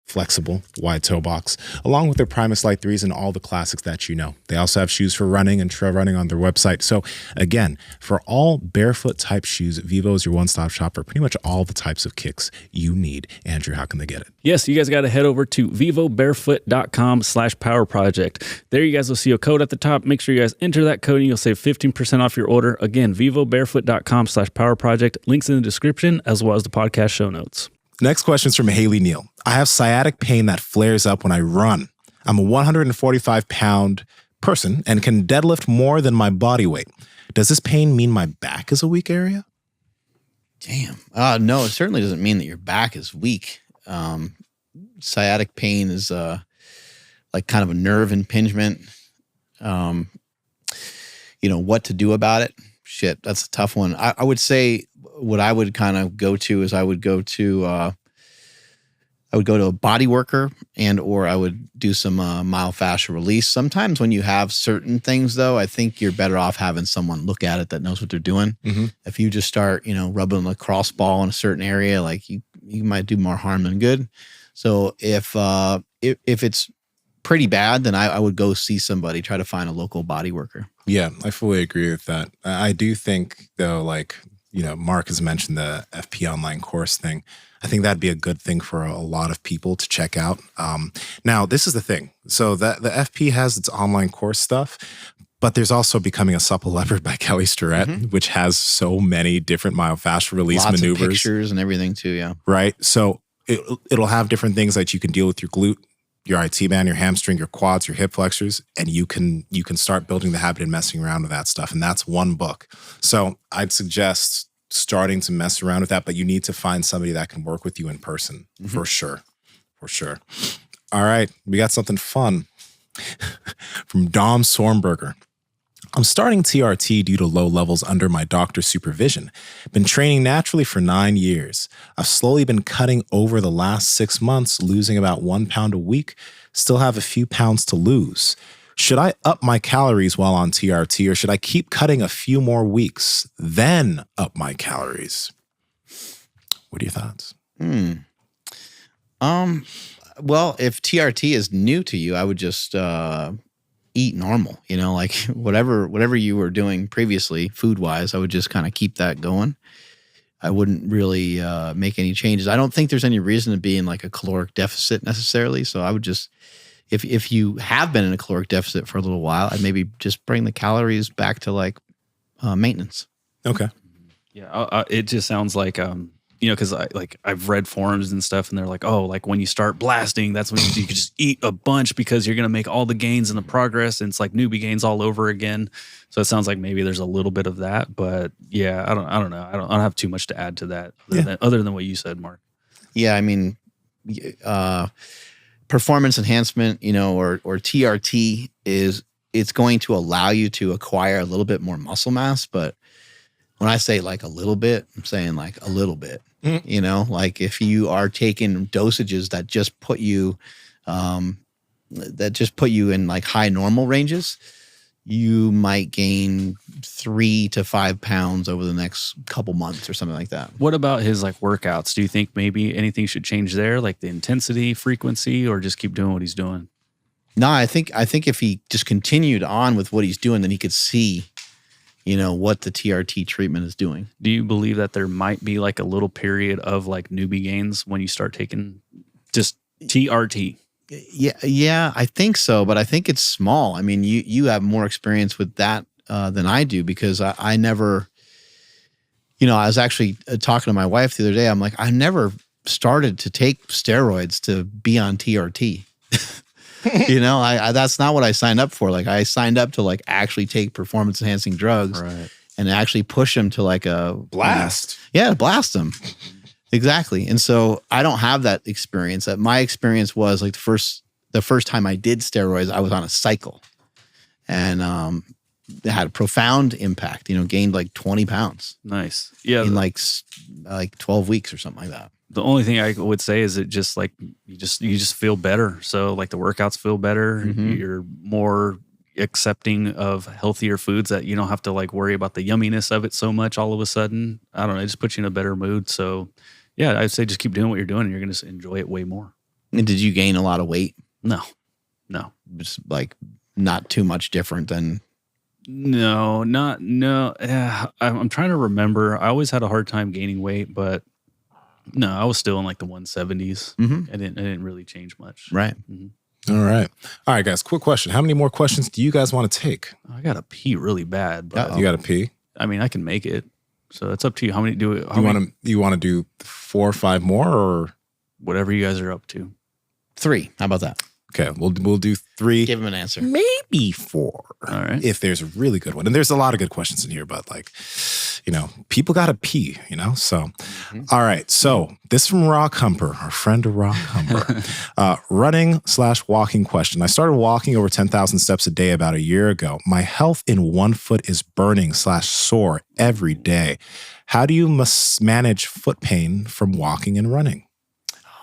flexible, wide toe box, along with their Primus Light 3s and all the classics that you know. They also have shoes for running and trail running on their website. So again, for all barefoot type shoes, Vivo is your one-stop shop for pretty much all the types of kicks you need. Andrew, how can they get it? Yes, you guys got to head over to vivobarefoot.com/powerproject. There you guys will see a code at the top. Make sure you guys enter that code and you'll save 15% off your order. Again, vivobarefoot.com/powerproject. Links in the description as well as the podcast show notes. Next question is from Haley Neal. I have sciatic pain that flares up when I run. I'm a 145-pound person and can deadlift more than my body weight. Does this pain mean my back is a weak area? Damn. No, it certainly doesn't mean that your back is weak. Sciatic pain is like kind of a nerve impingement. What to do about it? Shit, that's a tough one. I would say what I would kind of go to is I would go to a body worker or I would do some myofascial release. Sometimes when you have certain things, though, I think you're better off having someone look at it that knows what they're doing. Mm-hmm. If you just start, rubbing a lacrosse ball in a certain area, like you might do more harm than good. So if it's pretty bad, then I would go see somebody, try to find a local body worker. Yeah, I fully agree with that. I do think, though, Mark has mentioned the FP online course thing. I think that'd be a good thing for a lot of people to check out. Now, this is the thing. So the FP has its online course stuff, but there's also Becoming a Supple Leopard by Kelly Starrett, which has so many different myofascial release Lots maneuvers. Of pictures and everything too, yeah. Right? So it'll have different things that you can deal with your glute, your IT band, your hamstring, your quads, your hip flexors, and you can start building the habit and messing around with that stuff. And that's one book. So I'd suggest starting to mess around with that, but you need to find somebody that can work with you in person for sure. For sure. All right. We got something fun from Dom Sornberger. I'm starting TRT due to low levels under my doctor's supervision. Been training naturally for 9 years. I've slowly been cutting over the last 6 months, losing about 1 pound a week. Still have a few pounds to lose. Should I up my calories while on TRT, or should I keep cutting a few more weeks, then up my calories? What are your thoughts? Well, if TRT is new to you, I would just eat normal, like whatever you were doing previously food-wise, I would just kind of keep that going. I wouldn't really make any changes. I don't think there's any reason to be in like a caloric deficit necessarily. So I would just, if you have been in a caloric deficit for a little while, I'd maybe just bring the calories back to like maintenance. Okay. Yeah, it just sounds like because I've read forums and stuff, and they're like, oh, like when you start blasting, that's when you can just eat a bunch because you're gonna make all the gains and the progress, and it's like newbie gains all over again. So it sounds like maybe there's a little bit of that, but yeah, I don't know. I don't have too much to add to that other than what you said, Mark. Yeah, I mean, performance enhancement, or TRT it's going to allow you to acquire a little bit more muscle mass, but when I say like a little bit, I'm saying like a little bit. Like if you are taking dosages that just put you in like high normal ranges, you might gain 3 to 5 pounds over the next couple months or something like that. What about his like workouts? Do you think maybe anything should change there, like the intensity, frequency, or just keep doing what he's doing? No, I think if he just continued on with what he's doing, then he could see, what the TRT treatment is doing. Do you believe that there might be like a little period of like newbie gains when you start taking just TRT? Yeah, I think so, but I think it's small. I mean, you have more experience with that than I do, because I never, I was actually talking to my wife the other day. I'm like, I never started to take steroids to be on TRT. I that's not what I signed up for. Like, I signed up to like actually take performance enhancing drugs, right, and actually push them to like a blast. Blast them. Exactly. And so I don't have that experience. My experience was like the first time I did steroids, I was on a cycle, and it had a profound impact. Gained like 20 pounds. Nice. Yeah. In like 12 weeks or something like that. The only thing I would say is it just like you just feel better. So like the workouts feel better. Mm-hmm. You're more accepting of healthier foods, that you don't have to like worry about the yumminess of it so much all of a sudden. I don't know. It just puts you in a better mood. So yeah, I'd say just keep doing what you're doing, and you're going to enjoy it way more. And did you gain a lot of weight? No. Just like not too much different than. No. I'm trying to remember. I always had a hard time gaining weight, but no, I was still in like the 170s. Mm-hmm. I didn't really change much. Right. Mm-hmm. All right, guys. Quick question. How many more questions do you guys want to take? I got to pee really bad. But you got to pee? I mean, I can make it. So it's up to you. How many you want to do 4 or 5 more, or whatever you guys are up to? 3. How about that? Okay, we'll do 3. Give him an answer. Maybe 4. All right. If there's a really good one. And there's a lot of good questions in here, but like, people got to pee, so. Mm-hmm. All right. So this from Rock Humper, our friend Rock Humper. Running/walking question. I started walking over 10,000 steps a day about a year ago. My health in one foot is burning/sore every day. How do you manage foot pain from walking and running?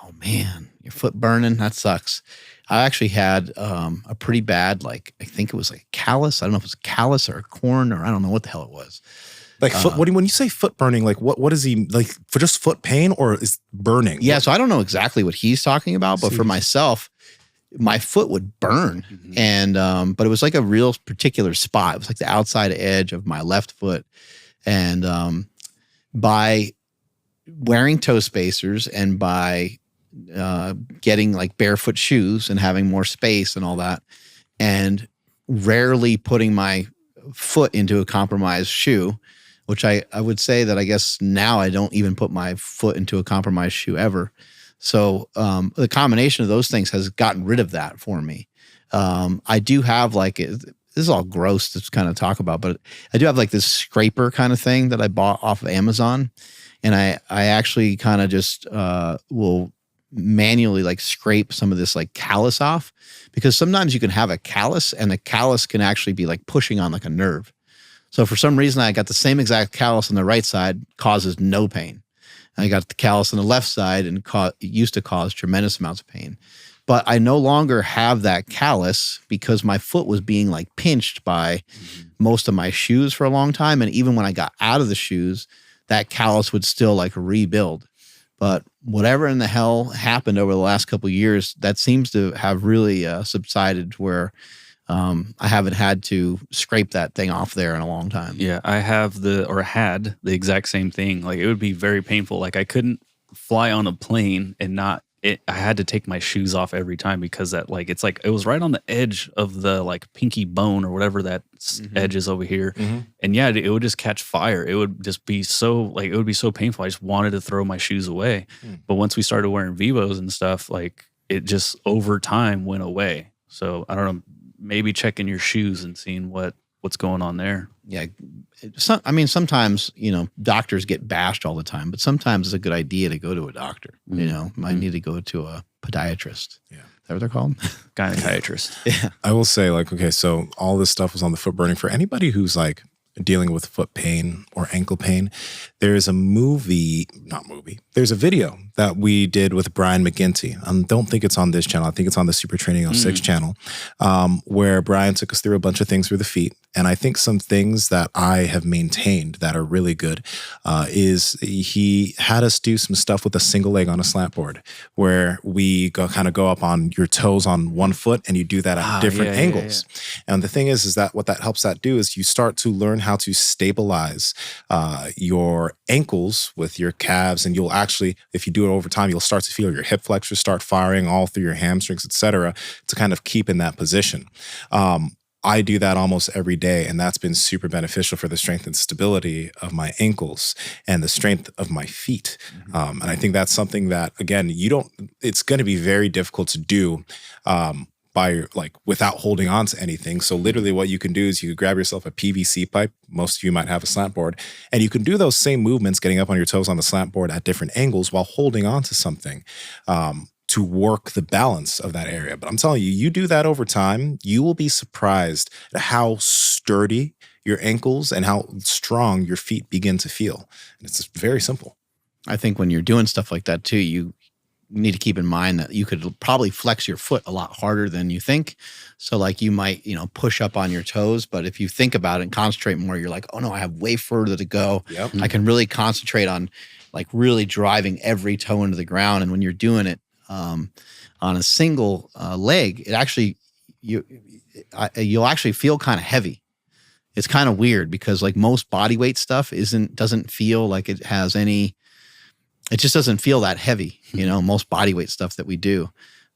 Oh, man. Your foot burning? That sucks. I actually had a pretty bad, like, I think it was like a callus. I don't know if it was a callus or a corn, or I don't know what the hell it was. Like foot, when you say foot burning, like what is he, like, for just foot pain, or is burning? Yeah, so I don't know exactly what he's talking about, but for myself, my foot would burn. Mm-hmm. And but it was like a real particular spot. It was like the outside edge of my left foot. And by wearing toe spacers and by getting like barefoot shoes and having more space and all that, and rarely putting my foot into a compromised shoe, which I would say that I guess now I don't even put my foot into a compromised shoe ever. So the combination of those things has gotten rid of that for me. I do have like, this is all gross to kind of talk about, but I do have like this scraper kind of thing that I bought off of Amazon. And I actually kind of just will manually like scrape some of this like callus off, because sometimes you can have a callus and the callus can actually be like pushing on like a nerve. So for some reason I got the same exact callus on the right side, causes no pain. I got the callus on the left side and it used to cause tremendous amounts of pain. But I no longer have that callus because my foot was being like pinched by most of my shoes for a long time. And even when I got out of the shoes, that callus would still like rebuild. But whatever in the hell happened over the last couple of years, that seems to have really subsided, where I haven't had to scrape that thing off there in a long time. Yeah, I had the exact same thing. Like, it would be very painful. Like, I couldn't fly on a plane and not. I had to take my shoes off every time, because that, like, it's like it was right on the edge of the like pinky bone or whatever that edge is over here. Mm-hmm. And yeah, it would just catch fire. It would just be so painful. I just wanted to throw my shoes away. But once we started wearing Vivos and stuff, like, it just over time went away. So I don't know, maybe checking your shoes and seeing what's going on there. Yeah. Sometimes, doctors get bashed all the time, but sometimes it's a good idea to go to a doctor. Might need to go to a podiatrist. Yeah. Is that what they're called? Gynecologist. Yeah. I will say, like, okay, so all this stuff was on the foot burning. For anybody who's like dealing with foot pain or ankle pain, there's a there's a video that we did with Brian McGinty. I don't think it's on this channel. I think it's on the Super Training 06 channel, where Brian took us through a bunch of things through the feet. And I think some things that I have maintained that are really good is he had us do some stuff with a single leg on a slant board, where we go up on your toes on one foot, and you do that at different angles. And the thing is that what that helps that do is you start to learn how to stabilize your ankles with your calves, and you'll actually, if you do it over time, you'll start to feel your hip flexors start firing all through your hamstrings, etc., to kind of keep in that position. I do that almost every day, and that's been super beneficial for the strength and stability of my ankles and the strength of my feet. And I think that's something that, again, it's going to be very difficult to do without holding on to anything. So literally what you can do is you can grab yourself a PVC pipe. Most of you might have a slant board, and you can do those same movements, getting up on your toes on the slant board at different angles while holding on to something. To work the balance of that area. But I'm telling you, you do that over time, you will be surprised at how sturdy your ankles and how strong your feet begin to feel. And it's just very simple. I think when you're doing stuff like that too, you need to keep in mind that you could probably flex your foot a lot harder than you think. So like you might, push up on your toes, but if you think about it and concentrate more, you're like, oh no, I have way further to go. Yep. I can really concentrate on like really driving every toe into the ground. And when you're doing it, on a single leg, it actually you'll actually feel kind of heavy. It's kind of weird because like most body weight stuff doesn't feel like it has any. It just doesn't feel that heavy, most body weight stuff that we do.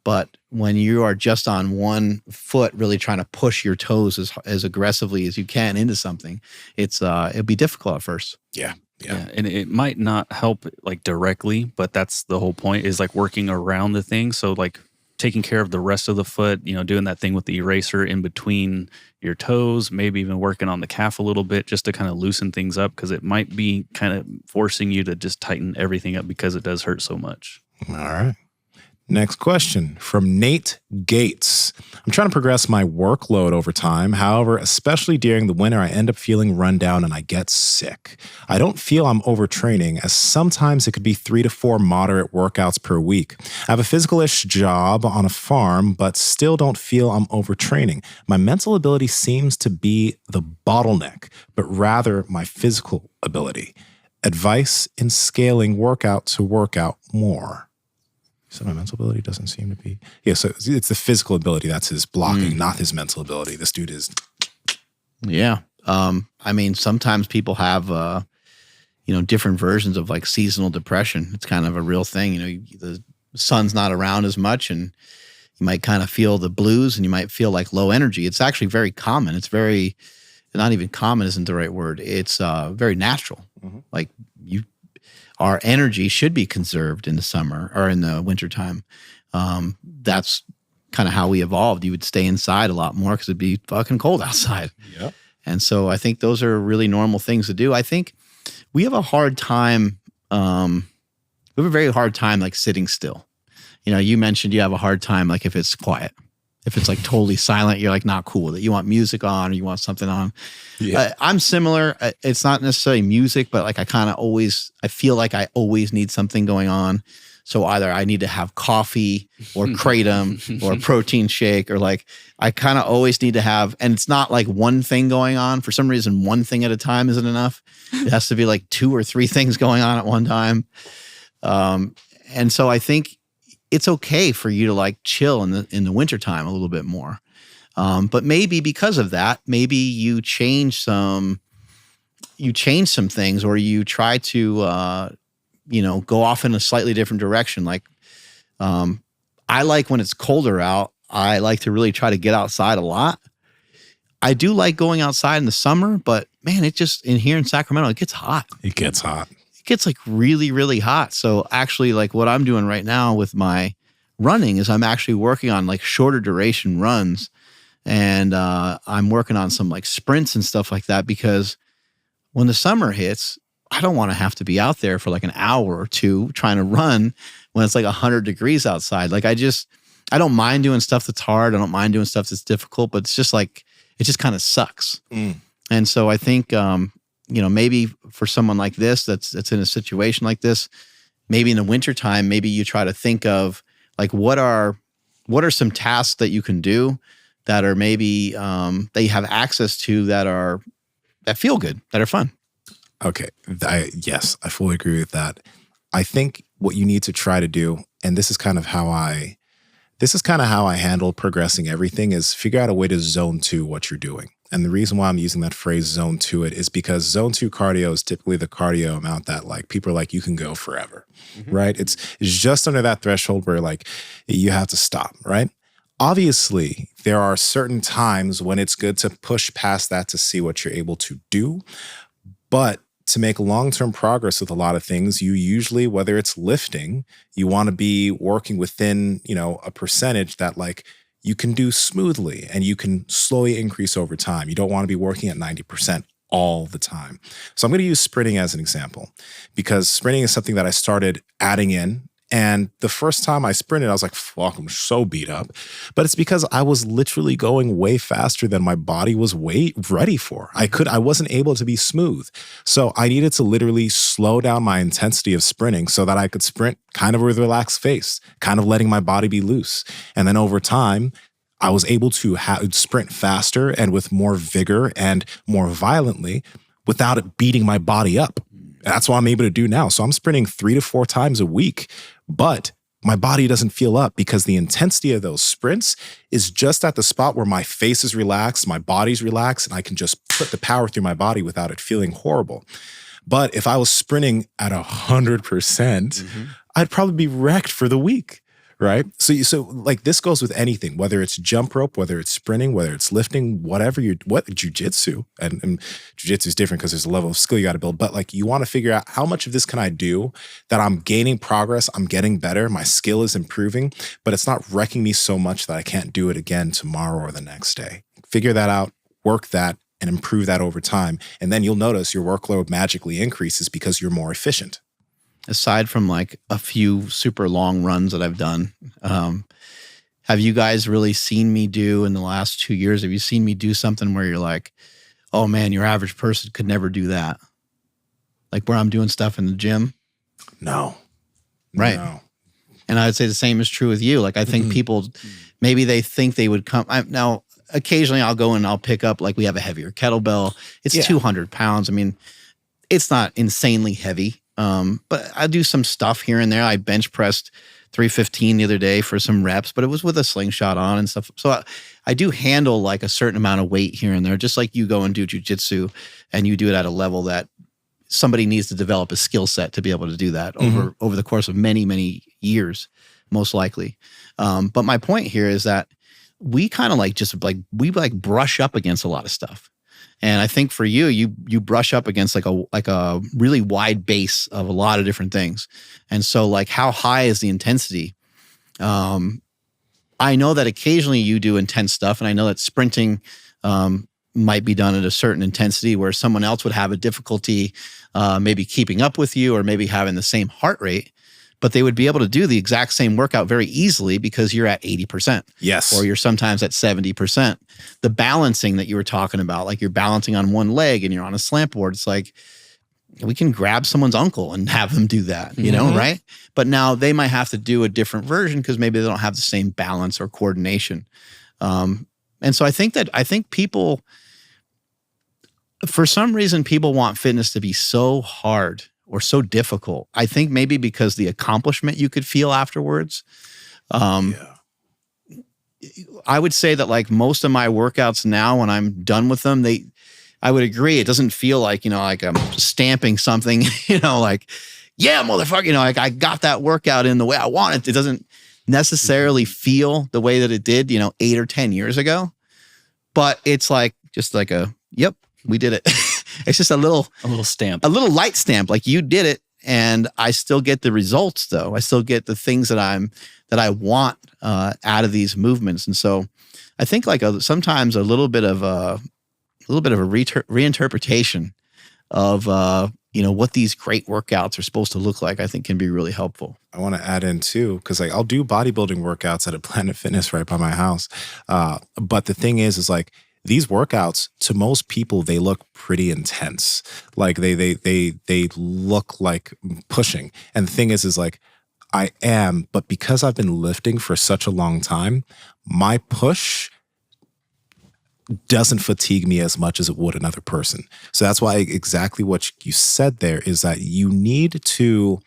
But when you are just on one foot, really trying to push your toes as aggressively as you can into something, it'll be difficult at first. Yeah. Yeah, and it might not help like directly, but that's the whole point, is like working around the thing. So like taking care of the rest of the foot, doing that thing with the eraser in between your toes, maybe even working on the calf a little bit just to kind of loosen things up, because it might be kind of forcing you to just tighten everything up because it does hurt so much. All right. Next question from Nate Gates. I'm trying to progress my workload over time. However, especially during the winter, I end up feeling run down and I get sick. I don't feel I'm overtraining, as sometimes it could be 3 to 4 moderate workouts per week. I have a physical-ish job on a farm, but still don't feel I'm overtraining. My mental ability seems to be the bottleneck, but rather my physical ability. Advice in scaling workout to workout more. So my mental ability doesn't seem to be. Yeah, so it's the physical ability that's his blocking, not his mental ability. This dude is. Yeah. I mean, sometimes people have, different versions of like seasonal depression. It's kind of a real thing. The sun's not around as much, and you might kind of feel the blues, and you might feel like low energy. It's actually very common. It's very, not even common isn't the right word. It's very natural. Mm-hmm. Like our energy should be conserved in the summer or in the wintertime. That's kind of how we evolved. You would stay inside a lot more because it'd be fucking cold outside. Yep. And so I think those are really normal things to do. I think we have a hard time. We have a very hard time like sitting still. You mentioned you have a hard time like if it's quiet. If it's like totally silent, you're like not cool with it. You want music on or you want something on. Yeah. I'm similar. It's not necessarily music, but like I feel like I always need something going on. So either I need to have coffee or kratom or a protein shake, or like I kind of always need to have, and it's not like one thing going on. For some reason, one thing at a time isn't enough. It has to be like 2 or 3 things going on at one time. And so I think it's okay for you to like chill in the wintertime a little bit more. But maybe because of that, maybe you change some things, or you try to, go off in a slightly different direction. Like, I like when it's colder out, I like to really try to get outside a lot. I do like going outside in the summer, but man, it just, in here in Sacramento, it gets hot. It gets hot. Gets like really, really hot. So actually like what I'm doing right now with my running is I'm actually working on like shorter duration runs, and I'm working on some like sprints and stuff like that, because when the summer hits, I don't want to have to be out there for like an hour or 2 trying to run when it's like 100 degrees outside. Like I don't mind doing stuff that's hard. I don't mind doing stuff that's difficult, but it's just like, it just kind of sucks. And so I think, maybe for someone like this, that's in a situation like this, maybe in the wintertime, maybe you try to think of like, what are some tasks that you can do that are maybe, that you have access to that feel good, that are fun. Okay. Yes, I fully agree with that. I think what you need to try to do, and this is kind of how I handle progressing everything, is figure out a way to zone 2 what you're doing. And the reason why I'm using that phrase zone 2 it is because zone 2 cardio is typically the cardio amount that like people are like, you can go forever, right? It's just under that threshold where like you have to stop, right? Obviously, there are certain times when it's good to push past that to see what you're able to do. But to make long-term progress with a lot of things, you usually, whether it's lifting, you want to be working within, a percentage that like you can do smoothly and you can slowly increase over time. You don't want to be working at 90% all the time. So I'm going to use sprinting as an example, because sprinting is something that I started adding in. And the first time I sprinted, I was like, fuck, I'm so beat up. But it's because I was literally going way faster than my body was ready for. I wasn't able to be smooth. So I needed to literally slow down my intensity of sprinting so that I could sprint kind of with a relaxed face, kind of letting my body be loose. And then over time, I was able to sprint faster and with more vigor and more violently without it beating my body up. That's what I'm able to do now. So I'm sprinting 3 to 4 times a week, but my body doesn't feel up because the intensity of those sprints is just at the spot where my face is relaxed, my body's relaxed, and I can just put the power through my body without it feeling horrible. But if I was sprinting at 100%, I'd probably be wrecked for the week. Right. So like this goes with anything, whether it's jump rope, whether it's sprinting, whether it's lifting, what jujitsu, and jujitsu is different because there's a level of skill you got to build. But like you want to figure out how much of this can I do that I'm gaining progress, I'm getting better, my skill is improving, but it's not wrecking me so much that I can't do it again tomorrow or the next day. Figure that out, work that, and improve that over time. And then you'll notice your workload magically increases because you're more efficient. Aside from like a few super long runs that I've done, have you guys really seen me do in the last 2 years? Have you seen me do something where you're like, oh man, your average person could never do that? Like where I'm doing stuff in the gym? No. Right. No. And I'd say the same is true with you. Like I think people, maybe they think they would come. Now, occasionally I'll go and I'll pick up, like we have a heavier kettlebell. It's 200 pounds. I mean, it's not insanely heavy. But I do some stuff here and there. I bench pressed 315 the other day for some reps, but it was with a slingshot on and stuff. So I do handle like a certain amount of weight here and there, just like you go and do jujitsu and you do it at a level that somebody needs to develop a skill set to be able to do that over the course of many, many years, most likely. But my point here is that we kind of we brush up against a lot of stuff. And I think for you brush up against like a really wide base of a lot of different things. And so like how high is the intensity? I know that occasionally you do intense stuff, and I know that sprinting might be done at a certain intensity where someone else would have a difficulty maybe keeping up with you or maybe having the same heart rate. But they would be able to do the exact same workout very easily because you're at 80%. Yes. Or you're sometimes at 70%. The balancing that you were talking about, like you're balancing on one leg and you're on a slant board, it's like we can grab someone's uncle and have them do that, you know, right? But now they might have to do a different version because maybe they don't have the same balance or coordination. And so I think people, for some reason, people want fitness to be so hard or so difficult. I think maybe because the accomplishment you could feel afterwards. I would say that like most of my workouts now, when I'm done with them, I would agree. It doesn't feel like, like I'm stamping something, like, yeah, motherfucker, like I got that workout in the way I want it. It doesn't necessarily feel the way that it did, 8 or 10 years ago, but it's like, just like yep, we did it. It's just a little stamp, a little light stamp. Like you did it, and I still get the results though. I still get the things that I want out of these movements. And so I think like sometimes a little bit of a reinterpretation of, what these great workouts are supposed to look like, I think can be really helpful. I want to add in too, because like I'll do bodybuilding workouts at a Planet Fitness right by my house. But the thing is like, these workouts, to most people, they look pretty intense. Like they look like pushing. And the thing is like, I am, but because I've been lifting for such a long time, my push doesn't fatigue me as much as it would another person. So that's why exactly what you said there is that you need to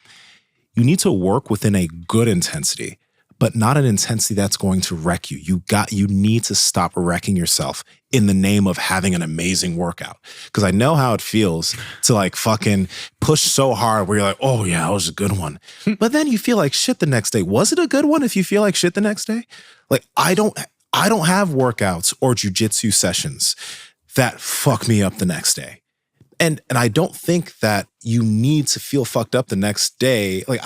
work within a good intensity, but not an intensity that's going to wreck you. You need to stop wrecking yourself in the name of having an amazing workout. Because I know how it feels to like fucking push so hard where you're like, oh yeah, that was a good one. But then you feel like shit the next day. Was it a good one if you feel like shit the next day? Like I don't have workouts or jujitsu sessions that fuck me up the next day. And I don't think that you need to feel fucked up the next day. Like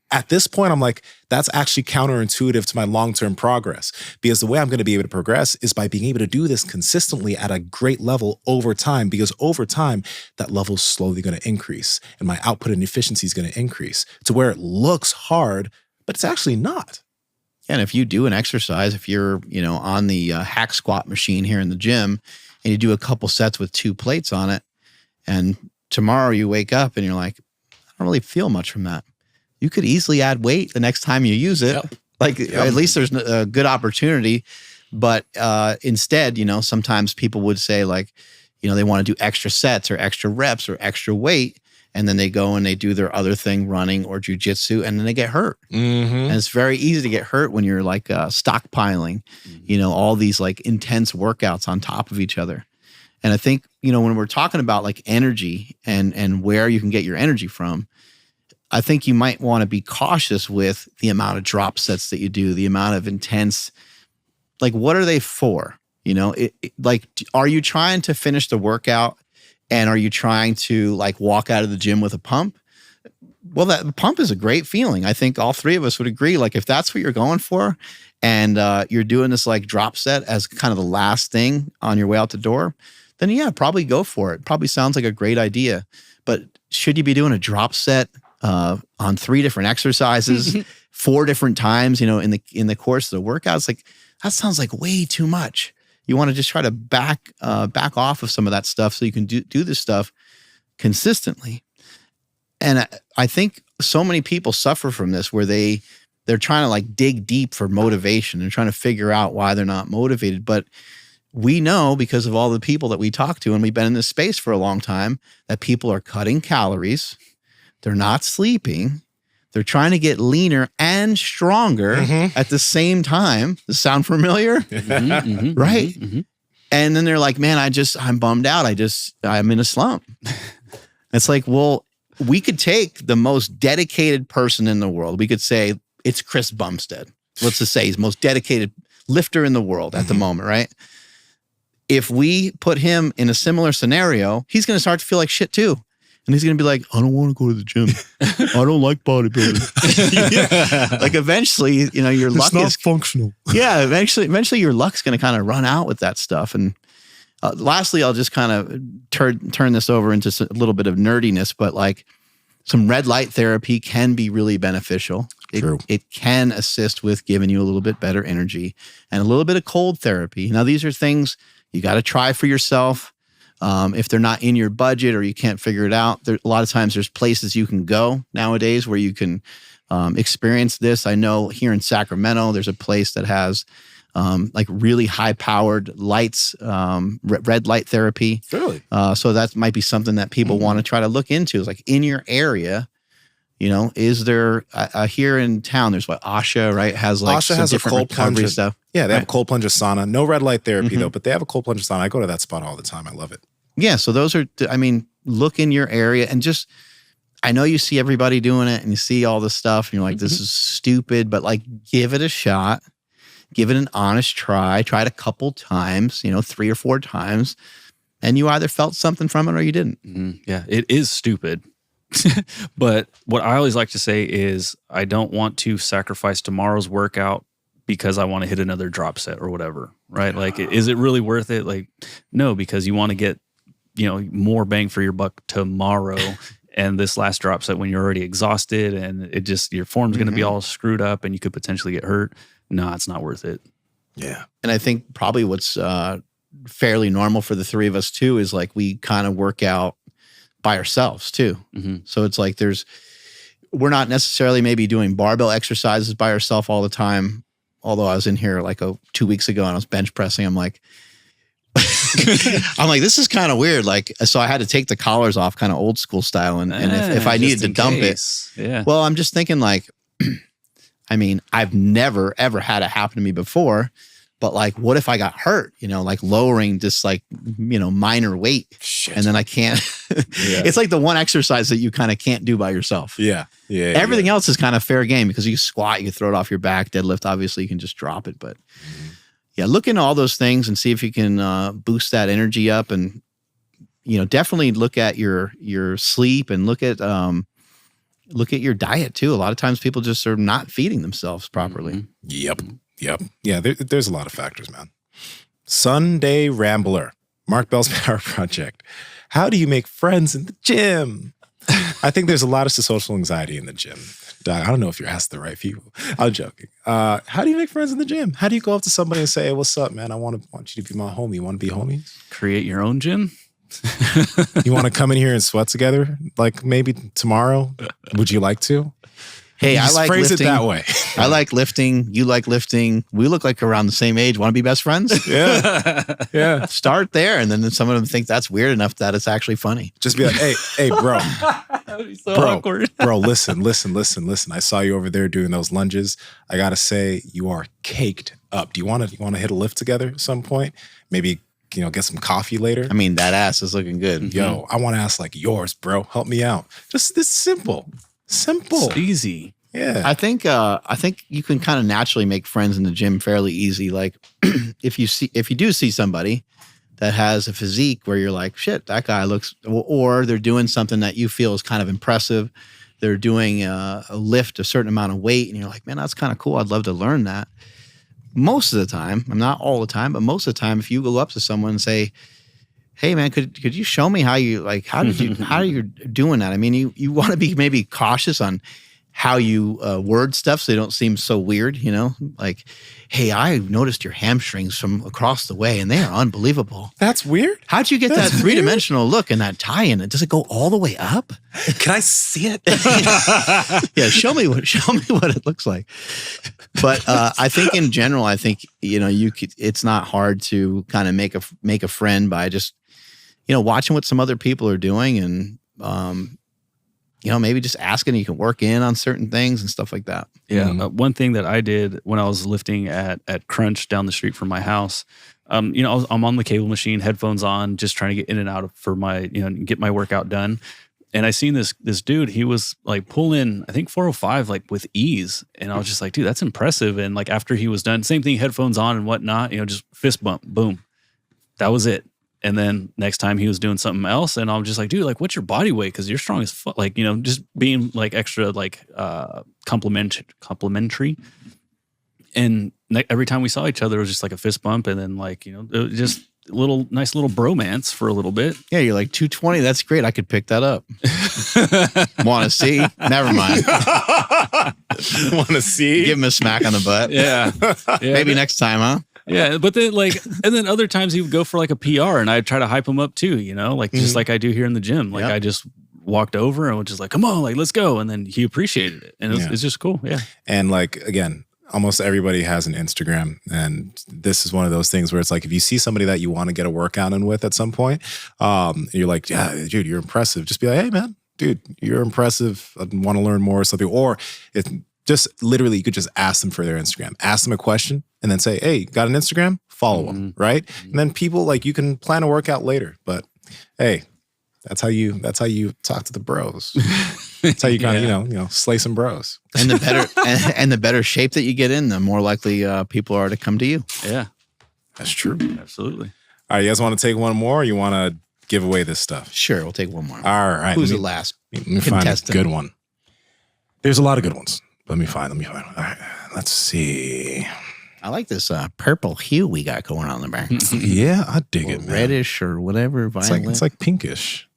at this point, I'm like, that's actually counterintuitive to my long-term progress, because the way I'm going to be able to progress is by being able to do this consistently at a great level over time, because over time, that level is slowly going to increase and my output and efficiency is going to increase to where it looks hard, but it's actually not. And if you do an exercise, if you're, on the hack squat machine here in the gym and you do a couple sets with 2 plates on it, and tomorrow you wake up and you're like, I don't really feel much from that. You could easily add weight the next time you use it. Yep. At least there's a good opportunity. But instead, sometimes people would say like, they want to do extra sets or extra reps or extra weight. And then they go and they do their other thing, running or jujitsu, and then they get hurt. Mm-hmm. And it's very easy to get hurt when you're like stockpiling, all these like intense workouts on top of each other. And I think, when we're talking about like energy and where you can get your energy from, I think you might want to be cautious with the amount of drop sets that you do, the amount of intense, like what are they for? Like, are you trying to finish the workout and are you trying to like walk out of the gym with a pump? Well, that pump is a great feeling. I think all 3 of us would agree. Like if that's what you're going for and you're doing this like drop set as kind of the last thing on your way out the door, then yeah, probably go for it. Probably sounds like a great idea. But should you be doing a drop set on 3 different exercises, 4 different times, in the course of the workouts? Like that sounds like way too much. You want to just try to back off of some of that stuff so you can do this stuff consistently. And I think so many people suffer from this where they're trying to like dig deep for motivation and trying to figure out why they're not motivated. But we know because of all the people that we talk to, and we've been in this space for a long time, that people are cutting calories. They're not sleeping. They're trying to get leaner and stronger at the same time. Does this sound familiar? Right? Mm-hmm. And then they're like, man, I'm bummed out. I'm in a slump. It's like, well, we could take the most dedicated person in the world. We could say it's Chris Bumstead. Let's just say he's the most dedicated lifter in the world at the moment, right? If we put him in a similar scenario, he's going to start to feel like shit too. And he's going to be like, I don't want to go to the gym. I don't like bodybuilding. Like eventually, your luck is functional. Yeah. Eventually your luck's going to kind of run out with that stuff. And lastly, I'll just kind of turn this over into a little bit of nerdiness, but like some red light therapy can be really beneficial. True. It can assist with giving you a little bit better energy, and a little bit of cold therapy. Now, these are things you got to try for yourself. If they're not in your budget or you can't figure it out, a lot of times there's places you can go nowadays where you can experience this. I know here in Sacramento, there's a place that has like really high-powered lights, red light therapy. Really? So that might be something that people want to try to look into. Is like in your area, is there here in town? There's what Asha, right? Has like Asha has a cold plunge stuff. Yeah, they have a cold plunge sauna. No red light therapy though, but they have a cold plunge sauna. I go to that spot all the time. I love it. Yeah, so those are. Look in your area and just. I know you see everybody doing it and you see all this stuff and you're like, this is stupid, but like, give it a shot. Give it an honest try. Try it a couple times, 3 or 4 times, and you either felt something from it or you didn't. Yeah, it is stupid. But what I always like to say is I don't want to sacrifice tomorrow's workout because I want to hit another drop set or whatever, right? Like, is it really worth it? Like, no, because you want to get, more bang for your buck tomorrow. And this last drop set when you're already exhausted and your form's going to be all screwed up and you could potentially get hurt. No, it's not worth it. Yeah. And I think probably what's fairly normal for the three of us too is like we kind of work out by ourselves too. So it's like we're not necessarily maybe doing barbell exercises by ourselves all the time. Although I was in here like 2 weeks ago and I was bench pressing, I'm like, this is kind of weird. Like, so I had to take the collars off kind of old school style. And if I needed to dump it, well, I'm just thinking like, I mean, I've never, ever had it happen to me before, but like, what if I got hurt, like lowering just like, minor weight and then I can't, it's like the one exercise that you kind of can't do by yourself. Everything else is kind of fair game because you can squat, you can throw it off your back, deadlift, obviously you can just drop it, but look into all those things and see if you can boost that energy up and, definitely look at your sleep and look at your diet too. A lot of times people just are not feeding themselves properly. Yep. Yeah, there's a lot of factors, man. Sunday Rambler, Mark Bell's Power Project. How do you make friends in the gym? I think there's a lot of social anxiety in the gym. I don't know if you're asked the right people. I'm joking. How do you make friends in the gym? How do you go up to somebody and say, hey, what's up, man? I want you to be my homie. You want to be homies? Create your own gym? You want to come in here and sweat together? Like maybe tomorrow? Would you like to? Hey, I like phrase lifting. It that way. I like lifting. You like lifting. We look like around the same age. Want to be best friends? Yeah. Start there, and then some of them think that's weird enough that it's actually funny. Just be like, hey, bro. That would be so awkward. Bro, listen. I saw you over there doing those lunges. I gotta say, you are caked up. Do you want to hit a lift together at some point? Maybe get some coffee later. I mean, that ass is looking good. Yo, I want to ask like yours, bro. Help me out. Just this simple. It's easy. Yeah. I think you can kind of naturally make friends in the gym fairly easy. Like if you do see somebody that has a physique where you're like, shit, that guy looks, or they're doing something that you feel is kind of impressive. They're doing a lift, a certain amount of weight, and you're like, man, that's kind of cool. I'd love to learn that. Most of the time, not all the time, but most of the time, if you go up to someone and say, hey man, could you show me how you're doing that? I mean, you want to be maybe cautious on how you word stuff so they don't seem so weird, like, hey, I noticed your hamstrings from across the way and they are unbelievable. That's weird. How'd you get that three-dimensional look and that tie in it? Does it go all the way up? Can I see it? Yeah, show me what it looks like. But I think in general, it's not hard to kind of make a friend by just, watching what some other people are doing and, maybe just asking, you can work in on certain things and stuff like that. Yeah. One thing that I did when I was lifting at Crunch down the street from my house, I'm on the cable machine, headphones on, just trying to get in and out for my, get my workout done. And I seen this dude, he was like pulling, I think 405, like with ease. And I was just like, dude, that's impressive. And like after he was done, same thing, headphones on and whatnot, just fist bump, boom. That was it. And then next time he was doing something else, and I'm just like, dude, like, what's your body weight? Because you're strong as fuck. Like, just being like extra, like, complimentary. And every time we saw each other, it was just like a fist bump, and then like, it was just nice little bromance for a little bit. Yeah, you're like 220. That's great. I could pick that up. Want to see? Never mind. Want to see? Give him a smack on the butt. Yeah. Maybe next time, huh? Yeah, but then and then other times he would go for like a PR and I'd try to hype him up too, just like I do here in the gym. Like I just walked over and was just like, come on, like, let's go. And then he appreciated it. And it's just cool. Yeah. And like, again, almost everybody has an Instagram. And this is one of those things where it's like, if you see somebody that you want to get a workout in with at some point, you're like, yeah, dude, you're impressive. Just be like, hey man, dude, you're impressive. I want to learn more or something. Or it's just literally, you could just ask them for their Instagram, ask them a question and then say, hey, got an Instagram? Follow them, right? And then people, like, you can plan a workout later, but hey, that's how you talk to the bros. That's how you kind of, slay some bros. And the better shape that you get in, the more likely people are to come to you. Yeah. That's true. Absolutely. All right, you guys want to take one more or you want to give away this stuff? Sure, we'll take one more. All right. Who's the last Let me find a good one. There's a lot of good ones. Let me find. All right, let's see. I like this purple hue we got going on in the back. Yeah, I dig it, man. Reddish or whatever, violet. It's like pinkish.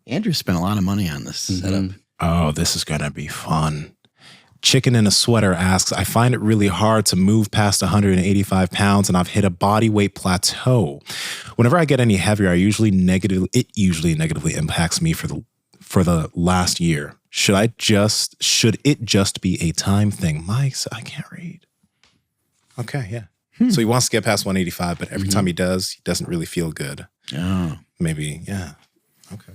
Andrew spent a lot of money on this setup. Oh, this is going to be fun. Chicken in a Sweater asks, I find it really hard to move past 185 pounds and I've hit a body weight plateau. Whenever I get any heavier, it usually negatively impacts me for the last year. Should it just be a time thing? Mike, I can't read. Okay, yeah. So he wants to get past 185, but every time he doesn't really feel good. Oh. Maybe, yeah. Okay.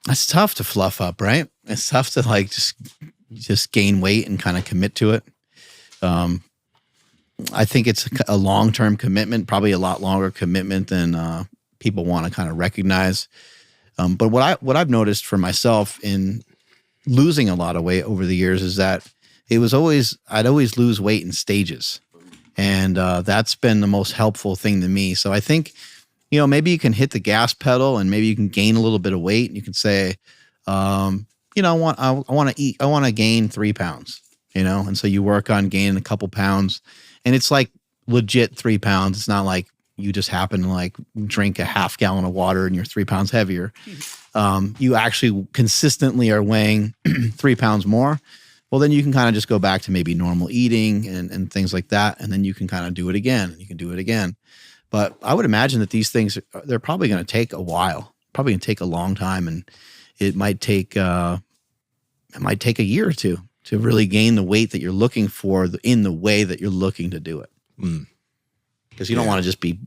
That's tough to fluff up, right? It's tough to like just gain weight and kind of commit to it. I think it's a long-term commitment, probably a lot longer commitment than people want to kind of recognize. But what I've noticed for myself in losing a lot of weight over the years is that I'd always lose weight in stages. And that's been the most helpful thing to me. So I think, maybe you can hit the gas pedal and maybe you can gain a little bit of weight. And you can say, I want to gain 3 pounds, and so you work on gaining a couple pounds, and it's like legit 3 pounds. It's not like you just happen to like drink a half gallon of water and you're 3 pounds heavier. You actually consistently are weighing 3 pounds more. Well, then you can kind of just go back to maybe normal eating and things like that. And then you can kind of do it again and you can do it again. But I would imagine that these things, they're probably going to take a while, probably going to take a long time. And it might take a year or two to really gain the weight that you're looking for in the way that you're looking to do it. Because you don't want to just be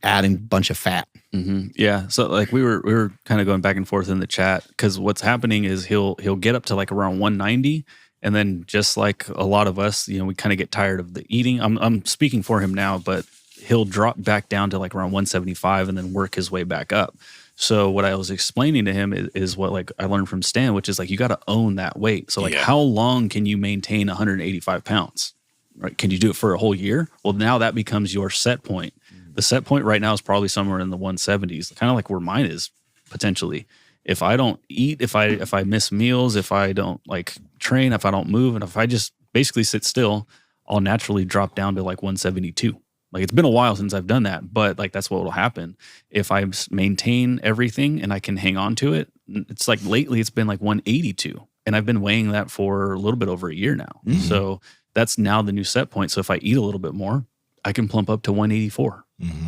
adding a bunch of fat. Mm-hmm. Yeah. So like we were kind of going back and forth in the chat because what's happening is he'll get up to like around 190. And then just like a lot of us, we kind of get tired of the eating. I'm speaking for him now, but he'll drop back down to like around 175 and then work his way back up. So what I was explaining to him is what like I learned from Stan, which is like you got to own that weight. So like how long can you maintain 185 pounds? Right? Can you do it for a whole year? Well, now that becomes your set point. The set point right now is probably somewhere in the 170s, kind of like where mine is potentially. If I don't eat, if I miss meals, if I don't like train, if I don't move, and if I just basically sit still, I'll naturally drop down to like 172. Like it's been a while since I've done that, but like that's what will happen. If I maintain everything and I can hang on to it, it's like lately it's been like 182. And I've been weighing that for a little bit over a year now. Mm-hmm. So that's now the new set point. So if I eat a little bit more, I can plump up to 184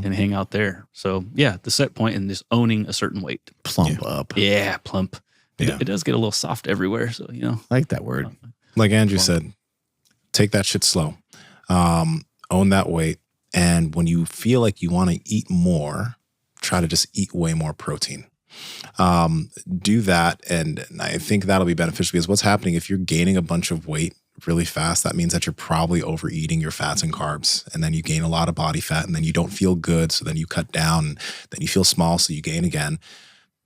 and hang out there. So yeah, the set point and just owning a certain weight. Plump up. Yeah, plump. Yeah. It does get a little soft everywhere. So, I like that word. Like Andrew said, take that shit slow. Own that weight. And when you feel like you want to eat more, try to just eat way more protein. Do that. And I think that'll be beneficial because what's happening if you're gaining a bunch of weight really fast, that means that you're probably overeating your fats and carbs. And then you gain a lot of body fat and then you don't feel good. So then you cut down, and then you feel small. So you gain again.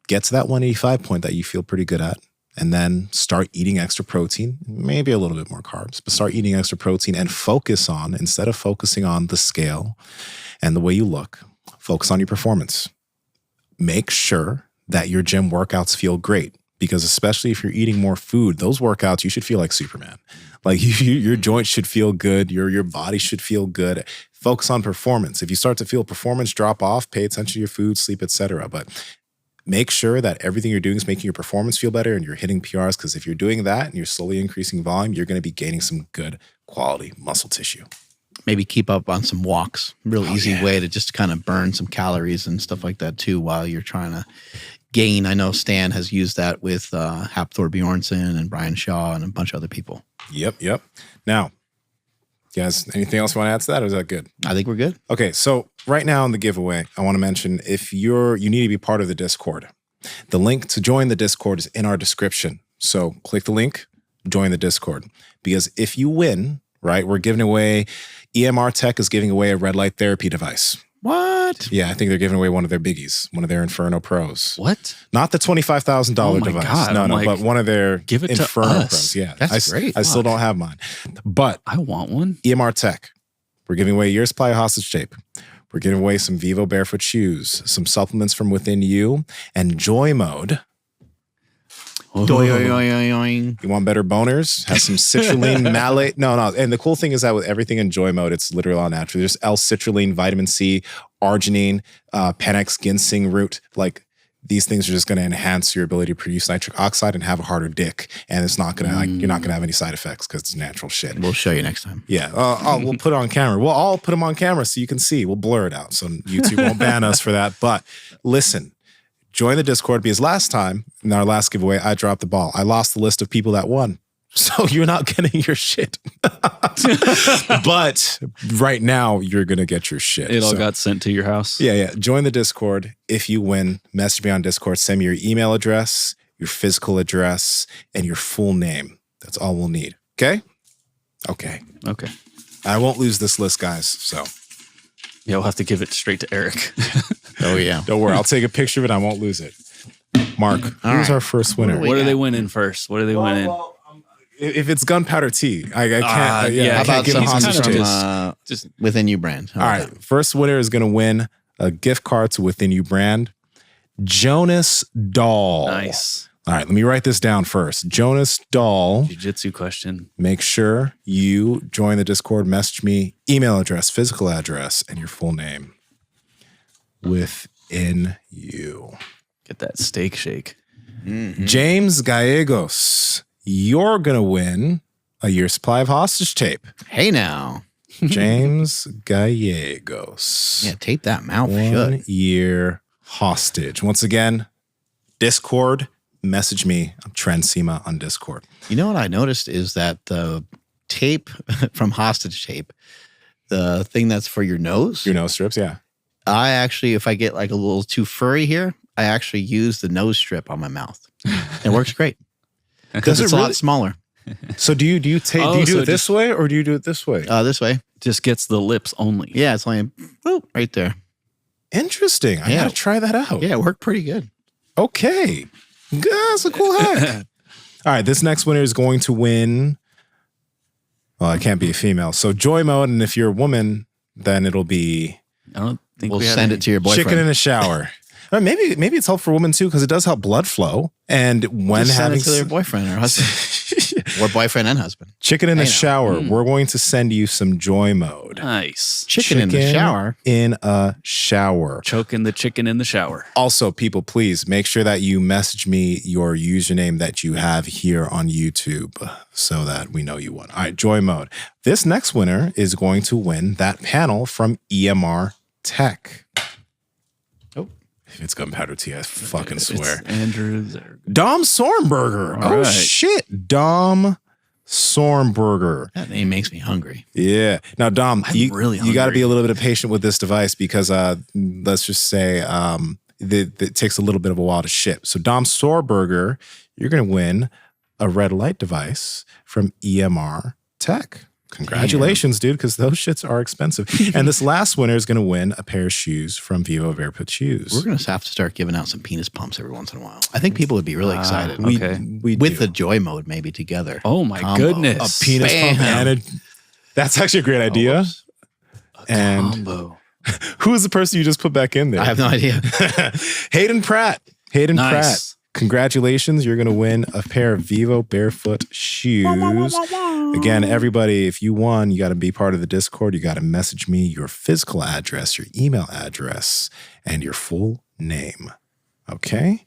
Get to that 185 point that you feel pretty good at. And then start eating extra protein, maybe a little bit more carbs, but start eating extra protein and focus on, instead of focusing on the scale and the way you look, focus on your performance. Make sure that your gym workouts feel great because especially if you're eating more food, those workouts, you should feel like Superman. Like your joints should feel good. Your body should feel good. Focus on performance. If you start to feel performance drop off, pay attention to your food, sleep, etc. But make sure that everything you're doing is making your performance feel better and you're hitting PRs because if you're doing that and you're slowly increasing volume, you're going to be gaining some good quality muscle tissue. Maybe keep up on some walks. Real easy way to just kind of burn some calories and stuff like that too while you're trying to gain. I know Stan has used that with Hafthor Bjornsson and Brian Shaw and a bunch of other people. Yep. Now, guys, anything else you want to add to that or is that good? I think we're good. Okay, so right now in the giveaway, I want to mention if you need to be part of the Discord. The link to join the Discord is in our description. So click the link, join the Discord. Because if you win, right, we're giving away, EMR Tech is giving away a red light therapy device. What? Yeah, I think they're giving away one of their biggies, one of their Inferno Pros. What? Not the $25,000 device. God. No, but one of their give it Inferno to us. Pros. Yeah, that's great. I still don't have mine. But I want one. EMR Tech, we're giving away a year's supply of hostage tape. We're giving away some Vivo barefoot shoes, some supplements from Within You, and Joy Mode. You want better boners? Have some citrulline, malate. No. And the cool thing is that with everything in Joy Mode, it's literally all natural. There's L-citrulline, vitamin C, arginine, Panax ginseng root. Like these things are just going to enhance your ability to produce nitric oxide and have a harder dick. And it's not going to you're not going to have any side effects because it's natural shit. We'll show you next time. Yeah. We'll put it on camera. We'll all put them on camera so you can see. We'll blur it out. So YouTube won't ban us for that. But listen, join the Discord because last time in our last giveaway, I dropped the ball. I lost the list of people that won. So you're not getting your shit. But right now, you're going to get your shit. It all got sent to your house? Yeah. Join the Discord. If you win, message me on Discord. Send me your email address, your physical address, and your full name. That's all we'll need. Okay? Okay. I won't lose this list, guys. So yeah, we'll have to give it straight to Eric. Oh, yeah. don't worry. I'll take a picture of it. I won't lose it. Mark, who's our first winner? What are they winning first? What are they winning? Well, if it's gunpowder tea, I can't. How about give some hostage from tape. just Within You brand? All right. First winner is going to win a gift card to Within You brand. Jonas Doll. Nice. All right. Let me write this down first. Jonas Doll. Jiu-jitsu question. Make sure you join the Discord. Message me email address, physical address, and your full name. Within You. Get that steak shake. Mm-hmm. James Gallegos. You're going to win a year's supply of hostage tape. Hey now. James Gallegos. Yeah, tape that mouth 1 shut. year hostage. Once again, Discord, message me. I'm Nsima on Discord. You know what I noticed is that the tape from hostage tape, the thing that's for your nose. Your nose strips, yeah. I actually, if I get like a little too furry here, I actually use the nose strip on my mouth. It works great. Because it's a lot smaller. So do you tape? Oh, do you do so it this way or do you do it this way? This way. Just gets the lips only. Yeah, it's only right there. Interesting. I gotta try that out. Yeah, it worked pretty good. Okay. That's a cool hack. All right, this next winner is going to win. Well, it can't be a female. So joy mode, and if you're a woman, then it'll be I don't think we'll send it to your boyfriend. chicken in the shower. Maybe it's helpful for women too because it does help blood flow. And when Just send having it to their boyfriend or husband, or boyfriend and husband. chicken in the shower, we're going to send you some joy mode. Nice. Chicken in the shower. In a shower. Choking the chicken in the shower. Also, people, please make sure that you message me your username that you have here on YouTube so that we know you won. All right, joy mode. This next winner is going to win that panel from EMR Tech. If it's gunpowder tea, I fucking swear. It's Andrew Zaragoza. Dom Sornberger. All Oh, right. shit. Dom Sornberger. That name makes me hungry. Yeah. Now, Dom, you really got to be hungry. a little bit patient with this device because let's just say it takes a little bit of a while to ship. So, Dom Sornberger, you're going to win a red light device from EMR Tech. Congratulations, dude, because those shits are expensive. And this last winner is going to win a pair of shoes from Vivo BAREFOOT Shoes. We're going to have to start giving out some penis pumps every once in a while. I think people would be really excited. Okay. We With do. the joy mode maybe together. Oh my Combo. goodness. A penis Bam. pump and that's actually a great idea. And Combo. who is the person you just put back in there? I have no idea. Hayden Pratt. Hayden Nice. Pratt. Congratulations. You're going to win a pair of Vivo BAREFOOT shoes. Again, everybody, if you won, you got to be part of the Discord. You got to message me your physical address, your email address, and your full name. Okay?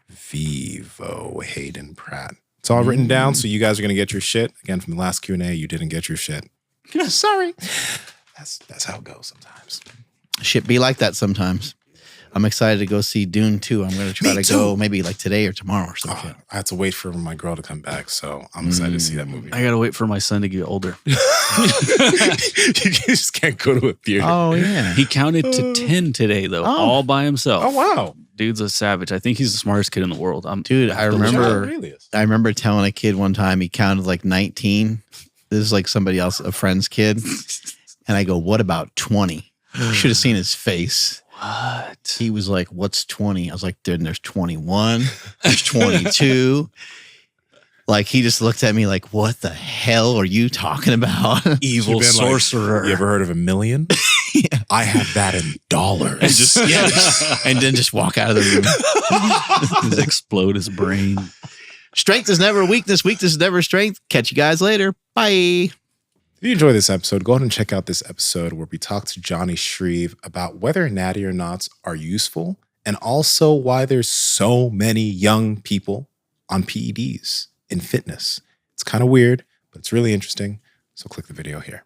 Vivo Hayden Pratt. It's all written down, so you guys are going to get your shit. Again, from the last Q&A, you didn't get your shit. Sorry. That's how it goes sometimes. Shit be like that sometimes. I'm excited to go see Dune 2. I'm going to try Me to go too. maybe like today or tomorrow or something. I have to wait for my girl to come back, so I'm excited to see that movie. I gotta wait for my son to get older. You just can't go to a theater. Oh, yeah. He counted to 10 today, though, all by himself. Oh, wow. Dude's a savage. I think he's the smartest kid in the world. Dude, I remember Really I remember telling a kid one time he counted like 19. This is like somebody else, a friend's kid. And I go, what about 20? You should have seen his face. What? He was like, what's 20? I was like, then there's 21. There's 22. Like, he just looked at me like, what the hell are you talking about? Evil You've been like, sorcerer. you ever heard of $1 million? Yeah. I have that in dollars. And just, and then just walk out of the room. Just explode his brain. Strength is never weakness. Weakness is never strength. Catch you guys later. Bye. If you enjoy this episode, go ahead and check out this episode where we talk to Johnny Shreve about whether natty or knots are useful and also why there's so many young people on PEDs in fitness. It's kind of weird, but it's really interesting. So click the video here.